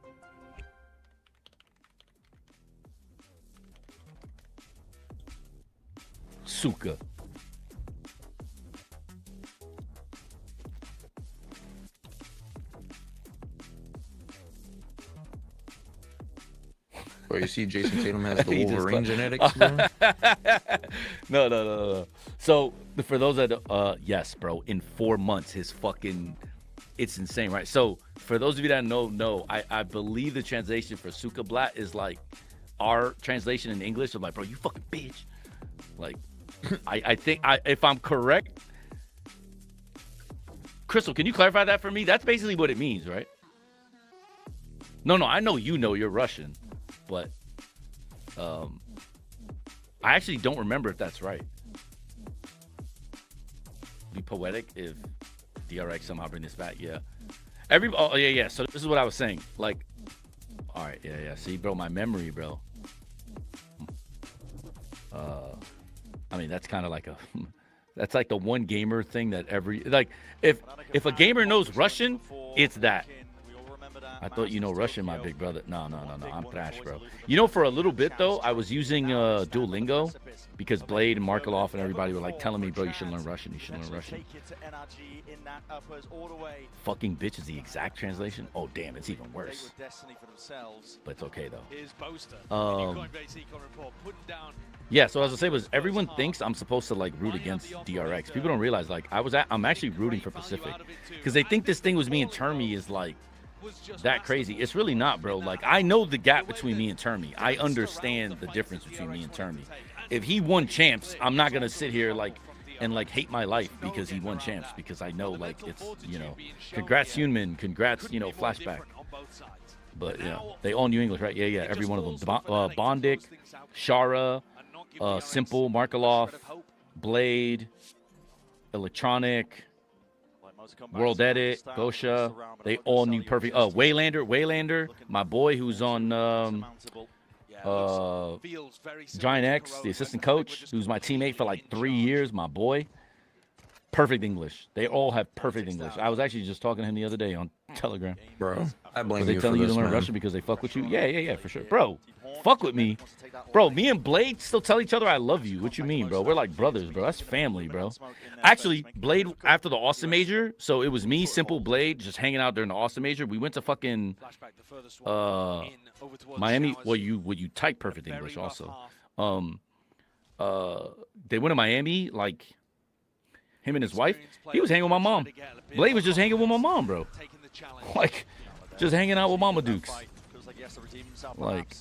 Suka. Bro, you see Jason Tatum has the Wolverine genetics, bro? No. So, for those that, yes, bro, in 4 months, his fucking, it's insane, right? So, for those of you that know, I believe the translation for Suka Blatt is like our translation in English of like, bro, you fucking bitch. Like, I think, if I'm correct, Crystal, can you clarify that for me? That's basically what it means, right? No, I know you're Russian. But I actually don't remember if that's right. Be poetic if DRX somehow bring this back. Yeah. Yeah. So this is what I was saying. Like, all right. Yeah. See, bro, my memory, bro. I mean, that's kind of like that's like the one gamer thing that if a gamer knows Russian, it's that. I thought you know Russian, my big brother. No. I'm trash, bro. You know, for a little bit, though, I was using Duolingo because Blade and Markelov and everybody were, like, telling me, bro, you should learn Russian. You should learn Russian. Fucking bitch is the exact translation? Oh, damn, it's even worse. But it's okay, though. Yeah, so as I say, was everyone thinks I'm supposed to, like, root against DRX. People don't realize, like, I'm actually rooting for Pacific. Because they think this thing with me and Termy is, like, that crazy. It's really not, bro. Like, I know the gap between me and Termy. I understand the difference between me and Termy. If he won champs, I'm not gonna sit here and hate my life because he won champs, because I know, like, it's, you know, congrats Hyunmin, congrats, you know, Flashback. But yeah, they all knew English, right? Yeah, every one of them. Bondic, Shara, Simple, Markelov, Blade, Electronic, World Edit, Gosha, they all knew perfect. Waylander, my boy who's on Giant X, the assistant coach, who's my teammate for like 3 years, my boy. Perfect English. They all have perfect English. I was actually just talking to him the other day on Telegram. Bro, I blame you for this, man. They telling you to learn Russian because they fuck with you? Yeah, for sure. Bro, fuck with me. Bro, me and Blade still tell each other I love you. What you mean, bro? We're like brothers, bro. That's family, bro. Actually, Blade, after the Austin Major, so it was me, Simple, Blade, just hanging out during the Austin Major. We went to fucking Miami. Well, you type perfect English also. They went to Miami, like, him and his wife. He was hanging with my mom. Blade was just hanging with my mom, bro. Like, just hanging out with Mama Dukes. Like,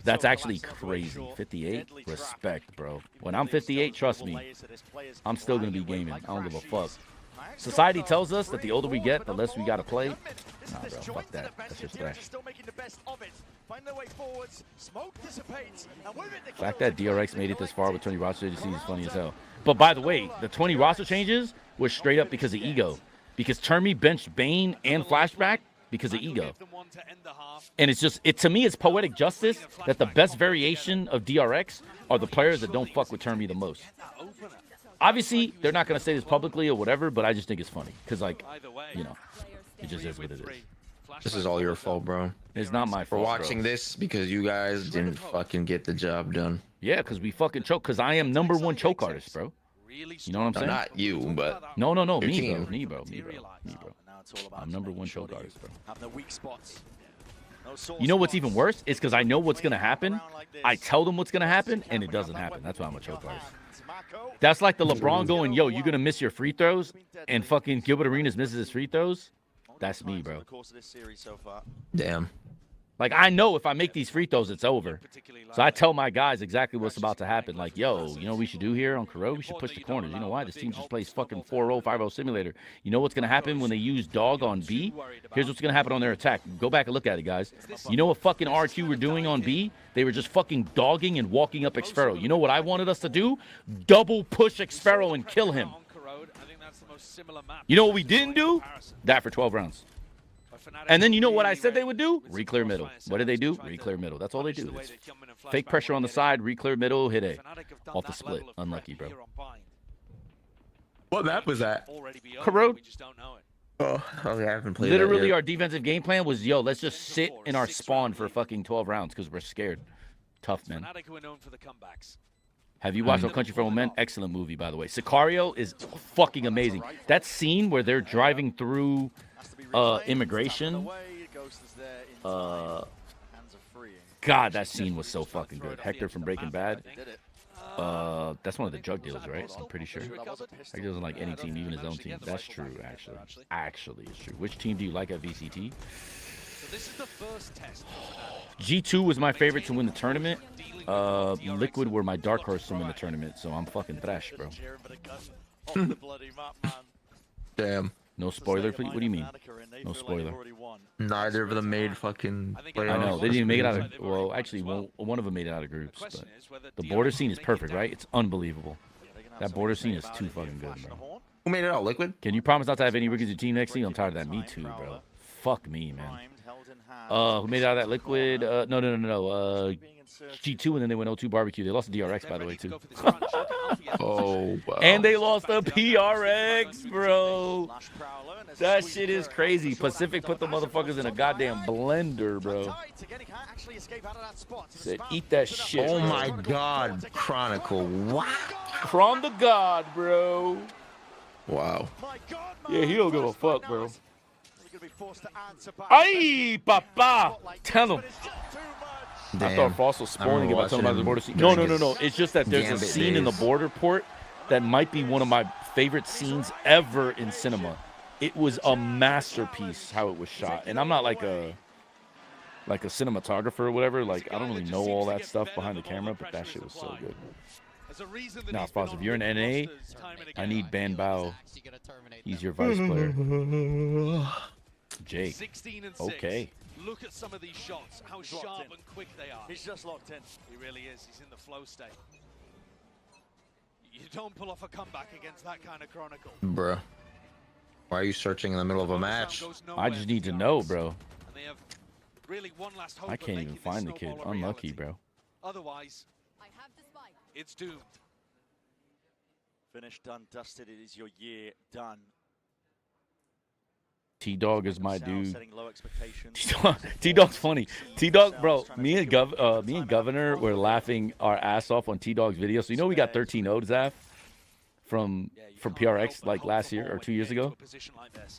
that's actually crazy. 58? Respect, bro. When I'm 58, trust me, I'm still going to be gaming. I don't give a fuck. Society tells us that the older we get, the less we got to play. Nah, bro, fuck that. That's just trash. The fact that DRX made it this far with 20 roster changes is funny as hell. But by the way, the 20 roster changes were straight up because of ego. Because Termy benched Bane and Flashback because of ego. And it's just, to me, it's poetic justice that the best variation of DRX are the players that don't fuck with Termy the most. Obviously, they're not going to say this publicly or whatever, but I just think it's funny. Because, like, you know, it just is what it is. This is all your fault, bro. It's not my fault, for watching this because you guys didn't fucking get the job done. Yeah, because we fucking choke. Because I am #1 choke artist, bro. You know what I'm saying? Not you, but no, me, me, bro. I'm #1 choke artist, bro. You know what's even worse? It's because I know what's gonna happen. I tell them what's gonna happen, and it doesn't happen. That's why I'm a choke artist. That's like the LeBron going, "Yo, you're gonna miss your free throws," and fucking Gilbert Arenas misses his free throws. That's me, bro. Damn. Like, I know if I make these free throws, it's over. So I tell my guys exactly what's about to happen. Like, yo, you know what we should do here on Kuro? We should push the corners. You know why? This team just plays fucking 4-0, 5-0 simulator. You know what's going to happen when they use dog on B? Here's what's going to happen on their attack. Go back and look at it, guys. You know what fucking RQ were doing on B? They were just fucking dogging and walking up Xfero. You know what I wanted us to do? Double push Xfero and kill him. You know what we didn't do? That for 12 rounds. And then you know what I said they would do? Re-clear middle. What did they do? Re-clear middle. That's all they do. It's fake pressure on the side, re-clear middle, hit A. Off the split. Unlucky, bro. What map was that? Corrode. Oh, okay, I haven't played Literally, that yet. our defensive game plan was, yo, let's just sit in our spawn for fucking 12 rounds because we're scared. Tough, man. Have you watched No Country for Old Men? Excellent movie, by the way. Sicario is fucking amazing. That scene where they're driving through immigration. God, that scene was so fucking good. Hector from Breaking Bad. That's one of the drug dealers, right? I'm pretty sure. Hector doesn't like any team, even his own team. That's true, actually. Actually, it's true. Which team do you like at VCT? G2 was my favorite to win the tournament. Liquid were my dark horse to win the tournament, so I'm fucking trash, bro. Damn. No spoiler, please? What do you mean? No spoiler. Neither of them made fucking playoffs. I know. They didn't even make it out of... Well, actually, one of them made it out of groups. But the border scene is perfect, right? It's unbelievable. That border scene is too fucking good, bro. Who made it out? Liquid? Can you promise not to have any rookies in your team next season? I'm tired of that. Me too, bro. Fuck me, man. Who made it out of that Liquid? No. G2, and then they went 0-2 barbecue. They lost to DRX, by the way, too. Oh, wow. And they lost the PRX, bro. That shit is crazy. Pacific put the motherfuckers in a goddamn blender, bro. Said, eat that shit. Oh, my God. Chronicle. Wow. From the God, bro. Wow. Yeah, he don't give a fuck, bro. Ay, papa. Tell him. Damn. I thought Frost was spoiling about talking about the border scene. No. It's just that there's a scene in the border port that might be one of my favorite scenes ever in cinema. It was a masterpiece how it was shot. And I'm not like a cinematographer or whatever. Like, I don't really know all that stuff behind the camera, but that shit was so good. Now, Frost, if you're in NA, I need Ban Bao. He's your vice player. Jake. Okay. Look at some of these shots, how sharp and quick they are. He's just locked in. He really is. He's in the flow state. You don't pull off a comeback against that kind of Chronicle. Bruh. Why are you searching in the middle of a match? I just need to know, bro. And they have really one last hope I can't even find the kid. Unlucky, bro. Otherwise, it's doomed. Finished, done, dusted. It is your year done. T-Dog is my dude. T-Dog's funny. T-Dog, bro, me and Governor were laughing our ass off on T-Dog's video. So you know we got 13-0'd, Zaf, from PRX like last year or 2 years ago?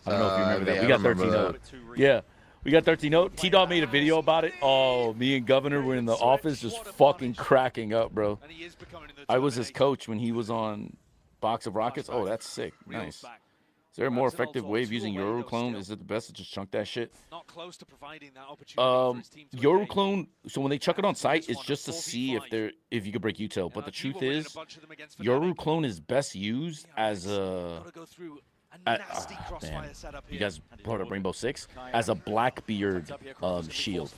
I don't know if you remember that. We got 13-0'd. Yeah, we got 13-0'd. T-Dog made a video about it. Oh, me and Governor were in the office just fucking cracking up, bro. I was his coach when he was on Box of Rockets. Oh, that's sick. Nice. Is there a more effective way of using Euroclone? Is it the best to just chunk that shit? Not close to providing that opportunity. Euroclone, so when they chuck it on site, it's just to see if you can break util. But the truth is, Euroclone is best used as a man. You guys brought up Rainbow Six as a Blackbeard shield.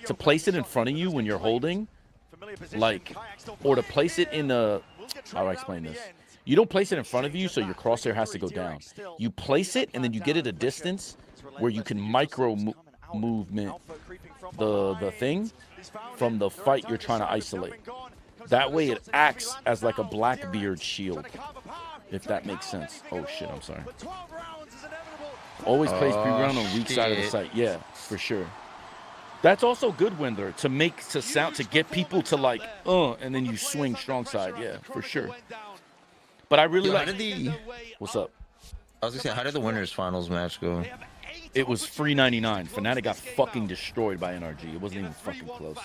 To place it in front of you when you're holding, like, or to place it in the. How do I explain this? You don't place it in front of you, so your crosshair has to go down. You place it, and then you get it a distance where you can movement the thing from the fight you're trying to isolate. That way, it acts as like a Blackbeard shield, if that makes sense. Oh shit, I'm sorry. Always place pre-round on weak side of the site. Yeah, for sure. That's also good, Wendler, to get people to like, and then you swing strong side. Yeah, for sure. But I really like. What's up? I was gonna say, how did the winners finals match go? It was free 99. Fnatic got fucking destroyed by NRG. It wasn't even fucking close.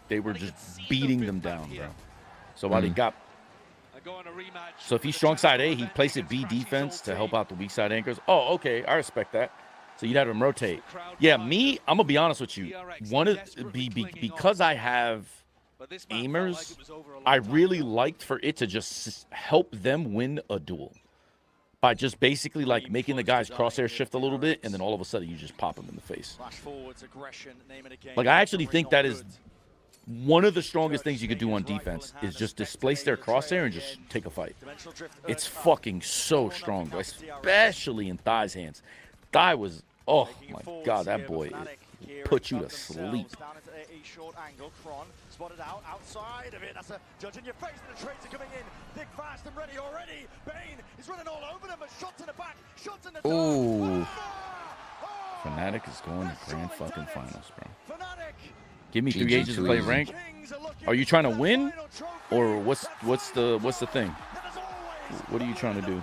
They were just beating them down, bro. So while they got. So if he's strong side A, he plays it B defense to help out the weak side anchors. Oh, okay, I respect that. So you'd have them rotate. Yeah, me, I'm gonna be honest with you. Because I have aimers, I really liked for it to just help them win a duel by just basically like making the guys crosshair shift a little bit, and then all of a sudden you just pop them in the face. Like I actually think that is one of the strongest things you could do on defense is just displace their crosshair and just take a fight. It's fucking so strong, especially in Thai's hands. Thai was, oh my god, that boy put you to sleep. Spotted outside of it. That's a judge in your face, and the trades are coming in. Thick, fast, and ready already. Bane is running all over them, but shots in the back, shots in the Ooh. Fnatic is going to grand fucking finals, bro. Give me 3 ages to play rank. Are you trying to win, or what's the thing? What are you trying to do?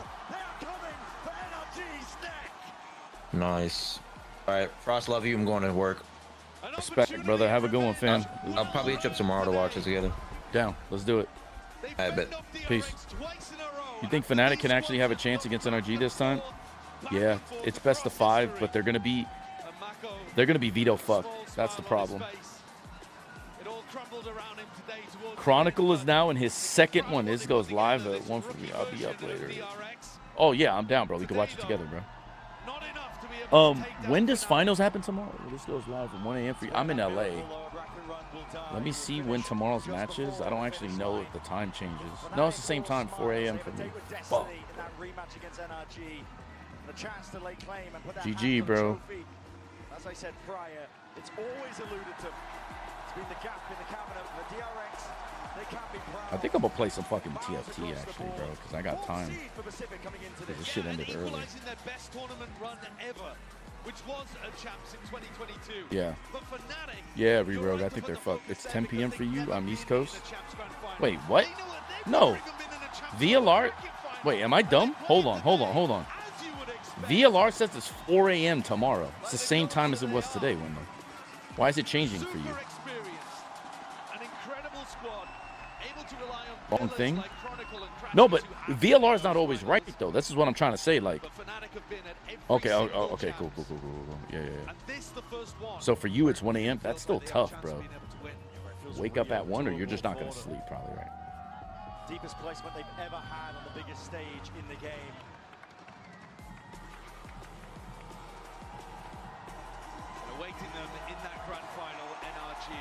Nice. All right, Frost, love you. I'm going to work. Respect, brother. Have a good one, fam. I'll probably hit you up tomorrow to watch it together. Down. Let's do it. I bet. Peace. You think Fnatic can actually have a chance against NRG this time? Yeah, it's best of 5, but they're gonna be veto fucked. That's the problem. Chronicle is now in his second one. This goes live at 1 for me. I'll be up later. Oh yeah, I'm down, bro. We can watch it together, bro. When does finals happen tomorrow? This goes live at 1 a.m. for you. I'm in LA. Let me see when tomorrow's match is. I don't actually know if the time changes. No, it's the same time, 4 a.m. for me. Fuck. GG, bro. As I said prior, it's always alluded to. It's been the gap in the cabinet for DRX. They can't be proud. I think I'm gonna play some fucking TFT actually, bro, because I got time. Because this shit ended early. Their best tournament run ever, which was a champs in 2022. Yeah. But Fnatic, yeah, Rerogue, I think they're fucked. It's 10 p.m. for you on East Coast? Wait, what? No. VLR? Wait, am I dumb? Hold on. VLR says it's 4 a.m. tomorrow. It's the same time as it was today, Wendell. Why is it changing for you? Wrong thing? No, but VLR is not always right, though. This is what I'm trying to say. Like, okay, okay, cool. Yeah. So for you, it's 1 a.m. That's still tough, bro. Wake up at 1, or you're just not gonna sleep, probably, right? Deepest placement they've ever had on the biggest stage in the game. awaiting them in that grand final, NRG.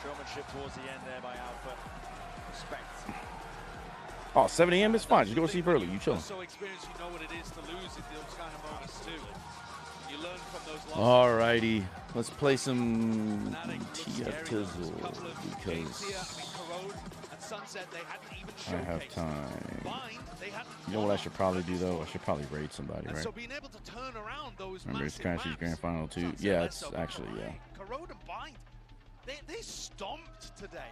Showmanship towards the end there by Alpha. Respect. Oh, 7 a.m. is fine. Just go to sleep early. You chilling. So experienced, you know what it is to lose in those kind of moments too. You learn from those losses. Alrighty, let's play some TF Tizzle because I have time. You know what I should probably do though? I should probably raid somebody, right? Remember, it's Crashy's grand final too. Yeah, it's actually Corrode and Bind, they stomped today.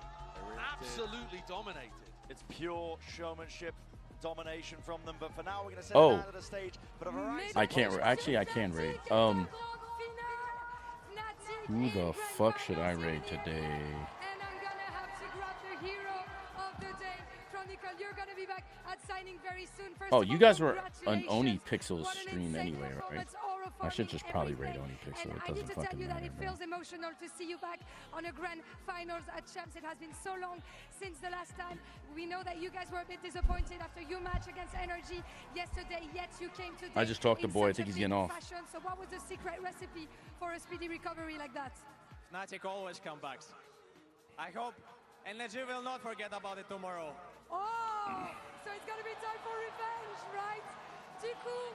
Absolutely dominated. It's pure showmanship, domination from them. But for now, we're going to send it out of the stage. But I can't. Actually, I can raid. Who the fuck should I raid today? Oh, you guys were on Oni Pixel's stream anyway, right? I should just probably raid Oni Pixel. It doesn't fucking matter, it feels emotional to see you back on a grand finals at Champs. It has been so long since the last time. We know that you guys were a bit disappointed after your match against Energy yesterday, yet you came today. I just talked to Boy. I think he's getting off. So what was the secret recipe for a speedy recovery like that? Fnatic always comebacks. I hope Energy will not forget about it tomorrow. Oh, so it's gonna be time for revenge, right? Du coup,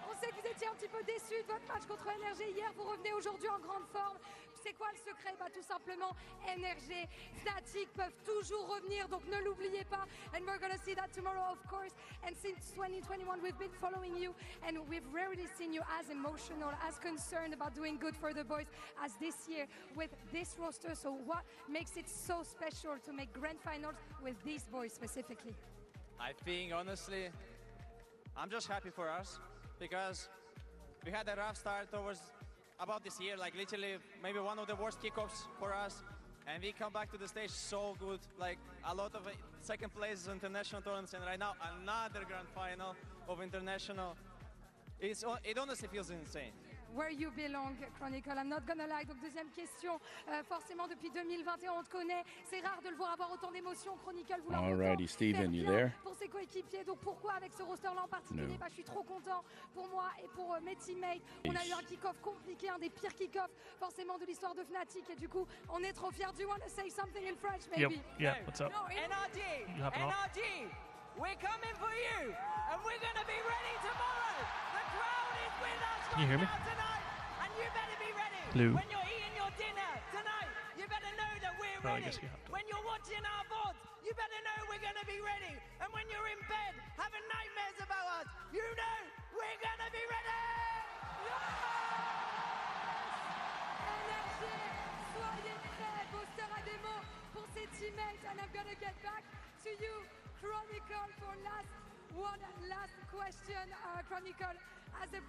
on sait que vous étiez un petit peu déçus de votre match contre NRG hier. Vous revenez aujourd'hui en grande forme. C'est quoi le secret? Bah, tout simplement, NRG, Fnatic peuvent toujours revenir, donc ne l'oubliez pas. And we're gonna see that tomorrow, of course. And since 2021, we've been following you, and we've rarely seen you as emotional, as concerned about doing good for the boys as this year with this roster. So what makes it so special to make grand finals with these boys specifically? I think, honestly, I'm just happy for us because we had a rough start towards about this year, like literally maybe one of the worst kickoffs for us, and we come back to the stage so good, like a lot of second places in international tournaments, and right now another grand final of international. it honestly feels insane. Where you belong, Chronicle, I'm not gonna lie. Donc deuxième question, forcément depuis 2021 on te connaît, c'est rare de le voir avoir autant d'émotions, Chronicle. Alrighty, Steven, you there? Pour ses coéquipiers, donc pourquoi avec ce roster-là en particulier? Bah, je suis trop content pour moi et pour mes teammates. On a eu un kick-off compliqué, un des pires kick-offs forcément de l'histoire de Fnatic, et du coup on est trop fiers. Do you want to say something in French, maybe? Yeah, what's up? No, NRG, we're coming for you, and we're gonna be ready tomorrow. The crowd is with us. Can you hear me? And you better be ready. Blue. When you're eating your dinner tonight, you better know that we're Oh, I ready. guess you have to. When you're watching our VODs, you better know we're going to be ready. And when you're in bed having nightmares about us, you know we're going to be ready. Énergie, soyez prêts. Booster a des mots pour ses teammates, and I'm gonna get back to you, Chronicle, for last question. Chronicle, as a